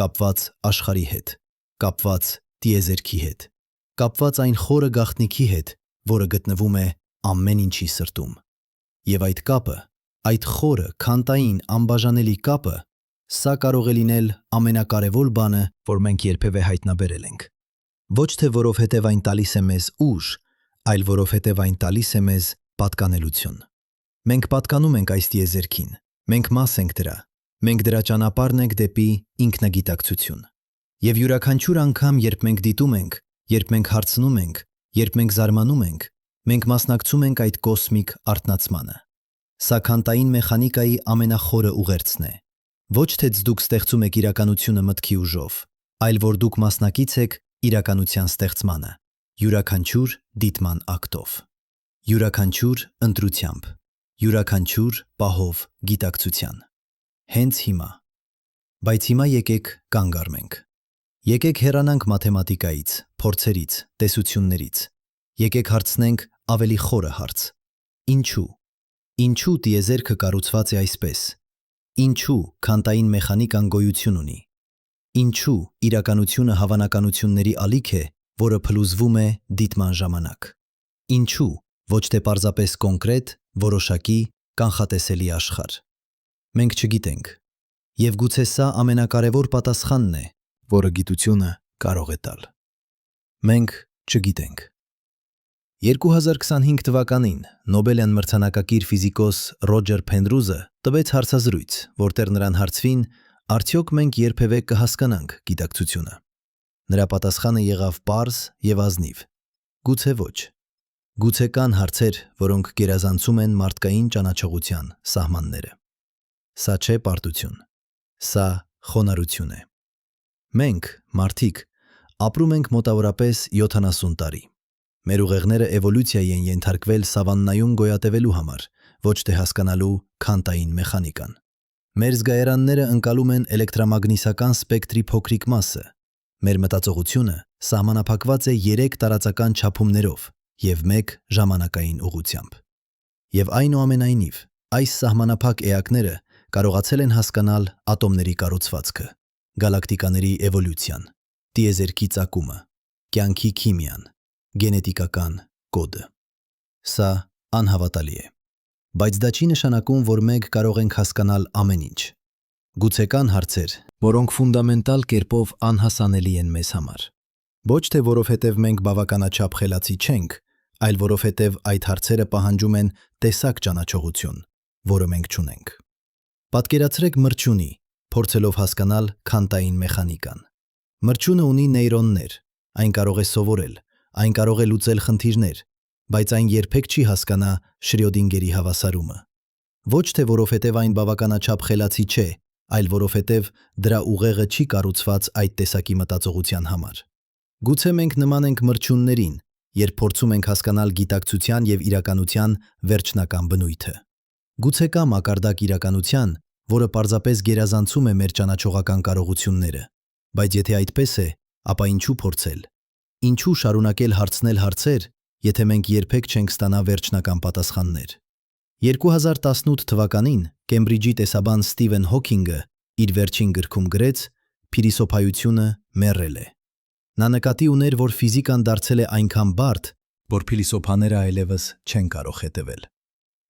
կապված աշխարհի հետ, կապված տիեզերքի հետ, կապված այն խորը գաղտնիքի հետ, որը գտնվում է ամեն ինչի սրտում։ Եվ այդ կապը, այդ խորը, քանտային, անբաժանելի կապը, սա կարող է լինել ամենակարևոր բանը, որ մենք երբևէ հայտնաբերել ենք։ Ոչ թե որովհետև այն տալիս է մեզ ուժ, այլ որովհետև այն տալիս է մեզ պատկանելություն։ Մենք պատկանում ենք այս տիեզերքին, մենք մաս ենք դրա, մենք դրա ճանապարհն ենք դեպի ինքնագիտակցություն։ Եվ յուրաքանչյուր անգամ, երբ մենք դիտում ենք, երբ մենք հարցնում ենք, Երբ մենք զարմանում ենք, մենք մասնակցում ենք այդ կոսմիկ արթնացմանը։ Սա քանտային մեխանիկայի ամենախորը ուղերձն է։ Ոչ թե դուք ստեղծում եք իրականությունը մտքի ուժով, այլ որ դուք մասնակից եք իրականության ստեղծմանը, յուրաքանչյուր դիտման ակտով, յուրաքանչյուր ընտրությամբ, յուրաքանչյուր պահով գիտակցության։ Հենց հիմա։ Բայց հիմա եկեք կանգ առնենք։ Եկեք հեռանանք մաթեմատիկայից, փորձերից, տեսություններից։ Եկեք հարցնենք ավելի խորը հարց. ինչու։ Ինչու տիեզերքը կառուցված է այսպես։ Ինչու քանտային մեխանիկան գոյություն ունի։ Ինչու իրականությունը հավանականությունների ալիք է, որը փլուզվում է դիտման ժամանակ։ Ինչու ոչ թե պարզապես կոնկրետ, որոշակի, կանխատեսելի աշխարհ։ Մենք չգիտենք։ Եվ գուցե սա ամենակարևոր պատասխանն է, որը գիտությունը կարող է տալ։ Մենք չգիտենք։ 2025 թվականին Նոբելյան մրցանակակիր ֆիզիկոս Ռոջեր Փենրուզը տվեց հարցազրույց, որտեղ նրան հարցվին, արդյոք մենք երբևէ կհասկանանք գիտակցությունը։ Նրա պատասխանը եղավ պարզ եւ ազնիվ. գուցե ոչ։ Գուցե կան հարցեր, որոնք գերազանցում են մարդկային ճանաչողության սահմանները։ Սա չէ պարտություն։ Սա խոնարհություն է։ Մենք, մարդիկ, ապրում ենք մոտավորապես 70 տարի։ Մեր ուղեղները էվոլյուցիայի են ենթարկվել սավաննայում գոյատևելու համար, ոչ թե հասկանալու քանտային մեխանիկան։ Մեր զգայարանները ընկալում են էլեկտրամագնիսական սպեկտրի փոքրիկ մասը։ Մեր մտածողությունը սահմանափակված է 3 տարածական չափումներով եւ 1 ժամանակային ուղղությամբ։ Եվ այնուամենայնիվ, այս սահմանափակ էակները կարողացել են հասկանալ ատոմների կառուցվածքը, գալակտիկաների էվոլյուցիան, տիեզերքի ծագումը, կյանքի քիմիան, գենետիկական կոդը։ Սա անհավատալի է։ Բայց դա չի նշանակում, որ մենք կարող ենք հասկանալ ամեն ինչ։ Գուցե կան հարցեր, որոնք ֆունդամենտալ կերպով անհասանելի են մեզ համար։ Ոչ թե որովհետև մենք բավականաչափ խելացի չենք, այլ որովհետև այդ հարցերը պահանջում են տեսակ ճանաչողություն, որը մենք չունենք։ Պատկերացրեք մրջյունի, փորձելով հասկանալ քանտային մեխանիկան։ Մրջյունը ունի նեյրոններ, այն կարող է սովորել, այն կարող է լուծել խնդիրներ, բայց այն երբեք չի հասկանա Շրյոդինգերի հավասարումը։ Ոչ թե որովհետև այն բավականաչափ խելացի չէ, այլ որովհետև դրա ուղեղը չի կառուցված այդ տեսակի մտածողության համար։ Գուցե մենք նման ենք մրջյուններին, երբ փորձում ենք հասկանալ գիտակցության եւ իրականության վերջնական բնույթը։ Գուցե կա մակարդակ իրականության, որը պարզապես գերազանցում է մեր ճանաչողական կարողությունները, բայց եթե այդպես է, ապա ինչու փորձել։ Ինչու շարունակել հարցնել հարցեր, եթե մենք երբեք չենք ստանա վերջնական պատասխաններ։ 2018 թվականին Կեմբրիջի տեսաբան Սթիվեն Հոքինգը իր վերջին գրքում գրեց. «Փիլիսոփայությունը մեռել է»։ Նա նկատի ուներ, որ ֆիզիկան դարձել է այնքան բարդ, որ փիլիսոփաները այլևս չեն կարող հետևել։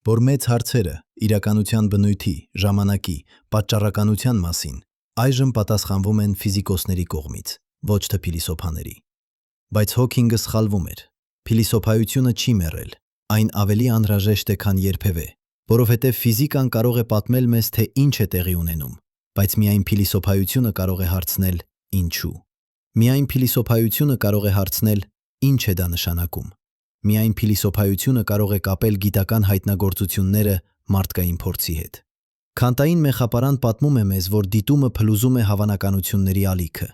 Որ մեծ հարցերը իրականության բնույթի, ժամանակի, պատճառականության մասին այժմ պատասխանվում են ֆիզիկոսների կողմից, ոչ թե փիլիսոփաների։ Բայց Հոքինգը սխալվում էր։ Փիլիսոփայությունը չի մեռել, այն ավելի անհրաժեշտ է, քան երբևէ, որովհետև ֆիզիկան կարող է պատմել մեզ, թե ինչ է տեղի ունենում, բայց միայն փիլիսոփայությունը կարող է հարցնել ինչու։ Միայն փիլիսոփայությունը կարող է հարցնել ինչ է դա նշանակում։ Միայն փիլիսոփայությունը կարող է կապել գիտական հայտնագործությունները մարդկային փորձի հետ։ Քանտային մեխապարան պատմում է մեզ, որ դիտումը փլուզում է հավանականությունների ալիքը։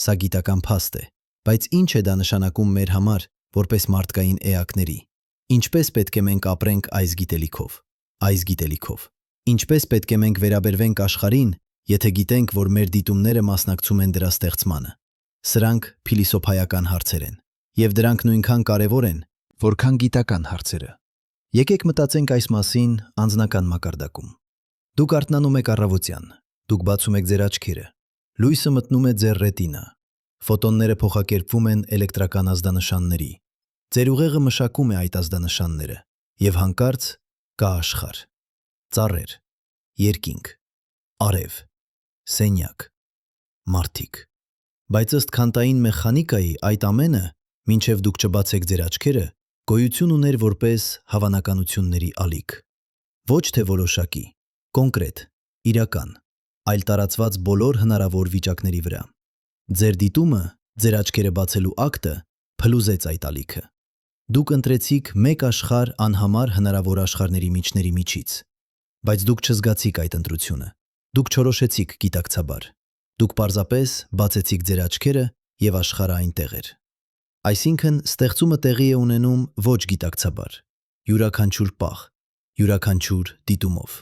Սա գիտական փաստ է, բայց ինչ է դա նշանակում մեր համար, որպես մարդկային էակների։ Ինչպես պետք է մենք ապրենք այս գիտելիքով։ Ինչպես պետք է մենք վերաբերվենք աշխարհին, եթե գիտենք, որ մեր դիտումները մասնակցում են դրա ստեղծմանը։ Սրանք փիլիսոփայական հարցեր են, եւ դրանք նույնքան կարևոր են, որքան գիտական հարցերը։ Եկեք մտածենք այս մասին անձնական մակարդակում։ Դուք արթնանում եք առավոտյան, դուք բացում եք ձեր աչքերը, լույսը մտնում է ձեր ռետինա, ֆոտոնները փոխակերպվում են էլեկտրական ազդանշանների, ձեր ուղեղը մշակում է այդ ազդանշանները, եւ հանկարծ կա աշխարհ, ծառեր, երկինք, արև, սենյակ, մարդիկ։ Բայց ըստ քանտային մեխանիկայի այդ ամենը, մինչև դուք չբացեք ձեր աչքերը, գոյություն ուներ որպես հավանականությունների ալիք։ Ոչ թե որոշակի, կոնկրետ, իրական, այլ տարածված բոլոր հնարավոր վիճակների վրա։ Ձեր դիտումը, ձեր աչքերը բացելու ակտը փլուզեց այդ ալիքը։ Դուք ընտրեցիք մեկ աշխարհ անհամար հնարավոր աշխարհների միջների միջից, բայց դուք չզգացիք այդ ընտրությունը։ Դուք չորոշեցիք գիտակցաբար։ Դուք պարզապես բացեցիք ձեր աչքերը եւ աշխարհը այնտեղ էր։ Այսինքն, ստեղծումը տեղի է ունենում ոչ գիտակցաբար, յուրաքանչյուր պահ, յուրաքանչյուր դիտումով։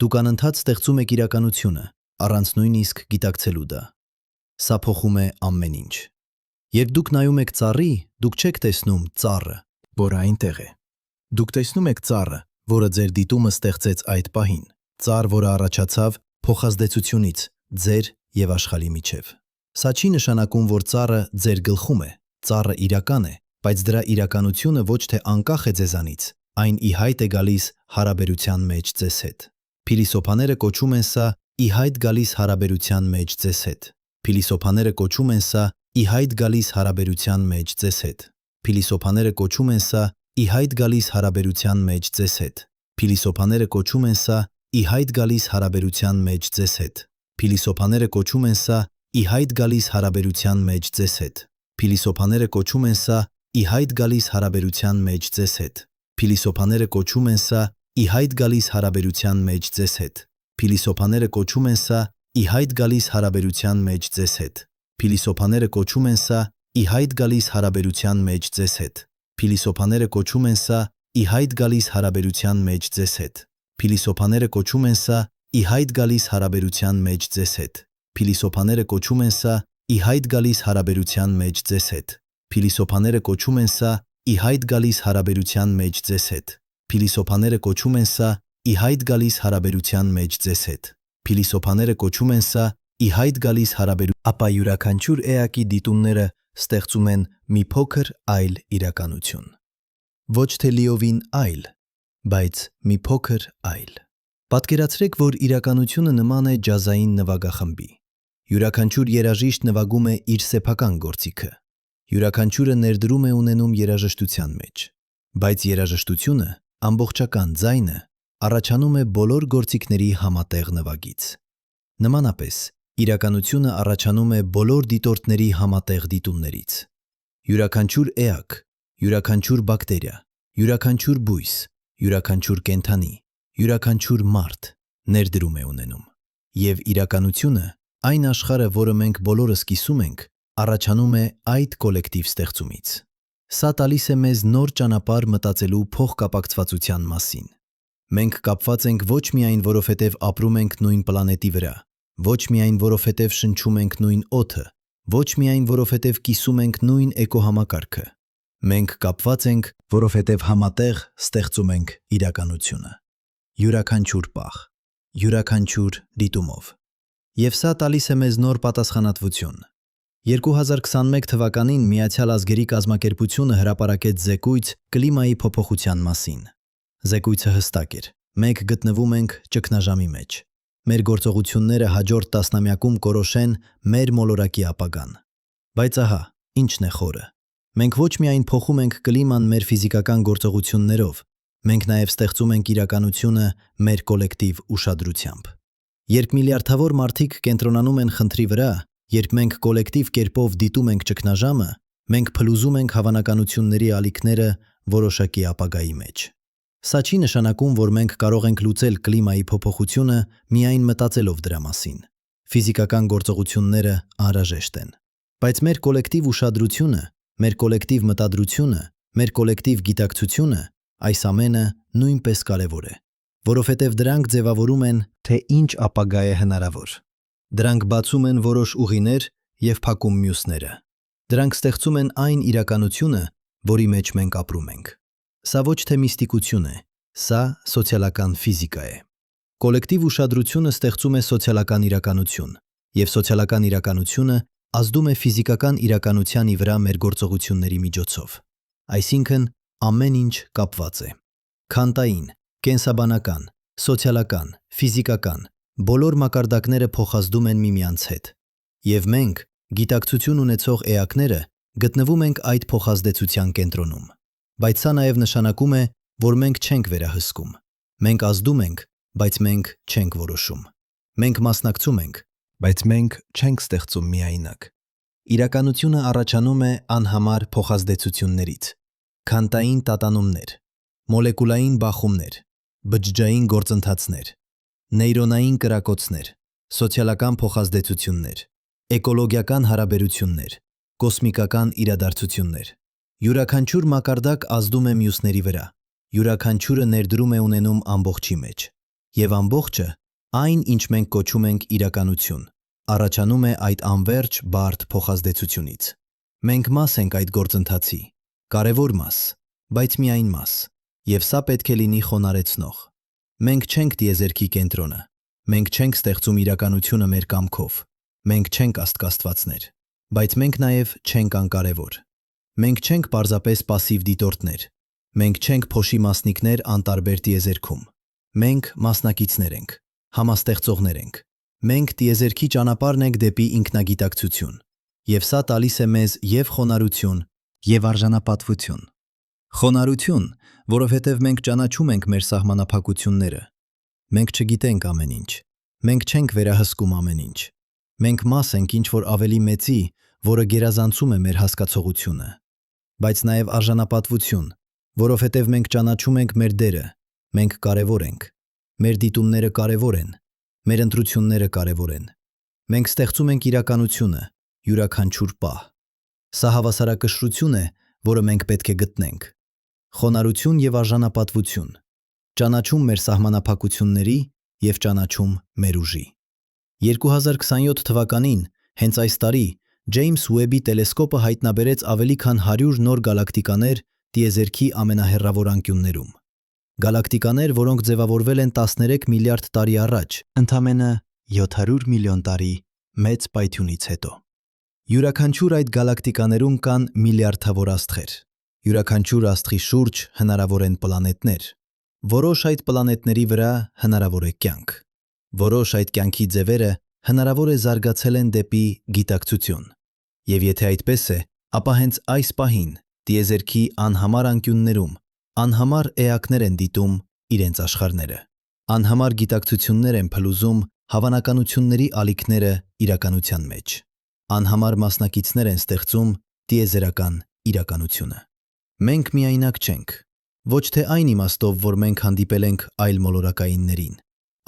Դուք անընդհատ ստեղծում եք իրականությունը, առանց նույնիսկ գիտակցելու դա։ Սա փոխում է ամեն ինչ։ Երբ դուք նայում եք ծառի, դուք չեք տեսնում ծառը, որը այնտեղ է։ Դուք տեսնում եք ծառը, որը ձեր դիտումը ստեղծեց այդ պահին, ծառ, որը առաջացավ փոխազդեցությունից ձեր եւ աշխարհի միջև։ Սա չի նշանակում, որ ծառը ձեր գլխում է, ծառը իրական է, բայց դրա իրականությունը ոչ թե անկախ է ձեզանից, այն ի հայտ է գալիս հարաբերության մեջ ձեզ հետ։ Փիլիսոփաները կոչում են սա ի հայտ գալիս հարաբերության մեջ ձեզ հետ։ Փիլիսոփաները կոչում են սա ի հայտ գալիս հարաբերության մեջ ձեզ հետ։ Փիլիսոփաները կոչում են սա ի հայտ գալիս հարաբերության մեջ ձեզ հետ։ Փիլիսոփաները կոչում են սա ի հայտ գալիս հարաբերության մեջ ձեզ հետ։ Փիլիսոփաները կոչում են սա ի հայտ գալիս հարաբերության մեջ ձեզ հետ։ Փիլիսոփաները կոչում են սա ի հայտ գալիս հարաբերության մեջ ձեզ հետ։ Փիլիսոփաները կոչում են սա ի հայտ գալիս հարաբերության մեջ ձեզ հետ։ Փիլիսոփաները կոչում են սա ի հայտ գալիս հարաբերության մեջ ձեզ հետ։ Փիլիսոփաները կոչում են սա ի հայտ գալիս հարաբերության մեջ ձեզ հետ։ Փիլիսոփաները կոչում են սա ի հայտ գալիս հարաբերության մեջ ձեզ հետ։ Փիլիսոփաները կոչում են սա ի հայտ գալիս հարաբերության մեջ ձեզ հետ։ Փիլիսոփաները կոչում են սա ի հայտ գալիս հարաբերության մեջ ձեզ հետ։ Փիլիսոփաները կոչում են սա ի հայտ գալիս հարաբերության մեջ ձեզ հետ։ Փիլիսոփաները կոչում են սա ի հայտ գալիս հարաբերության մեջ ձեզ հետ։ Փիլիսոփաները կոչում են սա ի հայտ գալիս հարաբերության։ Ապա յուրաքանչյուր էակի դիտումները ստեղծում են մի փոքր այլ իրականություն։ Ոչ թե լիովին այլ, բայց մի փոքր այլ։ Պատկերացրեք, որ իրականությունը նման է ջազային նվագախմբի։ Յուրաքանչյուր երաժիշտ նվագում է իր սեփական գործիքը։ Յուրաքանչյուրը ներդրում է ունենում երաժշտության մեջ, բայց երաժշտությունը, ամբողջական ձայնը, առաջանում է բոլոր գործիքների համատեղ նվագից։ Նմանապես, իրականությունը առաջանում է բոլոր դիտորդների համատեղ դիտումներից։ Յուրաքանչյուր էակ, յուրաքանչյուր բակտերիա, յուրաքանչյուր բույս, յուրաքանչյուր կենդանի, յուրաքանչյուր մարդ ներդրում է ունենում։ Եվ իրականությունը, այն աշխարհը, որը մենք բոլորս կիսում ենք, առաջանում է այդ կոլեկտիվ ստեղծումից։ Սա տալիս է մեզ նոր ճանապարհ մտածելու փոխկապակցվածության մասին։ Մենք կապված ենք ոչ միայն, որովհետև ապրում ենք նույն պլանետի վրա, ոչ միայն, որովհետև շնչում ենք նույն օդը, ոչ միայն, որովհետև կիսում ենք նույն էկոհամակարգը։ Մենք կապված ենք, որովհետև համատեղ ստեղծում ենք իրականությունը։ Յուրաքանչյուր պահ, յուրաքանչյուր դիտումով։ Եվ սա տալիս է մեզ նոր պատասխանատվություն։ 2021 թվականին Միացյալ Ազգերի կազմակերպությունը հրապարակեց զեկույց կլիմայի փոփոխության մասին։ Զեկույցը հստակ էր. մենք գտնվում ենք ճգնաժամի մեջ։ Մեր գործողությունները հաջորդ տասնամյակում կորոշեն մեր մոլորակի ապագան։ Բայց ահա, ինչն է խորը։ Մենք ոչ միայն փոխում ենք կլիման մեր ֆիզիկական գործողություններով, մենք նաև ստեղծում ենք իրականությունը մեր կոլեկտիվ ուշադրությամբ։ Երբ միլիարդավոր մարդիկ կենտրոնանում են խնդրի վրա, երբ մենք կոլեկտիվ կերպով դիտում ենք ճգնաժամը, մենք փլուզում ենք հավանականությունների ալիքները որոշակի ապագայի մեջ։ Սա չի նշանակում, որ մենք կարող ենք լուծել կլիմայի փոփոխությունը միայն մտածելով դրա մասին։ Ֆիզիկական գործողությունները անհրաժեշտ են, բայց մեր կոլեկտիվ ուշադրությունը, մեր կոլեկտիվ մտադրությունը, մեր կոլեկտիվ գիտակցությունը, այս ամենը նույնպես կարևոր է, որովհետև դրանք ձևավորում են, թե ինչ ապագա է հնարավոր։ Դրանք բացում են որոշ ուղիներ և փակում մյուսները։ Դրանք ստեղծում են այն իրականությունը, որի մեջ մենք ապրում ենք։ Սա ոչ թե միստիկություն է, սա սոցիալական ֆիզիկա է։ Կոլեկտիվ ուշադրությունը ստեղծում է սոցիալական իրականություն, և սոցիալական իրականությունը ազդում է ֆիզիկական իրականությանի վրա մեր գործողությունների միջոցով։ Այսինքն, ամեն ինչ կապված է։ Քանտային, կենսաբանական, սոցիալական, ֆիզիկական, բոլոր մակարդակները փոխազդում են միմյանց հետ։ Եվ մենք, գիտակցություն ունեցող էակները, գտնվում ենք այդ փոխազդեցության կենտրոնում։ Բայց սա նաև նշանակում է, որ մենք չենք վերահսկում։ Մենք ազդում ենք, բայց մենք չենք որոշում։ Մենք մասնակցում ենք, բայց մենք չենք ստեղծում միայնակ։ Իրականությունը առաջանում է անհամար փոխազդեցություններից։ քանտային տատանումներ, մոլեկուլային բախումներ, բջջային գործընթացներ, նեյրոնային կրակոցներ, սոցիալական փոխազդեցություններ, էկոլոգիական հարաբերություններ, կոսմիկական իրադարձություններ։ Յուրաքանչյուր մակարդակ ազդում է մյուսների վրա, յուրաքանչյուրը ներդրում է ունենում ամբողջի մեջ, եւ ամբողջը, այն ինչ մենք կոչում ենք իրականություն, առաջանում է այդ անվերջ բարդ փոխազդեցությունից։ Մենք մաս ենք այդ գործընթացի, կարևոր մաս, բայց միայն մաս, եւ սա պետք է լինի խոնարհեցնող։ Մենք չենք տիեզերքի կենտրոնը, մենք չենք ստեղծում իրականությունը մեր կամքով, մենք չենք աստվածներ, բայց մենք նաեւ չենք անկարևոր։ Մենք չենք պարզապես պասիվ դիտորդներ, մենք չենք փոշի մասնիկներ անտարբեր տիեզերքում։ Մենք մասնակիցներ ենք, համաստեղծողներ ենք։ Մենք տիեզերքի ճանապարհն ենք դեպի ինքնագիտակցություն, եւ սա տալիս է մեզ եւ խոնարհություն, եւ արժանապատվություն։ Խոնարհություն, որովհետեւ մենք ճանաչում ենք մեր սահմանափակությունները։ Մենք չգիտենք ամեն ինչ, մենք չենք վերահսկում ամեն ինչ։ Մենք մաս ենք ինչ-որ ավելի մեծի, որը գերազանցում է մեր հասկացողությունը, բայց նաեւ արժանապատվություն, որովհետեւ մենք ճանաչում ենք մեր դերը, մենք կարևոր ենք, մեր դիտումները կարևոր են, մեր ընտրությունները կարևոր են։ Մենք ստեղծում ենք իրականությունը, յուրաքանչյուր պահ։ Սա հավասարակշռություն է, որը մենք պետք է գտնենք։ Խոնարհություն եւ արժանապատվություն, ճանաչում մեր սահմանափակությունների եւ ճանաչում մեր ուժի։ 2027 թվականին, հենց այս տարի, Ջեյմս Ուեբի տելեսկոպը հայտնաբերեց ավելի քան 100 նոր գալակտիկաներ տիեզերքի ամենահեռավոր անկյուններում։ Գալակտիկաներ, որոնք ձևավորվել են 13 միլիարդ տարի առաջ, ընդամենը 700 միլիոն տարի մեծ պայթյունից հետո։ Յուրաքանչյուր այդ գալակտիկաներում կան միլիարդավոր աստղեր։ Յուրաքանչյուր աստղի շուրջ հնարավոր են պլանետներ։ Որոշ այդ պլանետների վրա հնարավոր է կյանք։ Որոշ այդ կյանքի ձևերը հնարավոր է զարգացել են դեպի գիտակցություն։ Եվ եթե այդպես է, ապա հենց այս պահին տիեզերքի անհամար անկյուններում անհամար էակներ են դիտում իրենց աշխարհները։ Անհամար գիտակցություններ են փլուզում հավանականությունների ալիքները իրականության մեջ։ Անհամար մասնակիցներ են ստեղծում տիեզերական իրականությունը։ Մենք միայնակ չենք, ոչ թե այն իմաստով, որ մենք հանդիպել ենք այլ մոլորակայիններին,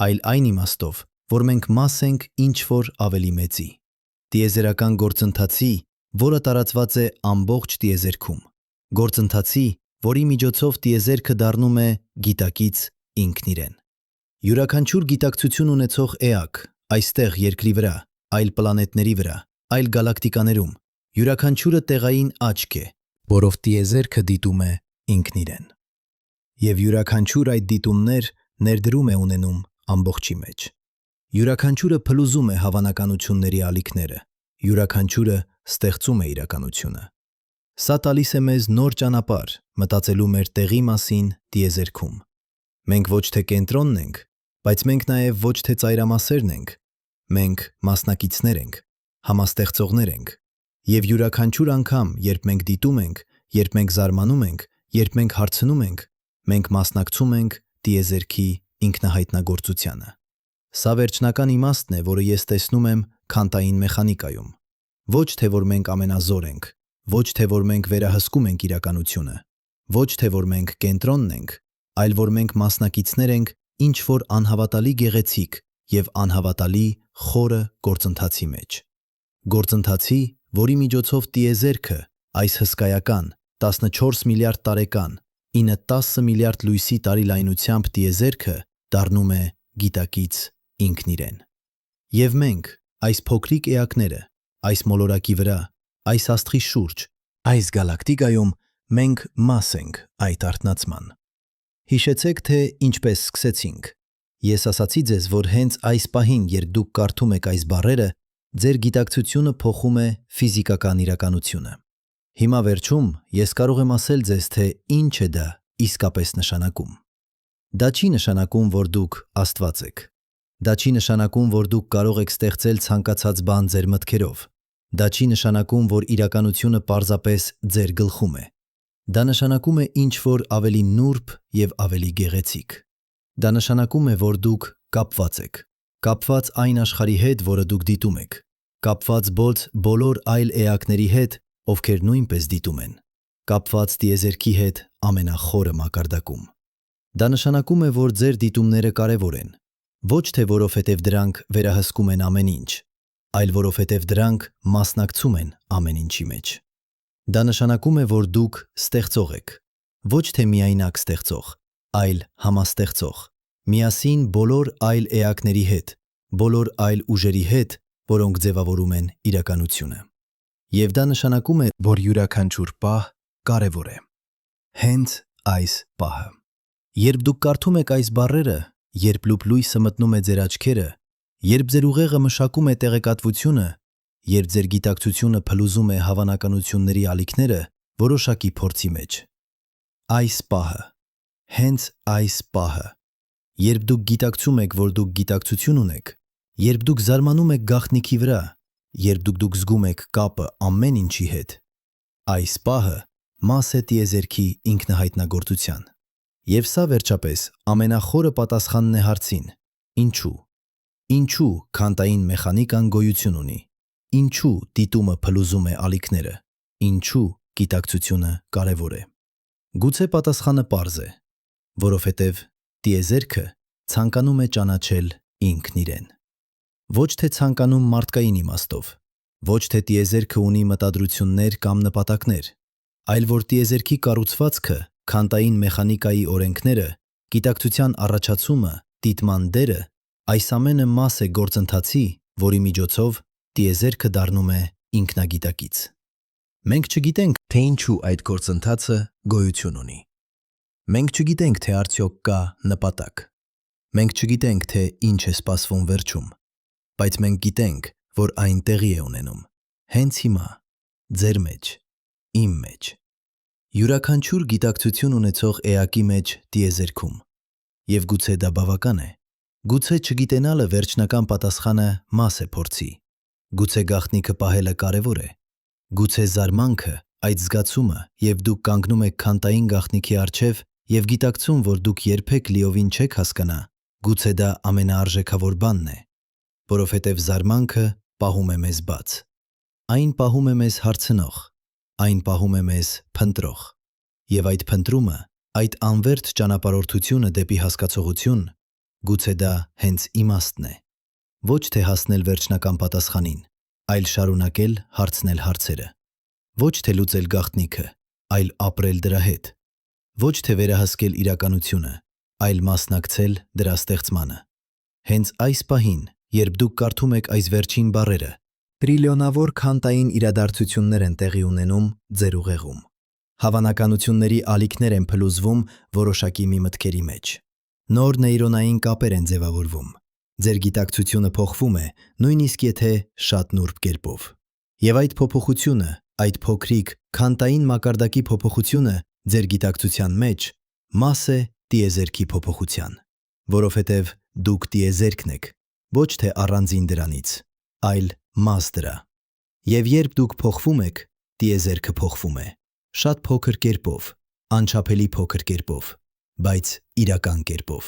այլ այն իմաստով, որ մենք մաս ենք ինչ-որ ավելի մեծի, տիեզերական գործընթացի, որը տարածված է ամբողջ տիեզերքում, գործընթացի, որի միջոցով տիեզերքը դառնում է գիտակից ինքն իրեն։ Յուրաքանչյուր գիտակցություն ունեցող էակ, այստեղ երկրի վրա, այլ պլանետների վրա, այլ գալակտիկաներում, յուրաքանչյուրը տեղային աչք է, որով տիեզերքը դիտում է ինքն իրեն։ Եվ յուրաքանչյուր այդ դիտումներ ներդրում է ունենում ամբողջի մեջ։ Յուրաքանչյուրը փլուզում է հավանականությունների ալիքները, յուրաքանչյուրը ստեղծում է իրականությունը։ Սա տալիս է մեզ նոր ճանապարհ մտածելու մեր տեղի մասին տիեզերքում։ Մենք ոչ թե կենտրոնն ենք, բայց մենք նաև ոչ թե ծայրամասերն ենք։ Մենք մասնակիցներ ենք, համաստեղծողներ ենք։ Եվ յուրաքանչյուր անգամ, երբ մենք դիտում ենք, երբ մենք զարմանում ենք, երբ մենք հարցնում ենք, մենք մասնակցում ենք տիեզերքի ինքնահայտնագործությանը։ Սա վերջնական իմաստն է, որը ես տեսնում եմ քանտային մեխանիկայում։ Ոչ թե որ մենք ամենազոր ենք, ոչ թե որ մենք վերահսկում ենք իրականությունը, ոչ թե որ մենք կենտրոնն ենք, այլ որ մենք մասնակիցներ ենք ինչ-որ անհավատալի գեղեցիկ եւ անհավատալի խորը գործընթացի մեջ։ Գործընթացի, որի միջոցով տիեզերքը, այս հսկայական 14 միլիարդ տարեկան, 9-10 միլիարդ լույսի տարիլայնությամբ տիեզերքը դառնում է գիտակից ինքն իրեն։ Եվ մենք, այս փոքրիկ էակները, այս մոլորակի վրա, այս աստղի շուրջ, այս գալակտիկայում մենք մաս ենք այդ արթնացման։ Հիշեցեք, թե ինչպես սկսեցինք։ Ես ասացի ձեզ, որ հենց այս պահին, երբ դուք կարդում եք այս բառերը, ձեր գիտակցությունը փոխում է ֆիզիկական իրականությունը։ Հիմա վերջում ես կարող եմ ասել ձեզ, թե ինչ է դա իսկապես նշանակում։ Դա չի նշանակում, որ դուք Աստված եք։ Դա չի նշանակում, որ դուք կարող եք ստեղծել ցանկացած բան ձեր մտքերով։ Դա չի նշանակում, որ իրականությունը պարզապես ձեր գլխում է։ Դա նշանակում է ինչ-որ ավելի նուրբ եւ ավելի գեղեցիկ։ Դա նշանակում է, որ դուք կապված եք, կապված այն աշխարհի հետ, որը դուք դիտում եք, կապված բոլոր այլ էակների հետ, ովքեր նույնպես դիտում են։ կապված տիեզերքի հետ ամենախորը մակարդակում։ Դա նշանակում է, որ ձեր դիտումները կարևոր են, ոչ թե որովհետև դրանք վերահսկում են ամեն ինչ, այլ որովհետև դրանք մասնակցում են ամեն ինչի մեջ։ Դա նշանակում է, որ դուք ստեղծող եք, ոչ թե միայնակ ստեղծող, այլ համաստեղծող, միասին բոլոր այլ էակների հետ, բոլոր այլ ուժերի հետ, որոնք ձևավորում են իրականությունը։ Եվ դա նշանակում է, որ յուրաքանչյուր պահ կարևոր է։ Հենց այս պահը։ Երբ դուք կարդում եք այս բառերը, երբ լուփ լույսը մտնում է ձեր աչքերը, երբ ձեր ուղեղը մշակում է տեղեկատվությունը, երբ ձեր գիտակցությունը փլուզում է հավանականությունների ալիքները որոշակի փորձի մեջ։ Այս պահը, հենց այս պահը, երբ դուք գիտակցում եք, որ դուք գիտակցություն ունեք, երբ դուք զարմանում եք գաղտնիքի վրա, երբ դուք զգում եք կապը ամեն ինչի հետ, այս պահը մաս է տիեզերքի ինքնահայտնագործության։ Եվ սա վերջապես ամենախորը պատասխանն է հարցին. ինչու։ Ինչու քանտային մեխանիկան գոյություն ունի։ Ինչու դիտումը փլուզում է ալիքները։ Ինչու գիտակցությունը կարևոր է։ Գուցե պատասխանը պարզ է, որովհետև տիեզերքը ցանկանում է ճանաչել ինքն իրեն։ Ոչ թե ցանկանում մարդկային իմաստով, ոչ թե տիեզերքը ունի մտադրություններ կամ նպատակներ, այլ որ տիեզերքի կառուցվածքը, քանտային մեխանիկայի օրենքները, գիտակցության առաջացումը, դիտման դերը, այս ամենը մաս է գործընթացի, որի միջոցով տիեզերքը դառնում է ինքնագիտակից։ Մենք չգիտենք, թե ինչու այդ գործընթացը գոյություն ունի։ Մենք չգիտենք, թե արդյոք կա նպատակ։ Մենք չգիտենք, թե ինչ է սպասվում վերջում, բայց մենք գիտենք, որ այն տեղի է ունենում։ Հենց հիմա, ձեր մեջ, իմ մեջ։ Յուրաքանչյուր գիտակցություն ունեցող էակի մեջ տիեզերքում։ Եվ գուցե դա բավական է։ Գուցե չգիտենալը վերջնական պատասխանը մաս է փորձի։ Գուցե գաղտնիքը պահելը կարևոր է։ Գուցե զարմանքը, այդ զգացումը, եւ դուք կանգնում եք քանտային գաղտնիքի առջև եւ գիտակցում, որ դուք երբեք լիովին չեք հասկանա, գուցե դա ամենաարժեքավոր բանն է, որովհետեւ զարմանքը պահում է մեզ բաց։ Այն պահում է մեզ հարցնող, այն պահում է մեզ փնտրող։ Եվ այդ փնտրումը, այդ անվերջ ճանապարհորդությունը դեպի հասկացողություն, գուցե դա հենց իմաստն է։ Ոչ թե հասնել վերջնական պատասխանին, այլ շարունակել հարցնել հարցերը։ Ոչ թե լուծել գաղտնիքը, այլ ապրել դրա հետ։ Ոչ թե վերահսկել իրականությունը, այլ մասնակցել դրա ստեղծմանը։ Հենց այս պահին, երբ դուք կարդում եք այս վերջին բառերը, տրիլիոնավոր քանտային իրադարձություններ են տեղի ունենում ձեր ուղեղում։ Հավանականությունների ալիքներ են փլուզվում որոշակի մի մտքերի մեջ։ Նոր նեյրոնային կապեր են ձևավորվում։ Ձեր գիտակցությունը փոխվում է, նույնիսկ եթե շատ նուրբ կերպով։ Եվ այդ փոփոխությունը, այդ փոքրիկ քանտային մակարդակի փոփոխությունը ձեր գիտակցության մեջ մաս է տիեզերքի փոփոխության, որովհետև դուք տիեզերքն եք, ոչ թե առանձին դրանից, այլ մաս դրա։ Եվ երբ դուք փոխվում եք, տիեզերքը փոխվում է, շատ փոքր կերպով, անչափելի փոքր կերպով, բայց իրական կերպով։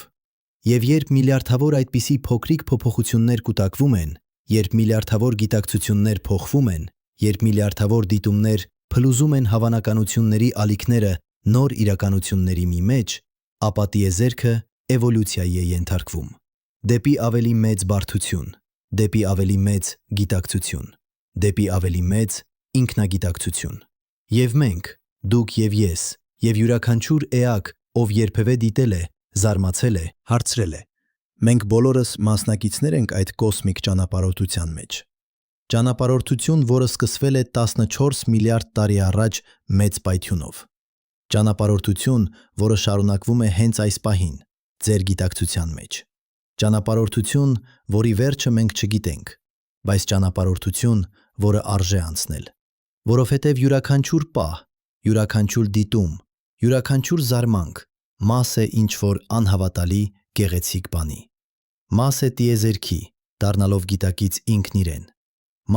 Եվ երբ միլիարդավոր այդպիսի փոքրիկ փոփոխություններ կուտակվում են, երբ միլիարդավոր գիտակցություններ փոխվում են, երբ միլիարդավոր դիտումներ փլուզում են հավանականությունների ալիքները նոր իրականությունների մի մեջ, ապա տիեզերքը էվոլյուցիայի է ենթարկվում, դեպի ավելի մեծ բարդություն, դեպի ավելի մեծ գիտակցություն, դեպի ավելի մեծ ինքնագիտակցություն։ Եվ մենք, դուք եւ ես, եւ յուրաքանչյուր էակ, ով երբևէ դիտել է, զարմացել է, հարցրել է, մենք բոլորս մասնակիցներ ենք այդ կոսմիկ ճանապարհորդության մեջ։ Ճանապարհորդություն, որը սկսվել է 14 միլիարդ տարի առաջ մեծ պայթյունով։ Ճանապարհորդություն, որը շարունակվում է հենց այս պահին, ձեր գիտակցության մեջ։ Ճանապարհորդություն, որի վերջը մենք չգիտենք, բայց ճանապարհորդություն, որը արժե անցնել, որովհետև յուրաքանչյուր պահ, յուրաքանչյուր դիտում, յուրաքանչյուր զարմանք մաս է ինչ-որ անհավատալի գեղեցիկ բանի։ Մաս է տիեզերքի, դառնալով գիտակից ինքն իրեն։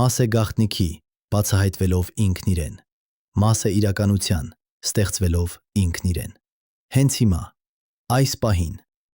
Մաս է գաղտնիքի, բացահայտվելով ինքն իրեն։ Մաս է իրականության, ստեղծվելով ինքն իրեն։ Հենց հիմա, այս պահին,